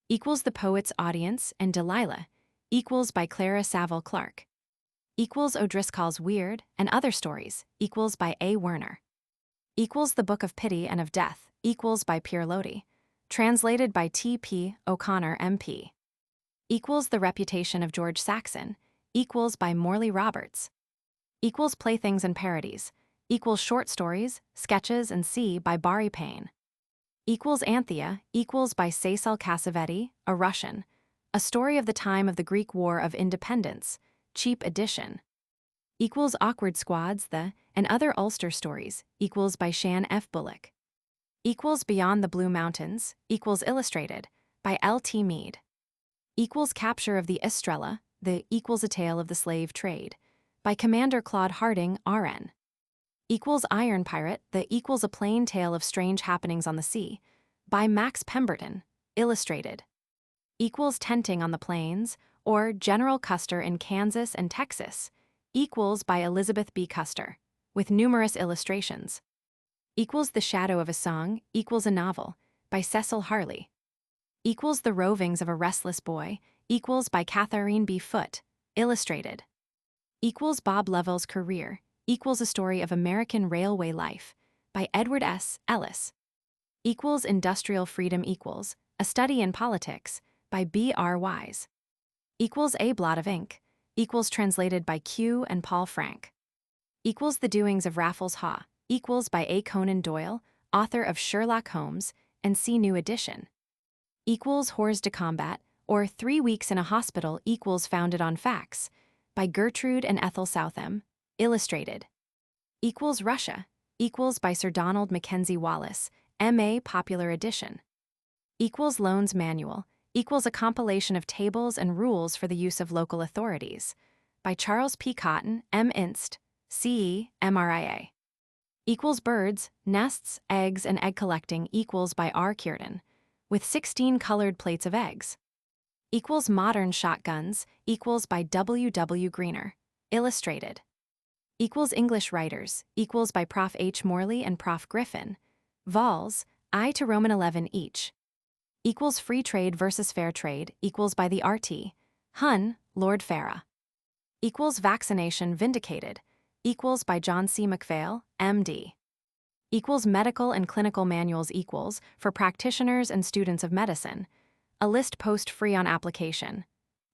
Equals The Poet's Audience and Delilah, equals by Clara Saville Clark. Equals O'Driscoll's Weird and Other Stories, equals by A. Werner. Equals The Book of Pity and of Death, equals by Pierre Lodi, translated by T.P. O'Connor, M.P. Equals The Reputation of George Saxon, equals by Morley Roberts. Equals Playthings and Parodies, equals Short Stories, Sketches and C by Barry Payne. Equals Anthea, equals by Cecil Cassavetti, a Russian, A Story of the Time of the Greek War of Independence, cheap edition. Equals Awkward Squads, the, and Other Ulster Stories, equals by Shan F. Bullock. Equals Beyond the Blue Mountains, equals Illustrated, by L. T. Mead. Equals Capture of the Estrella, the equals A Tale of the Slave Trade, by Commander Claude Harding, R.N. Equals Iron Pirate, the equals A Plain Tale of Strange Happenings on the Sea, by Max Pemberton, illustrated. Equals Tenting on the Plains, or General Custer in Kansas and Texas, equals by Elizabeth B. Custer, with numerous illustrations. Equals The Shadow of a Song, equals a novel, by Cecil Harley. Equals The Rovings of a Restless Boy, equals by Catharine B. Foote, illustrated. Equals Bob Lovell's Career, equals A Story of American Railway Life, by Edward S. Ellis. Equals Industrial Freedom equals A Study in Politics, by B. R. Wise. Equals A Blot of Ink, equals translated by Q. and Paul Frank. Equals The Doings of Raffles Haw, equals by A. Conan Doyle, author of Sherlock Holmes, and see new edition. Equals Hors de Combat, or 3 Weeks in a Hospital equals Founded on Facts, by Gertrude and Ethel Southam, illustrated. Equals Russia, equals by Sir Donald Mackenzie Wallace, M.A. Popular Edition. Equals Loans Manual, equals a compilation of tables and rules for the use of local authorities, by Charles P. Cotton, M. Inst, C.E., MRIA. Equals Birds, Nests, Eggs, and Egg Collecting equals by R. Kierden, with 16 colored plates of eggs. Equals Modern Shotguns, equals by W. W. Greener, illustrated. Equals English Writers, equals by Prof. H. Morley and Prof. Griffin, vols, I to Roman 11 each. Equals Free Trade versus Fair Trade, equals by the R.T. Hun, Lord Farah. Equals Vaccination Vindicated, equals by John C. McPhail, M.D. Equals Medical and Clinical Manuals equals for practitioners and students of medicine, a list post free on application.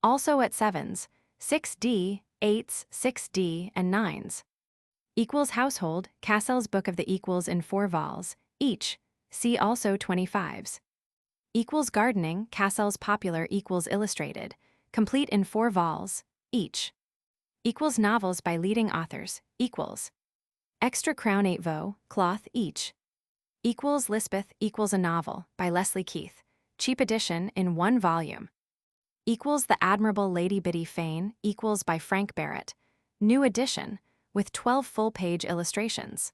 Also at 7s, 6D, 8s, 6d, and 9s. Equals household, Cassell's Book of the Equals in 4 vols, each. See also 25s. Equals gardening, Cassell's Popular Equals Illustrated, complete in 4 vols, each. Equals novels by leading authors, equals. Extra Crown 8 vo, cloth, each. Equals Lisbeth equals a novel, by Leslie Keith, cheap edition in 1 volume. Equals The Admirable Lady Biddy Fane, equals by Frank Barrett, new edition, with 12 full-page illustrations.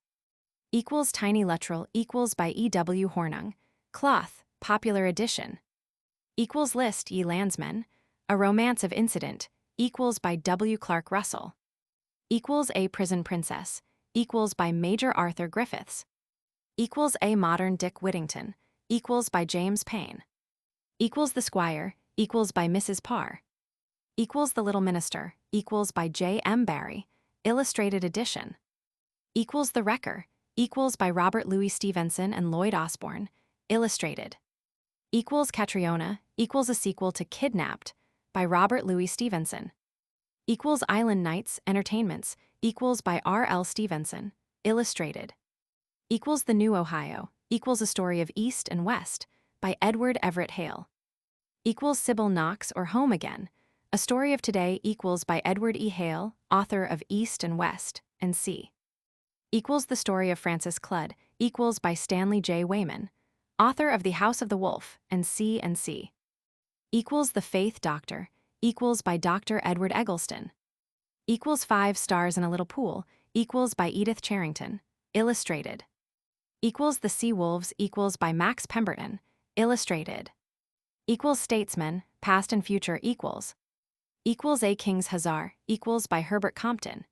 Equals Tiny Luttrell equals by E.W. Hornung, cloth, popular edition. Equals List Ye Landsmen, A Romance of Incident, equals by W. Clark Russell. Equals A Prison Princess, equals by Major Arthur Griffiths. Equals A Modern Dick Whittington, equals by James Payn. Equals The Squire, equals by Mrs. Parr. Equals The Little Minister, equals by J. M. Barrie, illustrated edition. Equals The Wrecker, equals by Robert Louis Stevenson and Lloyd Osborne, illustrated. Equals Catriona, equals a sequel to Kidnapped, by Robert Louis Stevenson. Equals Island Nights, Entertainments, equals by R. L. Stevenson, illustrated. Equals The New Ohio, equals A Story of East and West, by Edward Everett Hale. Equals Sybil Knox or Home Again, A Story of Today, equals by Edward E. Hale, author of East and West, and C. Equals The Story of Francis Cludd, equals by Stanley J. Wayman, author of The House of the Wolf, and C. Equals The Faith Doctor, equals by Dr. Edward Eggleston. Equals 5 Stars in a Little Pool, equals by Edith Charrington, illustrated. Equals The Sea Wolves, equals by Max Pemberton, illustrated. Equals Statesmen, Past and Future, equals. Equals A King's Hussar, equals by Herbert Compton.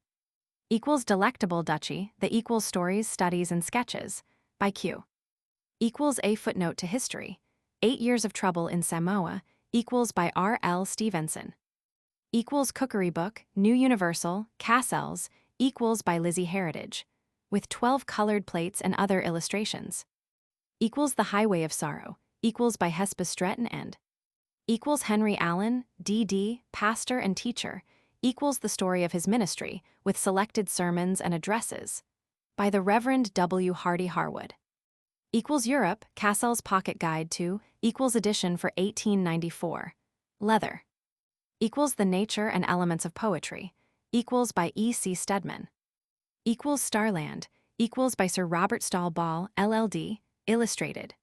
Equals Delectable Duchy, The Equals Stories, Studies, and Sketches, by Q. Equals A Footnote to History, 8 Years of Trouble in Samoa, equals by R. L. Stevenson. Equals Cookery Book, New Universal, Cassell's, equals by Lizzie Heritage, with 12 colored plates and other illustrations. Equals The Highway of Sorrow, equals by Hespa Stretton and. Equals Henry Allen, D.D., pastor and teacher, equals the story of his ministry, with selected sermons and addresses, by the Reverend W. Hardy Harwood. Equals Europe, Cassell's Pocket Guide to, equals edition for 1894, leather. Equals The Nature and Elements of Poetry, equals by E. C. Stedman. Equals Starland, equals by Sir Robert Stall Ball, LL.D., illustrated.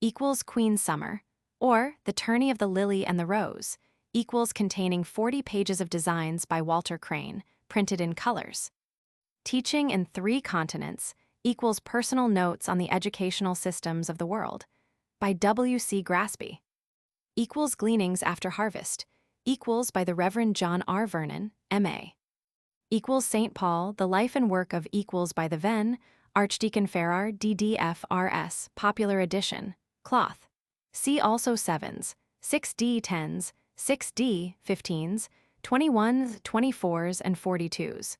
Equals Queen's Summer, or The Tourney of the Lily and the Rose, equals containing 40 pages of designs by Walter Crane, printed in colors. Teaching in 3 Continents, equals Personal Notes on the Educational Systems of the World, by W. C. Graspy. Equals Gleanings After Harvest, equals by the Reverend John R. Vernon, M.A. Equals St. Paul, The Life and Work of, equals by the Venn, Archdeacon Farrar, DDFRS, popular edition, cloth. See also 7s, 6D 10s, 6D 15s, 21s, 24s, and 42s.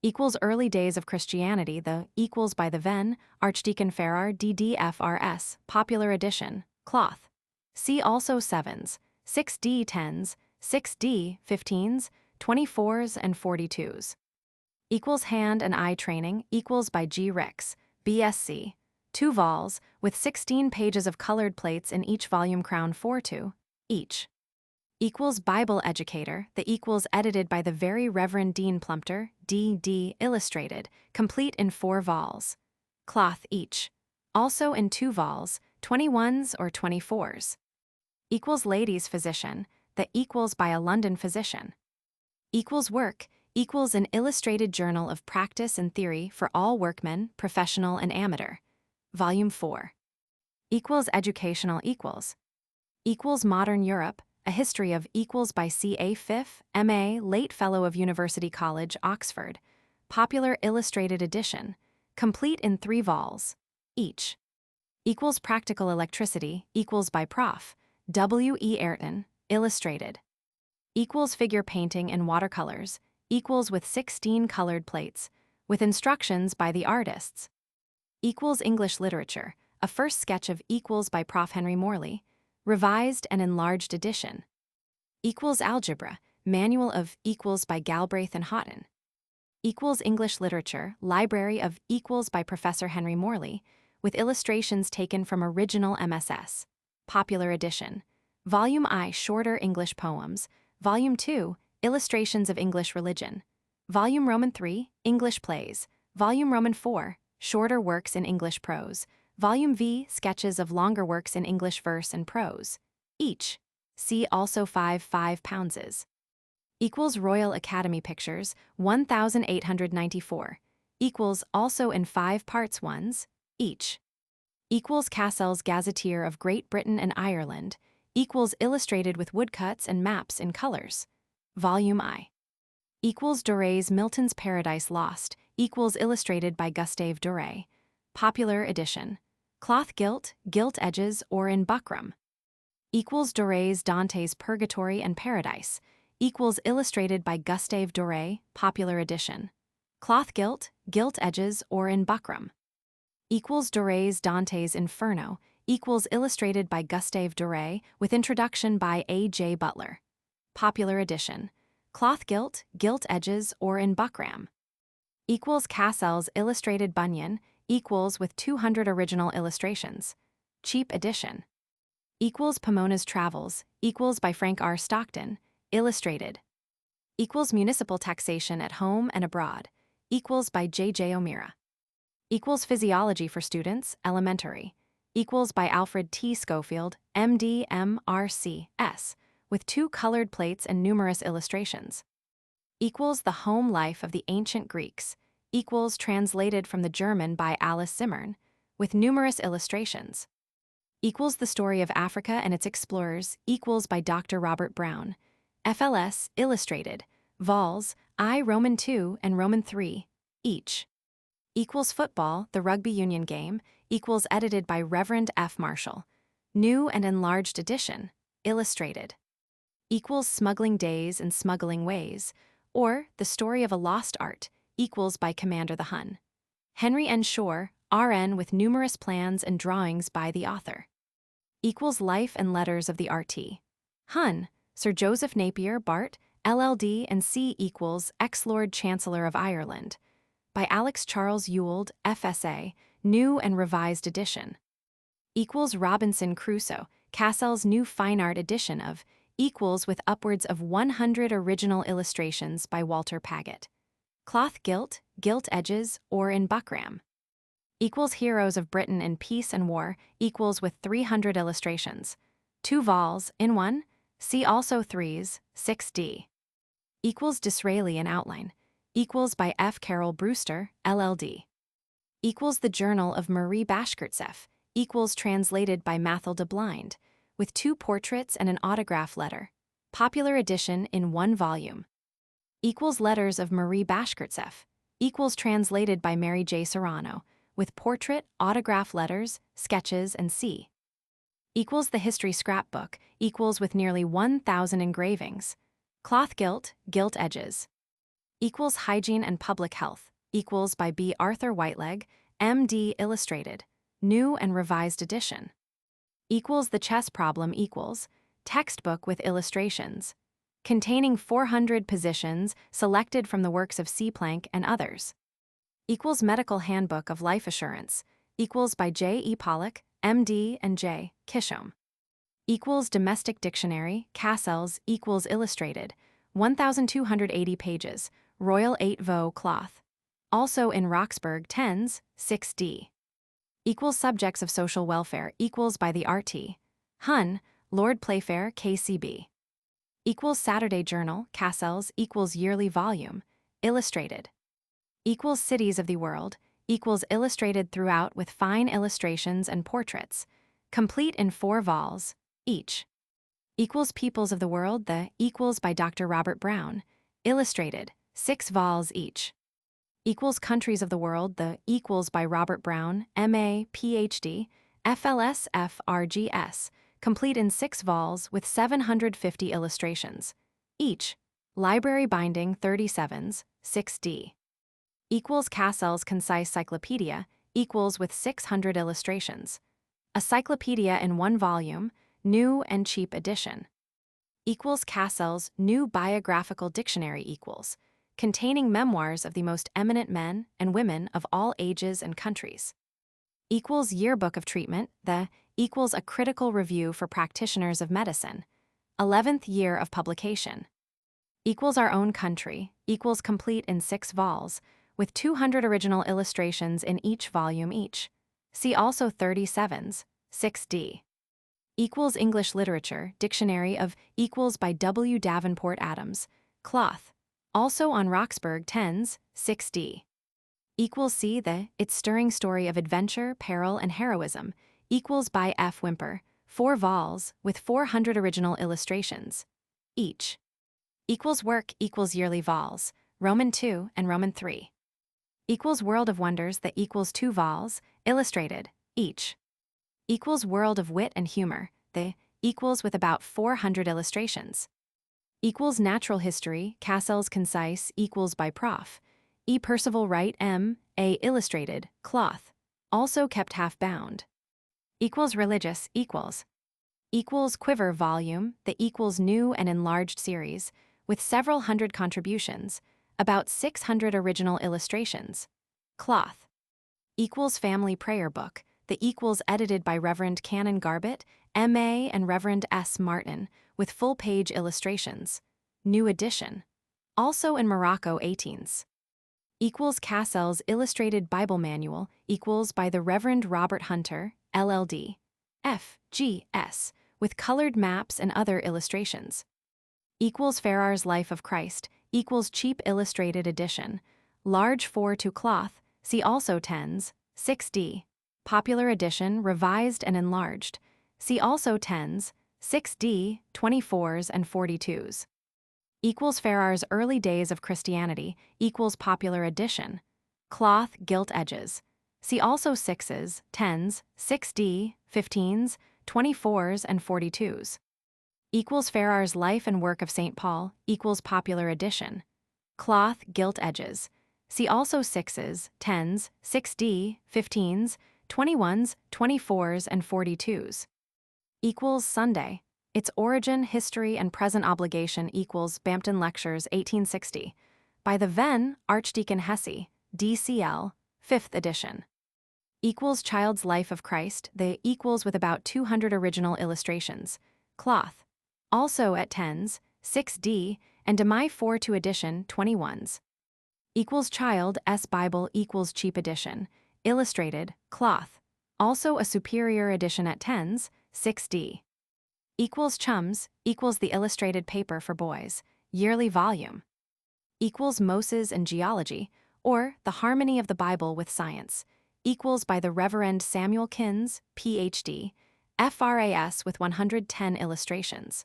Equals Early Days of Christianity, the, equals by the Venn, Archdeacon Farrar, DDFRS, popular edition, cloth. See also 7s, 6D 10s, 6D 15s, 24s, and 42s. Equals Hand and Eye Training, equals by G. Ricks, BSc, 2 vols, with 16 pages of colored plates in each volume, crown 4/2, each. Equals Bible Educator, the equals edited by the Very Reverend Dean Plumptre, D.D., illustrated, complete in 4 vols. Cloth each. Also in 2 vols, 21s or 24s. Equals Ladies Physician, the equals by a London physician. Equals Work, equals an illustrated journal of practice and theory for all workmen, professional and amateur. Volume 4. Equals Educational equals. Equals Modern Europe, a history of, equals by C. A. Pfiff, M.A., late Fellow of University College, Oxford, popular illustrated edition, complete in 3 vols, each. Equals Practical Electricity, equals by Prof. W. E. Ayrton, illustrated. Equals Figure Painting in Watercolors, equals with 16 colored plates, with instructions by the artists. Equals English Literature, a first sketch of, equals by Prof. Henry Morley, revised and enlarged edition. Equals Algebra, Manual of equals by Galbraith and Houghton. Equals English Literature, Library of equals by Professor Henry Morley, with illustrations taken from original MSS. Popular edition. Volume I, Shorter English Poems. Volume II, Illustrations of English Religion. Volume III, English Plays. Volume IV, Shorter Works in English Prose. Volume V, Sketches of Longer Works in English Verse and Prose. Each. See also 5 poundses. Equals Royal Academy Pictures, 1894. Equals also in 5 parts ones, each. Equals Cassell's Gazetteer of Great Britain and Ireland. Equals illustrated with woodcuts and maps in colors. Volume I. Equals Doré's Milton's Paradise Lost. Equals illustrated by Gustave Doré. Popular edition. Cloth gilt, gilt edges, or in buckram. Equals Doré's Dante's Purgatory and Paradise. Equals illustrated by Gustave Doré, popular edition. Cloth gilt, gilt edges, or in buckram. Equals Doré's Dante's Inferno. Equals illustrated by Gustave Doré, with introduction by A.J. Butler. Popular edition. Cloth gilt, gilt edges, or in buckram. Equals Cassell's Illustrated Bunyan. Equals with 200 original illustrations. Cheap edition. Equals Pomona's Travels. Equals by Frank R. Stockton. Illustrated. Equals Municipal Taxation at Home and Abroad. Equals by J.J. O'Meara. Equals Physiology for Students, Elementary. Equals by Alfred T. Schofield, M.D. M.R.C.S., with 2 colored plates and numerous illustrations. Equals The Home Life of the Ancient Greeks. Equals translated from the German by Alice Zimmern, with numerous illustrations. Equals The Story of Africa and Its Explorers. Equals by Dr. Robert Brown. FLS, illustrated. Vols, I Roman II and Roman III, each. Equals Football, the rugby union game. Equals edited by Reverend F. Marshall. New and enlarged edition, illustrated. Equals Smuggling Days and Smuggling Ways, or The Story of a Lost Art. Equals by Commander the Hun. Henry N. Shore, R.N. with numerous plans and drawings by the author. Equals Life and Letters of the R.T. Hun, Sir Joseph Napier, Bart., LL.D. and C. Equals Ex-Lord Chancellor of Ireland. By Alex Charles Ewald, F.S.A., New and Revised Edition. Equals Robinson Crusoe, Cassell's new fine art edition of. Equals with upwards of 100 original illustrations by Walter Paget. Cloth gilt, gilt edges, or in buckram. Equals Heroes of Britain in Peace and War. Equals with 300 illustrations. 2 vols, in 1. See also 3s, 6d. Equals Disraeli in outline. Equals by F. Carroll Brewster, LL.D. Equals The Journal of Marie Bashkirtseff. Equals translated by Mathilde Blind, with 2 portraits and an autograph letter. Popular edition in 1 volume. Equals Letters of Marie Bashkirtseff. Equals translated by Mary J. Serrano, with portrait, autograph letters, sketches, and c. Equals The History Scrapbook. Equals with nearly 1,000 engravings. Cloth gilt, gilt edges. Equals Hygiene and Public Health. Equals by B. Arthur Whiteleg, M.D. Illustrated, New and Revised Edition. Equals The Chess Problem. Equals textbook with illustrations, containing 400 positions selected from the works of C. Planck and others. Equals Medical Handbook of Life Assurance. Equals by J. E. Pollock, M.D. and J. Kishom. Equals Domestic Dictionary, Cassell's. Equals illustrated, 1,280 pages, Royal 8-vo cloth. Also in Roxburgh 10s, 6d. Equals Subjects of Social Welfare. Equals by the R.T. Hun, Lord Playfair, K.C.B. Equals Saturday Journal, Cassell's. Equals Yearly Volume, illustrated. Equals Cities of the World. Equals illustrated throughout with fine illustrations and portraits, complete in 4 vols, each. Equals Peoples of the World. The Equals by Dr. Robert Brown, illustrated, 6 vols each. Equals Countries of the World. The Equals by Robert Brown, M.A., Ph.D., FLS, F.R.G.S., complete in 6 vols with 750 illustrations, each. Library binding 37s, 6d. Equals Cassell's Concise Cyclopedia. Equals with 600 illustrations. A cyclopedia in 1 volume, new and cheap edition. equals Cassell's New Biographical Dictionary equals, containing memoirs of the most eminent men and women of all ages and countries. Equals Yearbook of Treatment, the equals a critical review for practitioners of medicine, 11th year of publication. Equals Our Own Country, equals complete in 6 vols, with 200 original illustrations in each volume each. See also 37s, 6d. Equals English Literature, Dictionary of equals by W. Davenport Adams, cloth, also on Roxburgh 10s, 6d. Equals C. The Its Stirring Story of Adventure, Peril, and Heroism, equals by F. Whymper, 4 vols, with 400 original illustrations each. Equals Work equals Yearly vols, Roman 2 and Roman 3. Equals World of Wonders, the equals 2 vols, illustrated, each. Equals World of Wit and Humor, the equals with about 400 illustrations. Equals Natural History, Cassell's concise, equals by Prof. E. Percival Wright M.A. illustrated, cloth, also kept half bound. Equals Religious, equals. Equals Quiver volume, the equals new and enlarged series, with several hundred contributions, about 600 original illustrations. Cloth. Equals Family Prayer Book, the equals edited by Reverend Canon Garbett, M.A. and Reverend S. Martin, with full-page illustrations. New edition. Also in Morocco 18s. Equals Cassell's Illustrated Bible Manual, equals by the Reverend Robert Hunter, LLD. F.G.S., with colored maps and other illustrations. Equals Farrar's Life of Christ, equals cheap illustrated edition, large 4-2 cloth, see also 10s, 6d, popular edition revised and enlarged, see also 10s, 6d, 24s and 42s. Equals Farrar's Early Days of Christianity, equals popular edition, cloth, gilt edges, see also 6s, 10s, 6d, 15s, 24s and 42s. Equals Farrar's Life and Work of St. Paul, equals popular edition, cloth, gilt edges, see also 6s, 10s, 6d, 15s, 21s, 24s and 42s. Equals Sunday, Its Origin, History, and Present Obligation equals Bampton Lectures 1860, by the then Archdeacon Hesse, DCL, 5th edition. Equals Child's Life of Christ, the equals with about 200 original illustrations, cloth, also at 10s, 6d, and Demai 4-2 edition, 21s. Equals Child S. Bible equals cheap edition, illustrated, cloth, also a superior edition at 10s, 6d. Equals Chums, equals the illustrated paper for boys, yearly volume. Equals Moses and Geology, or The Harmony of the Bible with Science, equals by the Reverend Samuel Kins, Ph.D., FRAS with 110 illustrations.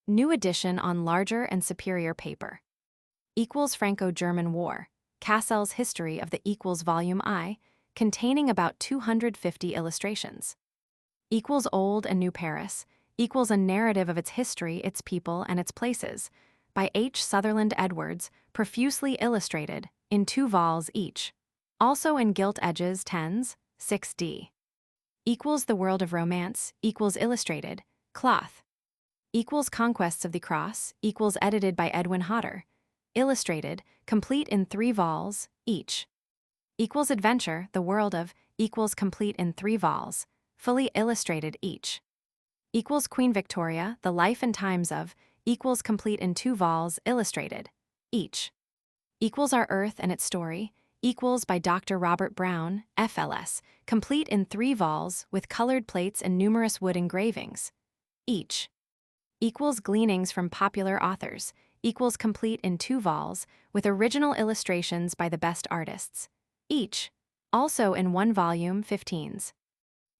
New edition on larger and superior paper. Equals Franco-German War, Cassell's History of the equals Volume I, containing about 250 illustrations. Equals Old and New Paris, equals a narrative of its history, its people, and its places, by H. Sutherland Edwards, profusely illustrated, in 2 vols each, also in gilt edges 10s, 6d. Equals The World of Romance, equals illustrated, cloth. Equals Conquests of the Cross, equals edited by Edwin Hodder, illustrated, complete in 3 vols each. Equals Adventure, The World of, equals complete in 3 vols, fully illustrated each. Equals Queen Victoria, The Life and Times of, equals complete in 2 vols illustrated each. Equals Our Earth and Its Story, equals by Dr. Robert Brown, FLS, complete in 3 vols with colored plates and numerous wood engravings each. Equals Gleanings from Popular Authors, equals complete in 2 vols with original illustrations by the best artists each, also in 1 volume 15s.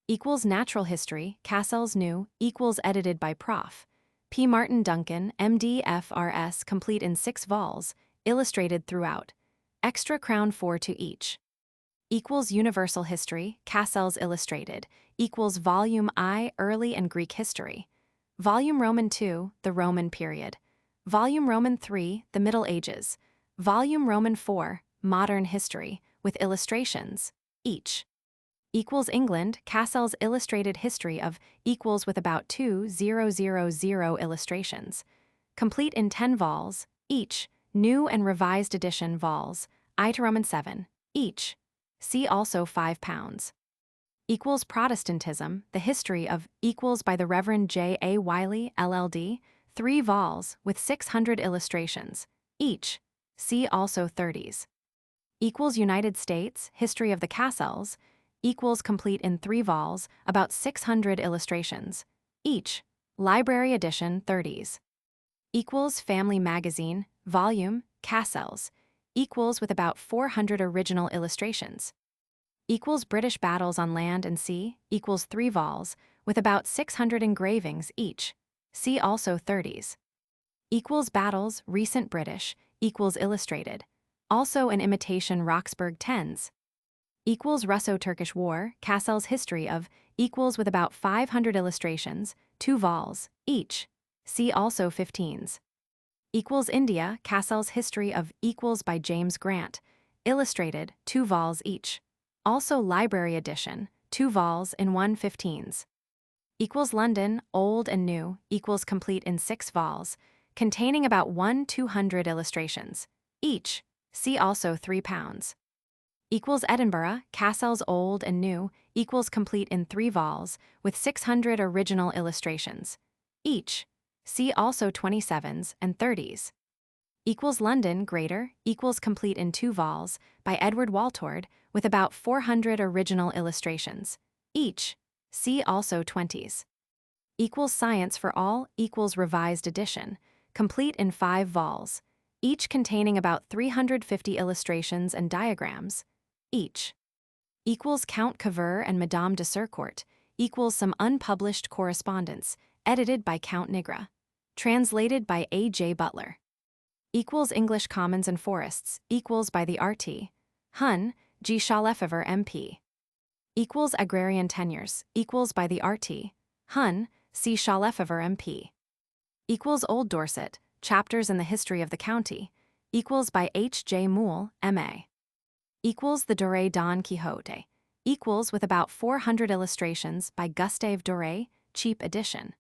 Equals Natural History, Cassell's New, equals edited by Prof. P. Martin Duncan, MD FRS, complete in 6 vols, illustrated throughout, extra crown 4 to each. Equals Universal History, Cassell's Illustrated, equals Volume I, Early and Greek History, Volume Roman II, the Roman Period, Volume Roman III, the Middle Ages, Volume Roman IV, Modern History, with illustrations each. Equals England, Cassell's Illustrated History of, equals with about 2,000 illustrations, complete in 10 vols, each, new and revised edition vols, I to 7, each. See also 5 pounds. Equals Protestantism, the history of equals by the Reverend J. A. Wiley, LLD, 3 vols with 600 illustrations, each. See also 30s. Equals United States, history of the Cassels, equals complete in 3 vols, about 600 illustrations, each. Library edition 30s. Equals Family Magazine, volume, Cassels, equals with about 400 original illustrations. Equals British Battles on Land and Sea, equals 3 vols, with about 600 engravings each. See also 30s. Equals Battles, recent British, equals illustrated, also an imitation Roxburgh 10s. Equals Russo-Turkish War, Cassels history of, equals with about 500 illustrations, 2 vols, each. See also 15s. Equals India, Cassels history of, equals by James Grant, illustrated, 2 vols each. Also library edition, 2 vols in 1/15s. Equals London, old and new, equals complete in 6 vols, containing about 1/200 illustrations, each. See also 3 pounds. Equals Edinburgh, Cassels old and new, equals complete in 3 vols, with 600 original illustrations, each. See also 27s and 30s. Equals London, Greater, equals complete in 2 vols, by Edward Waltord, with about 400 original illustrations, each. See also 20s. Equals Science for All, equals revised edition, complete in 5 vols, each containing about 350 illustrations and diagrams, each. Equals Count Cavour and Madame de Sercourt, equals some unpublished correspondence, edited by Count Nigra, translated by A. J. Butler. Equals English Commons and Forests, equals by the R.T. Hun, G. Shaw Lefevre M.P. Equals Agrarian Tenures, equals by the R.T. Hun, C. Shaw Lefevre M.P. Equals Old Dorset, Chapters in the History of the County, equals by H. J. Moule, M.A. Equals The Doré Don Quixote, equals with about 400 illustrations by Gustave Doré, cheap edition.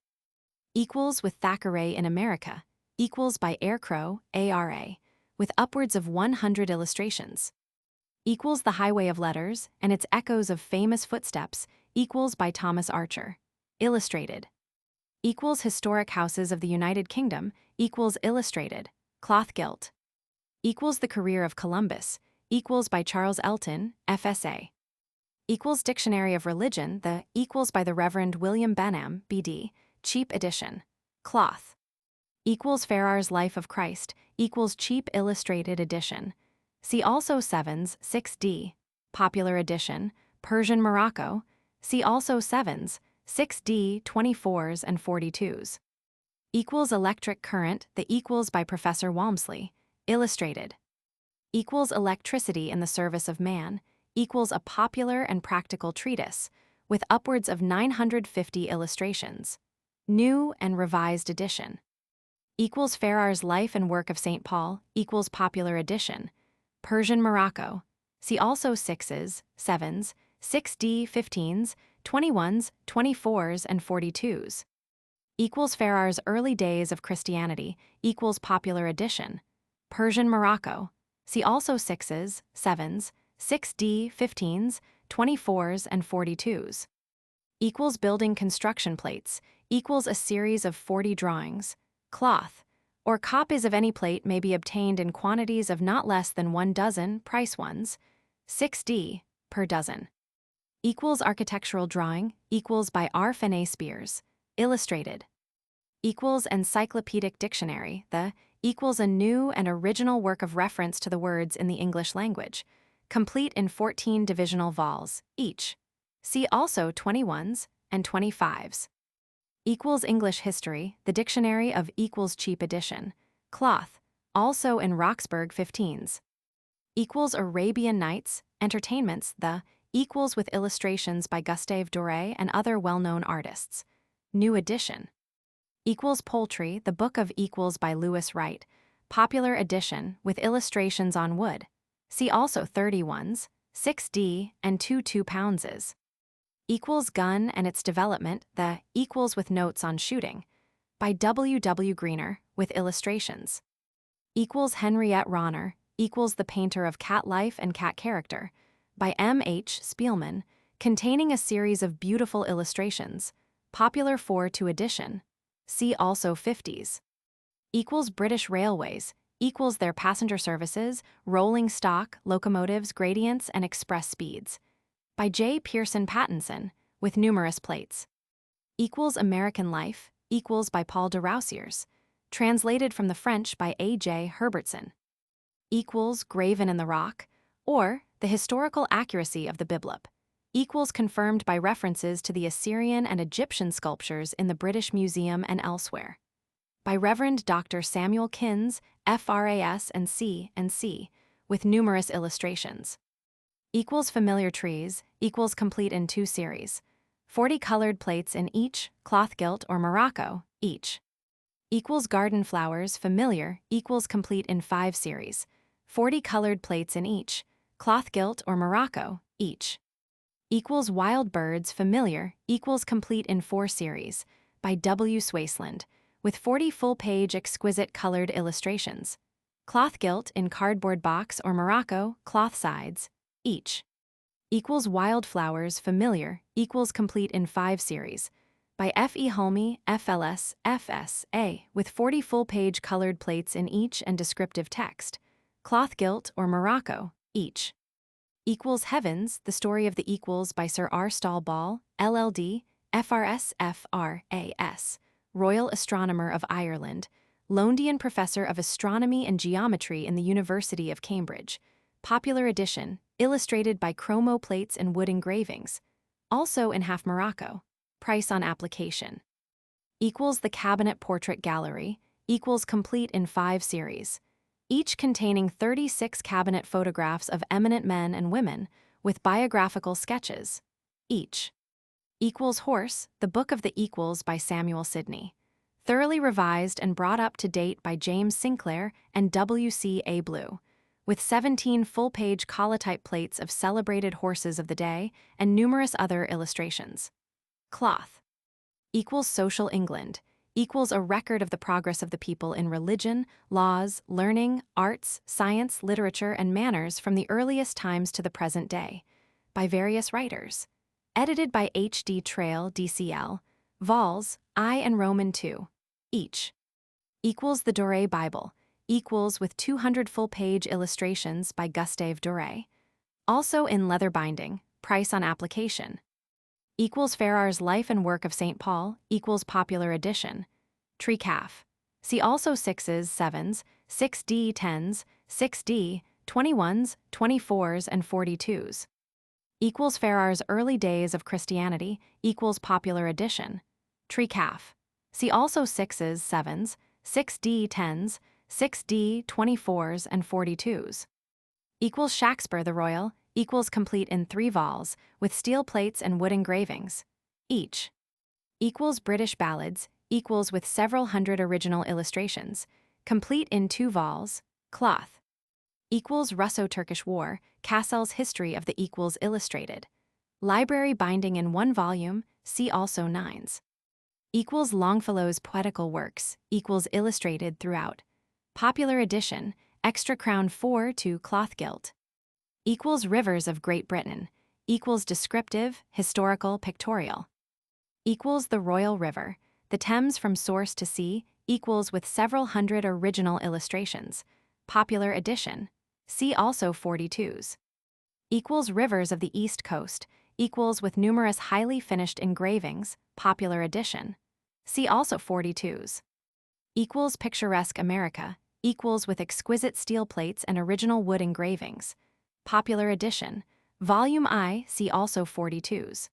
Equals with Thackeray in America, equals by Aircrow, ARA, with upwards of 100 illustrations. Equals The Highway of Letters and its echoes of famous footsteps, equals by Thomas Archer, illustrated. Equals Historic Houses of the United Kingdom, equals illustrated, cloth gilt. Equals The Career of Columbus, equals by Charles Elton, FSA. Equals Dictionary of Religion, the equals by the Reverend William Benham, BD, cheap edition, cloth. Equals Farrar's Life of Christ, equals cheap illustrated edition. See also 7s, 6D, popular edition, Persian Morocco. See also 7s, 6D, 24s and 42s. Equals Electric Current, the equals by Professor Walmsley, illustrated. Equals Electricity in the Service of Man, equals a popular and practical treatise, with upwards of 950 illustrations, new and revised edition. Equals Farrar's Life and Work of St. Paul, equals popular edition, Persian Morocco. See also 6s, 7s, 6D, 15s, 21s, 24s and 42s. Equals Farrar's Early Days of Christianity, equals popular edition, Persian Morocco. See also 6s, 7s, 6D, 15s, 24s and 42s. Equals Building Construction Plates, equals a series of 40 drawings, cloth, or copies of any plate may be obtained in quantities of not less than 1 dozen, price ones, 6D, per dozen. Equals Architectural Drawing, equals by R. Finney Spears, illustrated. Equals Encyclopedic Dictionary, the equals a new and original work of reference to the words in the English language, complete in 14 divisional vols, each. See also 21s and 25s. Equals English History, the Dictionary of equals cheap edition, cloth, also in Roxburgh 15s. Equals Arabian Nights, Entertainments, the equals with illustrations by Gustave Doré and other well-known artists, new edition. Equals Poultry, the Book of Equals by Lewis Wright, popular edition with illustrations on wood. See also 31s, 6D and 2 poundses. Equals Gun and its Development, the equals with notes on shooting, by W. W. Greener, with illustrations. Equals Henriette Ronner, equals The Painter of Cat Life and Cat Character, by M. H. Spielman, containing a series of beautiful illustrations, popular 4-2 edition. See also 50s. Equals British Railways, equals their passenger services, rolling stock, locomotives, gradients, and express speeds, by J. Pearson Pattinson, with numerous plates. Equals American Life, equals by Paul de Rousiers, translated from the French by A. J. Herbertson. Equals Graven in the Rock, or The Historical Accuracy of the Biblop, equals confirmed by references to the Assyrian and Egyptian sculptures in the British Museum and elsewhere, by Reverend Dr. Samuel Kins, FRAS and C, with numerous illustrations. Equals Familiar Trees, equals complete in 2 series, 40 colored plates in each, cloth gilt or Morocco, each. Equals Garden Flowers, familiar, equals complete in 5 series, 40 colored plates in each, cloth gilt or Morocco, each. Equals Wild Birds, familiar, equals complete in 4 series, by W. Swaisland, with 40 full-page exquisite colored illustrations. Cloth gilt in cardboard box or Morocco, cloth sides, each. Equals Wildflowers, familiar, equals complete in 5 series, by F. E. Hulme, FLS, FS.A., with 40 full-page colored plates in each and descriptive text. Cloth gilt or Morocco, each. Equals Heavens, The Story of the Equals by Sir R. Stall Ball, LLD, FRS FRAS, Royal Astronomer of Ireland, Lowndean Professor of Astronomy and Geometry in the University of Cambridge, popular edition, illustrated by chromo plates and wood engravings, also in half Morocco, price on application. Equals The Cabinet Portrait Gallery, equals complete in 5 series, each containing 36 cabinet photographs of eminent men and women, with biographical sketches, each. Equals Horse, The Book of the Equals by Samuel Sidney, thoroughly revised and brought up to date by James Sinclair and W. C. A. Blue, with 17 full-page collotype plates of celebrated horses of the day and numerous other illustrations. Cloth. Equals Social England, equals a record of the progress of the people in religion, laws, learning, arts, science, literature, and manners from the earliest times to the present day, by various writers. Edited by H. D. Trail, DCL, vols. I and Roman II, each. Equals The Doré Bible, equals with 200 full-page illustrations by Gustave Doré, also in leather binding, price on application. Equals Farrar's Life and Work of St. Paul, equals popular edition. Tree calf. See also 6s, 7s, 6D 10s, 6D, 21s, 24s, and 42s. Equals Farrar's Early Days of Christianity, equals popular edition. Tree calf. See also 6s, 7s, 6D 10s, 6D, 24s, and 42s. Equals Shaxper the Royal, equals complete in 3 vols, with steel plates and wood engravings, each. Equals British Ballads, equals with several hundred original illustrations, complete in 2 vols, cloth. Equals Russo-Turkish War, Cassell's History of the Equals illustrated. Library binding in 1 volume, see also 9s. Equals Longfellow's Poetical Works, equals illustrated throughout. Popular edition, extra crown 4-2 cloth gilt. Equals Rivers of Great Britain, equals descriptive, historical, pictorial. Equals The Royal River, the Thames from source to sea, equals with several hundred original illustrations. Popular edition, see also 42s. Equals Rivers of the East Coast, equals with numerous highly finished engravings, popular edition, see also 42s. Equals Picturesque America, equals with exquisite steel plates and original wood engravings, popular edition, volume I, see also 42s.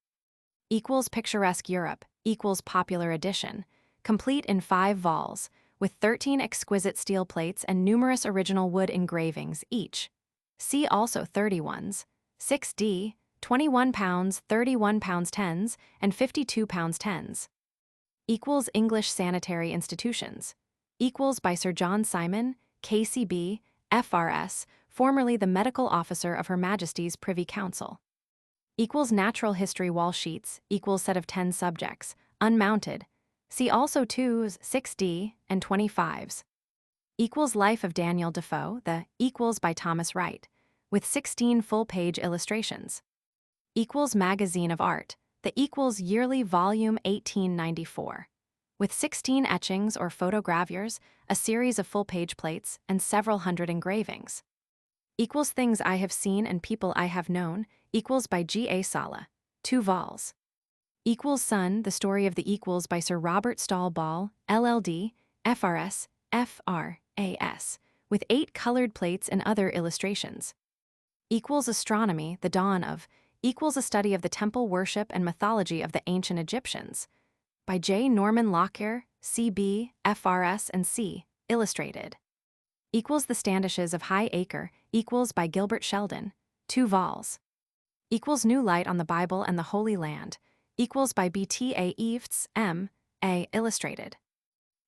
Equals Picturesque Europe, equals popular edition, complete in 5 vols, with 13 exquisite steel plates and numerous original wood engravings each. See also 31s, 6D, 21 pounds, 31 pounds 10s, and 52 pounds 10s. Equals English Sanitary Institutions, equals by Sir John Simon, KCB, FRS, formerly the medical officer of Her Majesty's Privy Council. Equals Natural History Wall Sheets, equals set of 10 subjects, unmounted, See also 2s, 6d, and 25s. Equals Life of Daniel Defoe, the Equals by Thomas Wright, with 16 full-page illustrations. Equals Magazine of Art, the Equals Yearly Volume 1894, with 16 etchings or photogravures, a series of full-page plates, and several hundred engravings. Equals Things I Have Seen and People I Have Known, Equals by G. A. Sala, 2 vols. Equals Sun, The Story of the Equals by Sir Robert Stall Ball, LLD, FRS, FRAS, with 8 colored plates and other illustrations. Equals Astronomy, The Dawn of, Equals A Study of the Temple Worship and Mythology of the Ancient Egyptians, by J. Norman Lockyer, C.B., FRS and C., illustrated. Equals The Standishes of High Acre, Equals by Gilbert Sheldon, 2 vols. Equals New Light on the Bible and the Holy Land, Equals by B.T.A. Eaves, M.A. illustrated.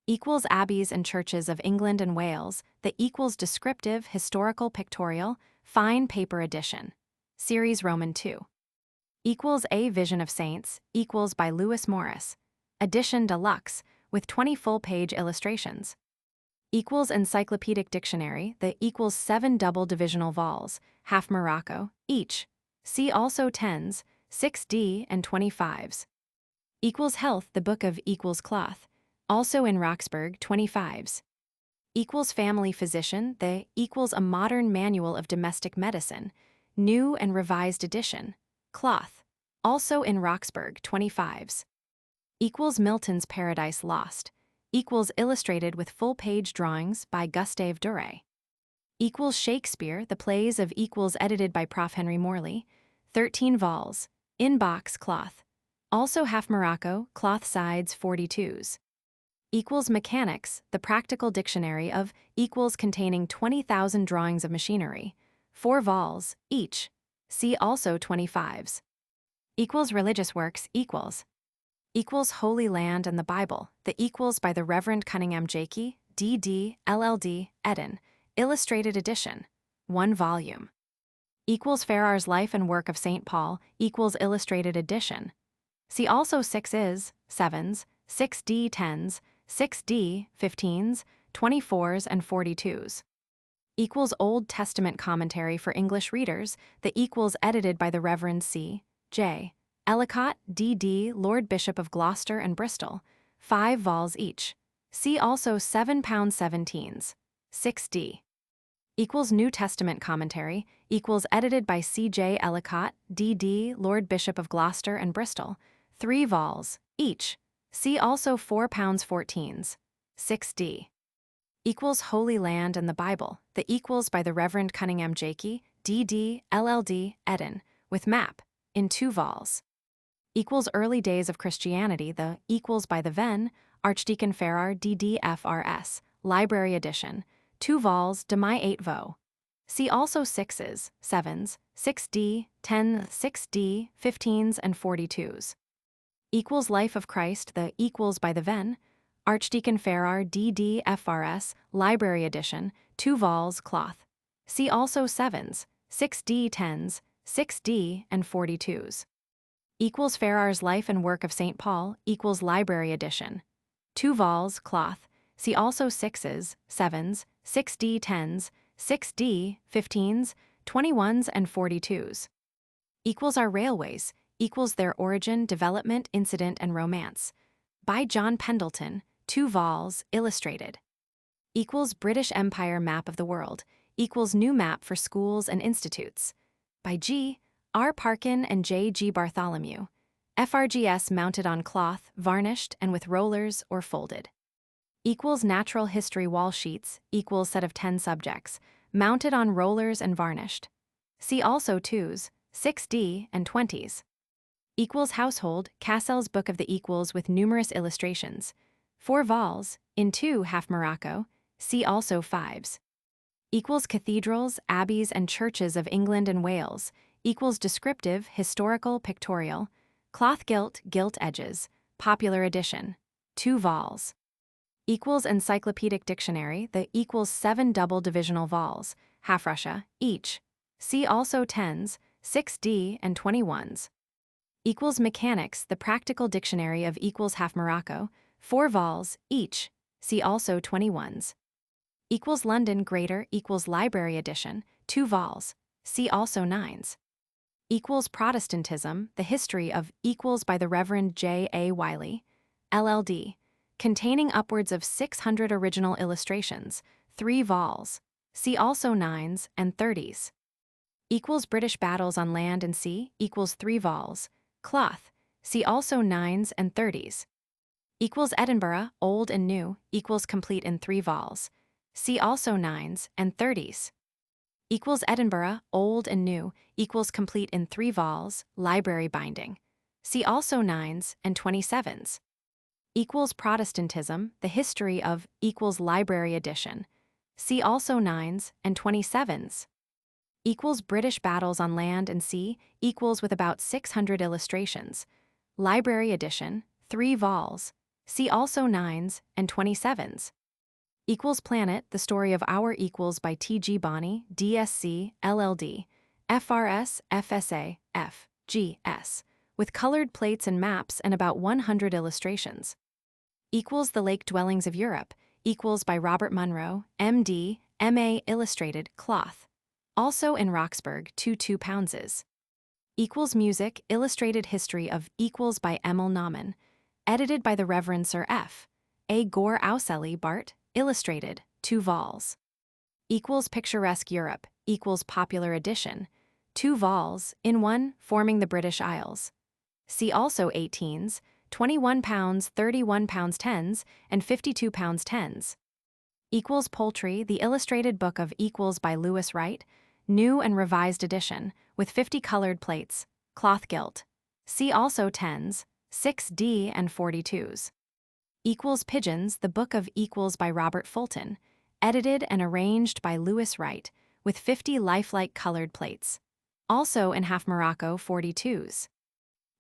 Equals Abbeys and Churches of England and Wales, the Equals Descriptive, Historical, Pictorial, Fine Paper Edition, Series Roman II. Equals A Vision of Saints, Equals by Lewis Morris, Edition Deluxe, with 20 full-page illustrations. Equals Encyclopedic Dictionary, the Equals 7 double divisional vols, half Morocco, each. See also 10s, 6d, and 25s. Equals Health, the Book of Equals Cloth, also in Roxburgh, 25s. Equals Family Physician, the Equals A Modern Manual of Domestic Medicine, new and revised edition, cloth, also in Roxburgh, 25s. Equals Milton's Paradise Lost, Equals illustrated with full-page drawings by Gustave Doré. Equals Shakespeare, the Plays of Equals edited by Prof. Henry Morley, 13 vols, in-box cloth, also half Morocco, cloth sides 42s. Equals Mechanics, the Practical Dictionary of Equals containing 20,000 drawings of machinery, 4 vols, each. See also 25s. Equals Religious Works, Equals. Equals Holy Land and the Bible, the Equals by the Reverend Cunningham Jakey, D.D., LLD, Eden, illustrated edition, 1 volume. Equals Farrar's Life and Work of St. Paul, Equals illustrated edition. See also 6s, 7s, 6d 10s, 6d 15s, 24s, and 42s. Equals Old Testament Commentary for English Readers, the Equals edited by the Reverend C. J. Ellicott, D.D., Lord Bishop of Gloucester and Bristol, 5 vols each. See also 7 pound 17s, 6d. Equals New Testament Commentary, Equals edited by C.J. Ellicott, D.D., Lord Bishop of Gloucester and Bristol, 3 vols, each. See also 4 pounds 14s, 6d. Equals Holy Land and the Bible, the Equals by the Reverend Cunningham Jakey, D.D., LLD, Eden, with map, in 2 vols. Equals Early Days of Christianity, the Equals by the Venn, Archdeacon Farrar, D.D., FRS, Library Edition, 2 vols, Demi 8 vo. See also 6s, 7s, 6d, 10, 6d, 15s, and 42s. Equals Life of Christ, the Equals by the Venn, Archdeacon Farrar, D.D., FRS, Library Edition, 2 vols, cloth. See also 7s, 6d 10s, 6d, and 42s. Equals Farrar's Life and Work of St. Paul, Equals Library Edition, 2 vols, cloth. See also 6s, 7s, 6d 10s, 6d, 15s, 21s, and 42s. Equals Our Railways, Equals Their Origin, Development, Incident, and Romance, by John Pendleton, 2 vols, illustrated. Equals British Empire Map of the World, Equals New Map for Schools and Institutes, by G. R. Parkin and J. G. Bartholomew, FRGS mounted on cloth, varnished, and with rollers or folded. Equals Natural History Wall Sheets, Equals Set of 10 subjects, mounted on rollers and varnished. See also 2s, 6d, and 20s. Equals Household, Cassell's Book of the Equals with numerous illustrations, 4 vols, in 2 half Morocco, see also 5s. Equals Cathedrals, Abbeys, and Churches of England and Wales, Equals Descriptive, Historical, Pictorial, Cloth Gilt, Gilt Edges, Popular Edition, 2 vols. Equals Encyclopedic Dictionary, the Equals 7 double divisional vols, half Russia, each. See also 10s, 6d, and 21s. Equals Mechanics, the Practical Dictionary of Equals half Morocco, 4 vols, each, see also 21s. Equals London Greater equals Library Edition, 2 vols, see also 9s. Equals Protestantism, the History of equals by the Reverend J. A. Wiley, LLD, containing upwards of 600 original illustrations, 3 vols, see also 9s and 30s. Equals British Battles on Land and Sea equals 3 vols, cloth, see also 9s and 30s. Equals Edinburgh, Old and New equals complete in 3 vols, see also 9s and 30s. Equals Edinburgh, Old and New equals complete in 3 vols, library binding, see also 9s and 27s. Equals Protestantism, the History of equals Library Edition, see also 9s and 27s. Equals British Battles on Land and Sea equals with about 600 illustrations, Library Edition, 3 vols, see also 9s and 27s. Equals Planet, the Story of Our Equals by T. G. Bonney, DSc, LLD, FRS, FSA, FGS, with colored plates and maps and about 100 illustrations. Equals The Lake Dwellings of Europe equals by Robert Munro, MD, MA, illustrated, cloth, also in Roxburgh, 2 poundses. Equals Music, Illustrated History of equals by Emil Naumann, edited by the Reverend Sir F. A. Gore Auseley, Bart, illustrated, 2 vols. Equals Picturesque Europe equals Popular Edition, 2 vols, in 1, forming the British Isles. See also 18s, 21 pounds, 31 pounds 10s, and 52 pounds 10s. Equals Poultry, the Illustrated Book of Equals by Lewis Wright, new and revised edition, with 50 colored plates, cloth gilt. See also 10s, 6D and 42s. Equals Pigeons, the Book of Equals by Robert Fulton, edited and arranged by Lewis Wright, with 50 lifelike colored plates. Also in half Morocco 42s.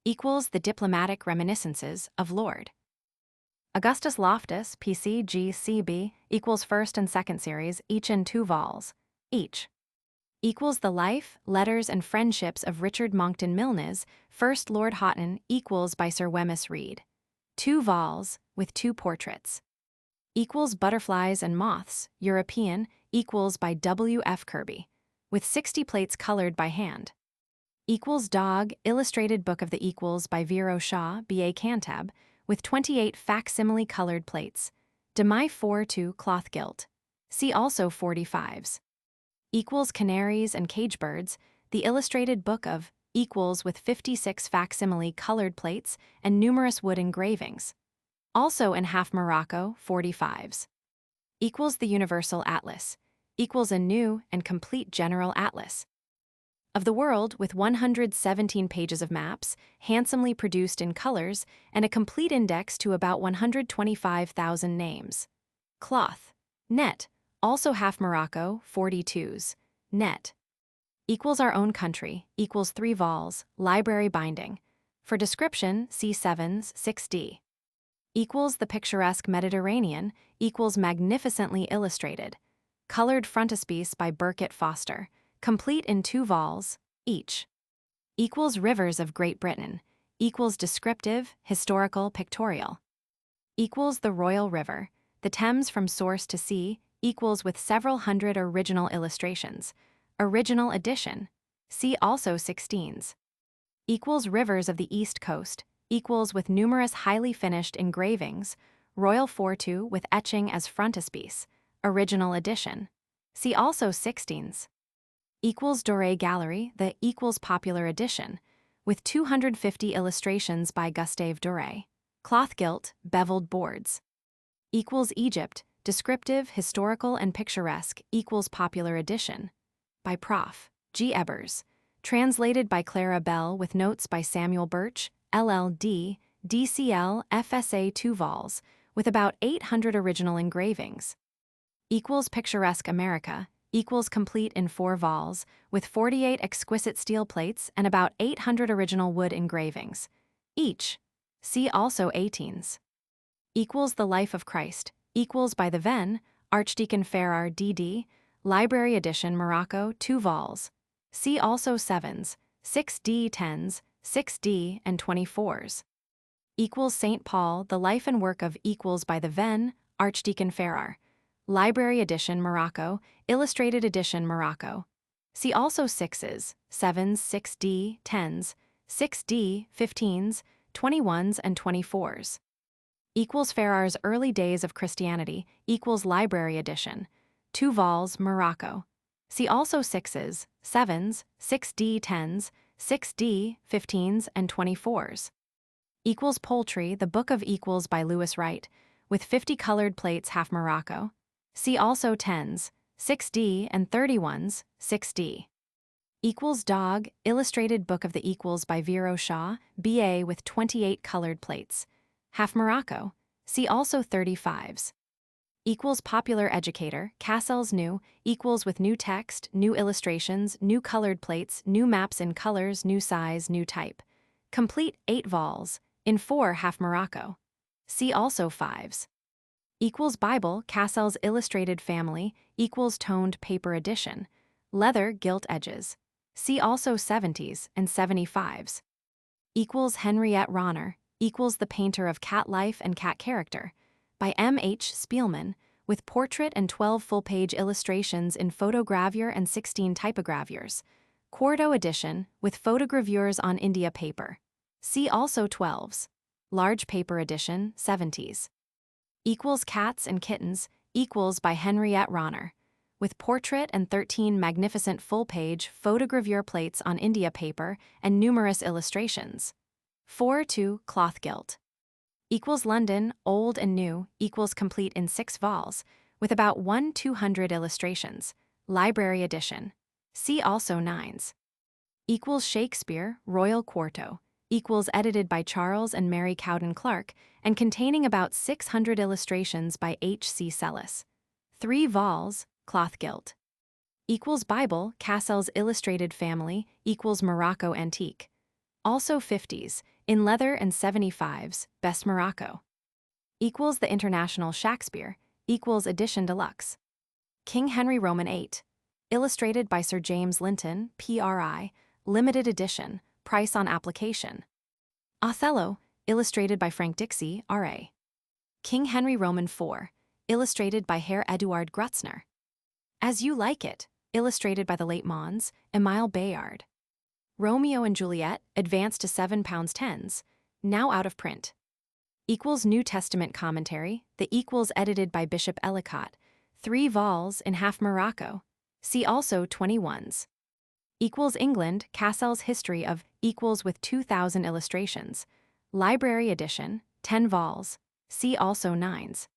Equals The Diplomatic Reminiscences of Lord Augustus Loftus, PC GCB, equals first and second series, each in 2 vols, each. Equals The Life, Letters and Friendships of Richard Monckton Milnes, First Lord Houghton, equals by Sir Wemyss Reid, 2 vols, with 2 portraits. Equals Butterflies and Moths, European, equals by W. F. Kirby, with 60 plates colored by hand. Equals Dog, Illustrated Book of the Equals by Vero Shaw, B.A. Cantab, with 28 facsimile colored plates, Demi 4-2 cloth gilt. See also 45s. Equals Canaries and Cage Birds, the Illustrated Book of equals with 56 facsimile colored plates and numerous wood engravings. Also in half Morocco 45s. Equals The Universal Atlas, equals a new and complete general atlas of the world with 117 pages of maps, handsomely produced in colors, and a complete index to about 125,000 names. Cloth, net, also half Morocco, 42s, net. Equals Our Own Country, equals 3 vols, library binding. For description, see 7s, 6D. Equals The Picturesque Mediterranean, equals magnificently illustrated. Colored frontispiece by Burkitt Foster, complete in 2 vols, each. Equals Rivers of Great Britain, equals descriptive, historical, pictorial. Equals The Royal River, the Thames from source to sea, equals with several hundred original illustrations. Original edition. See also 16s. Equals Rivers of the East Coast, equals with numerous highly finished engravings. Royal Fortu with etching as frontispiece. Original edition. See also 16s. Equals Doré Gallery, the equals Popular Edition, with 250 illustrations by Gustave Doré. Cloth gilt, beveled boards. Equals Egypt, descriptive, historical, and picturesque, equals Popular Edition, by Prof. G. Ebers. Translated by Clara Bell with notes by Samuel Birch, LL.D., DCL, FSA 2 vols, with about 800 original engravings. Equals Picturesque America, equals complete in 4 vols, with 48 exquisite steel plates and about 800 original wood engravings. Each. See also 18s. Equals The Life of Christ, equals by the Venn, Archdeacon Farrar D.D., Library Edition Morocco 2 vols. See also 7s, 6D 10s, 6D and 24s. equals St. Paul, the life and work of equals by the Venn, Archdeacon Ferrar. Library edition Morocco, illustrated edition Morocco. See also 6s, 7s, 6D, 10s, 6D, 15s, 21s, and 24s. Equals Ferrar's Early Days of Christianity, equals Library edition. 2 vols, Morocco. See also 6s, 7s, 6D, 10s, 6D, 15s, and 24s. Equals Poultry, the Book of Equals by Lewis Wright, with 50 colored plates half Morocco. See also 10s, 6D, and 31s, 6D. Equals Dog, Illustrated Book of the Equals by Vero Shaw, BA with 28 colored plates. Half Morocco. See also 35s. Equals Popular Educator, Cassell's New, equals with new text, new illustrations, new colored plates, new maps in colors, new size, new type. Complete 8 vols, in 4 half Morocco. See also 5s. Equals Bible, Cassell's Illustrated Family, equals Toned Paper Edition. Leather, gilt edges. See also 70s and 75s. Equals Henriette Ronner, equals The Painter of Cat Life and Cat Character, by M. H. Spielman, with portrait and 12 full-page illustrations in photogravure and 16 typogravures. Quarto edition, with photogravures on India paper. See also 12s. Large paper edition, 70s. Equals Cats and Kittens, equals by Henriette Ronner, with portrait and 13 magnificent full-page photogravure plates on India paper and numerous illustrations. 4-2 cloth gilt. Equals London, Old and New, equals complete in 6 vols, with about 1/200 illustrations. Library edition. See also 9s. Equals Shakespeare, Royal Quarto, equals edited by Charles and Mary Cowden Clarke, and containing about 600 illustrations by H. C. Sellis. 3 vols, cloth gilt. Equals Bible, Cassell's Illustrated Family, equals Morocco Antique. Also 50s, in leather, and 75s, Best Morocco. Equals The International Shakespeare, equals Edition Deluxe. King Henry Roman VIII, illustrated by Sir James Linton, PRI, limited edition, price on application. Othello, illustrated by Frank Dixie, R.A. King Henry Roman IV, illustrated by Herr Eduard Grutzner. As You Like It, illustrated by the late Mons, Emile Bayard. Romeo and Juliet, advanced to 7 pounds 10s, now out of print. Equals New Testament Commentary, the equals edited by Bishop Ellicott, 3 vols in half Morocco. See also 21s. Equals England, Cassell's History of equals with 2,000 illustrations. Library edition, 10 vols. See also 9s.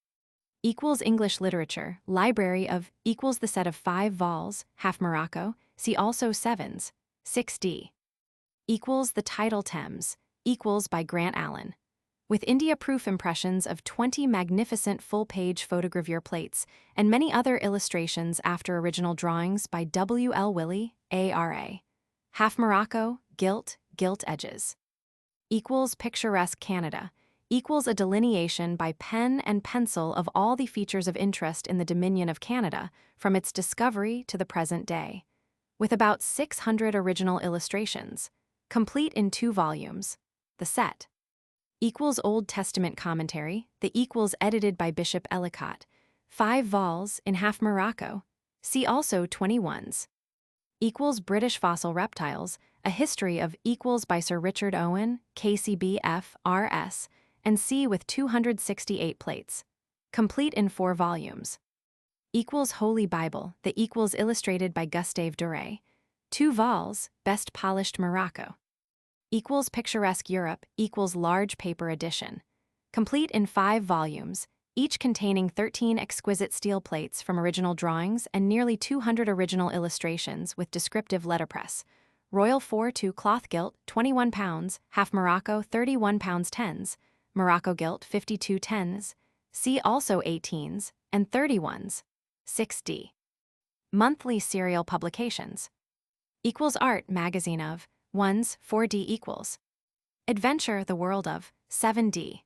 Equals English Literature, Library of equals the set of 5 vols, half Morocco. See also 7s. 6D. Equals The Title Thames, equals by Grant Allen, with India proof impressions of 20 magnificent full-page photogravure plates and many other illustrations after original drawings by W. L. Willey, ARA. Half Morocco, gilt edges. Equals Picturesque Canada, equals a delineation by pen and pencil of all the features of interest in the Dominion of Canada from its discovery to the present day, with about 600 original illustrations, complete in 2 volumes. The set. Equals Old Testament Commentary, the equals edited by Bishop Ellicott, 5 vols in half Morocco. See also 21s. Equals British Fossil Reptiles, a history of equals by Sir Richard Owen, KCB FRS, and C with 268 plates. Complete in 4 volumes. Equals Holy Bible, the equals illustrated by Gustave Doré, 2 vols, Best Polished Morocco. Equals Picturesque Europe, equals Large Paper Edition. Complete in 5 volumes, each containing 13 exquisite steel plates from original drawings and nearly 200 original illustrations with descriptive letterpress. Royal 4-2 cloth gilt, 21 pounds, half Morocco 31 pounds 10s, Morocco gilt 52 10s. See also 18s and 31s. 6D. Monthly serial publications. Equals Art magazine of 1s 4D equals. Adventure the World of 7D.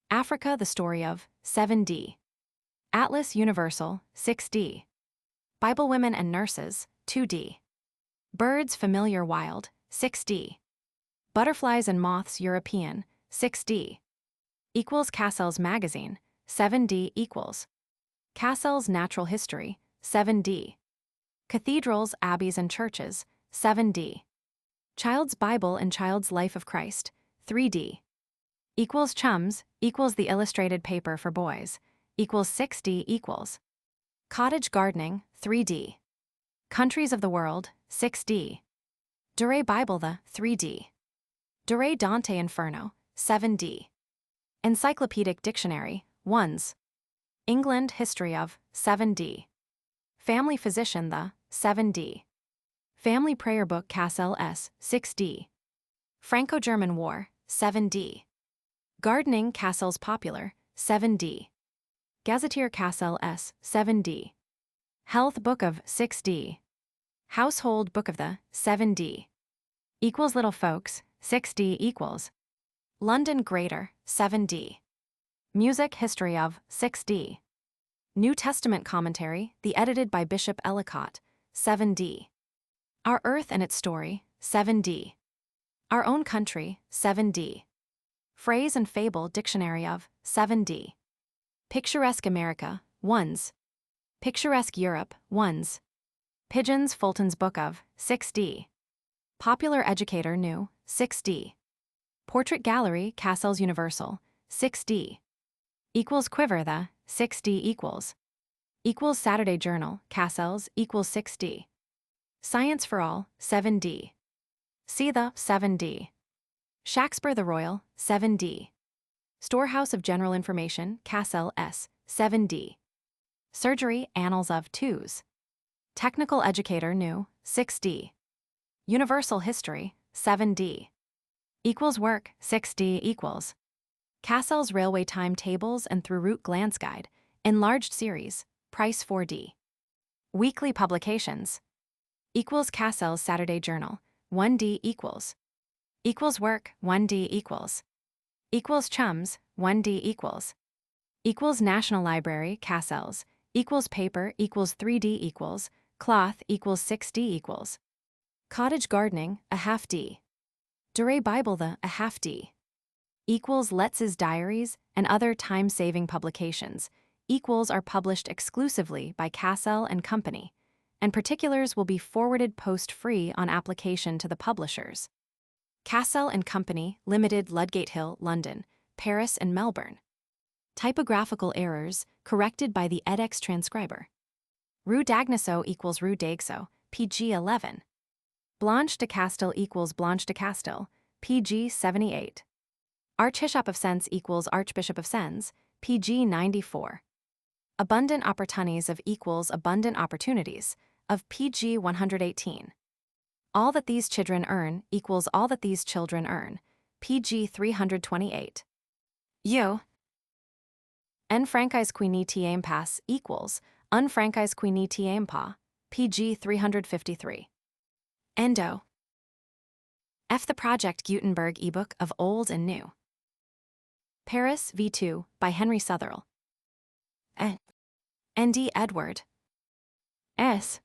Africa the Story of 7D. Atlas Universal 6D. Bible Women and Nurses 2D. Birds Familiar Wild 6D. Butterflies and Moths European 6D. Equals Cassell's Magazine, 7D equals. Cassell's Natural History, 7D. Cathedrals, Abbeys, and Churches, 7D. Child's Bible and Child's Life of Christ, 3D. Equals Chums, equals the illustrated paper for boys, equals 6D equals. Cottage Gardening, 3D. Countries of the World, 6D. Dure Bible the, 3D. Dure Dante Inferno, 7D. Encyclopedic Dictionary, 1s. England History of, 7D. Family Physician the, 7D. Family Prayer Book Cassell S, 6D. Franco-German War, 7D. Gardening Cassell's Popular, 7D. Gazetteer Cassell S, 7D. Health Book of, 6D. Household Book of the, 7D. Equals Little Folks, 6D equals. London Greater, 7D. Music History of, 6D. New Testament Commentary, the edited by Bishop Ellicott, 7D. Our Earth and Its Story, 7D. Our Own Country, 7D. Phrase and Fable Dictionary of, 7D. Picturesque America, 1s. Picturesque Europe, 1s. Pigeons Fulton's Book of, 6D. Popular Educator New, 6D. Portrait Gallery Cassell's Universal, 6D. Equals Quiver the, 6D equals. Equals Saturday Journal, Cassell's, equals 6D. Science for All, 7D. See the, 7D. Shaxper the Royal, 7D. Storehouse of General Information, Cassell S, 7D. Surgery Annals of 2s. Technical Educator New, 6D. Universal History, 7D. Equals Work, 6D equals. Cassell's Railway Timetables and Through Route Glance Guide, Enlarged Series, price 4D. Weekly Publications. Equals Cassell's Saturday Journal, 1D equals. Equals Work, 1D equals. Equals Chums, 1D equals. Equals National Library, Cassell's, equals Paper, equals 3D equals. Cloth, equals 6D equals. Cottage Gardening, a half D. Dure Bible the, a half D. Equals Letz's Diaries and other time-saving publications. Equals are published exclusively by Cassell and Company, and particulars will be forwarded post-free on application to the publishers. Cassell and Company, Limited, Ludgate Hill, London, Paris, and Melbourne. Typographical errors corrected by the edX transcriber. Rue d'Agneso equals Rue d'Agso, PG 11. Blanche de Castile equals Blanche de Castile, PG 78. Archbishop of Sens equals Archbishop of Sens, PG 94. Abundant opportunities of equals abundant opportunities, of PG 118. All that these children earn equals all that these children earn, PG 328. U. En francais qui ni tiem pas equals un francais qui ni tiem pas, PG 353. Endo. F. The Project Gutenberg ebook of Old and New. Paris V2 by Henry Sutherland. N. D. Edward. S.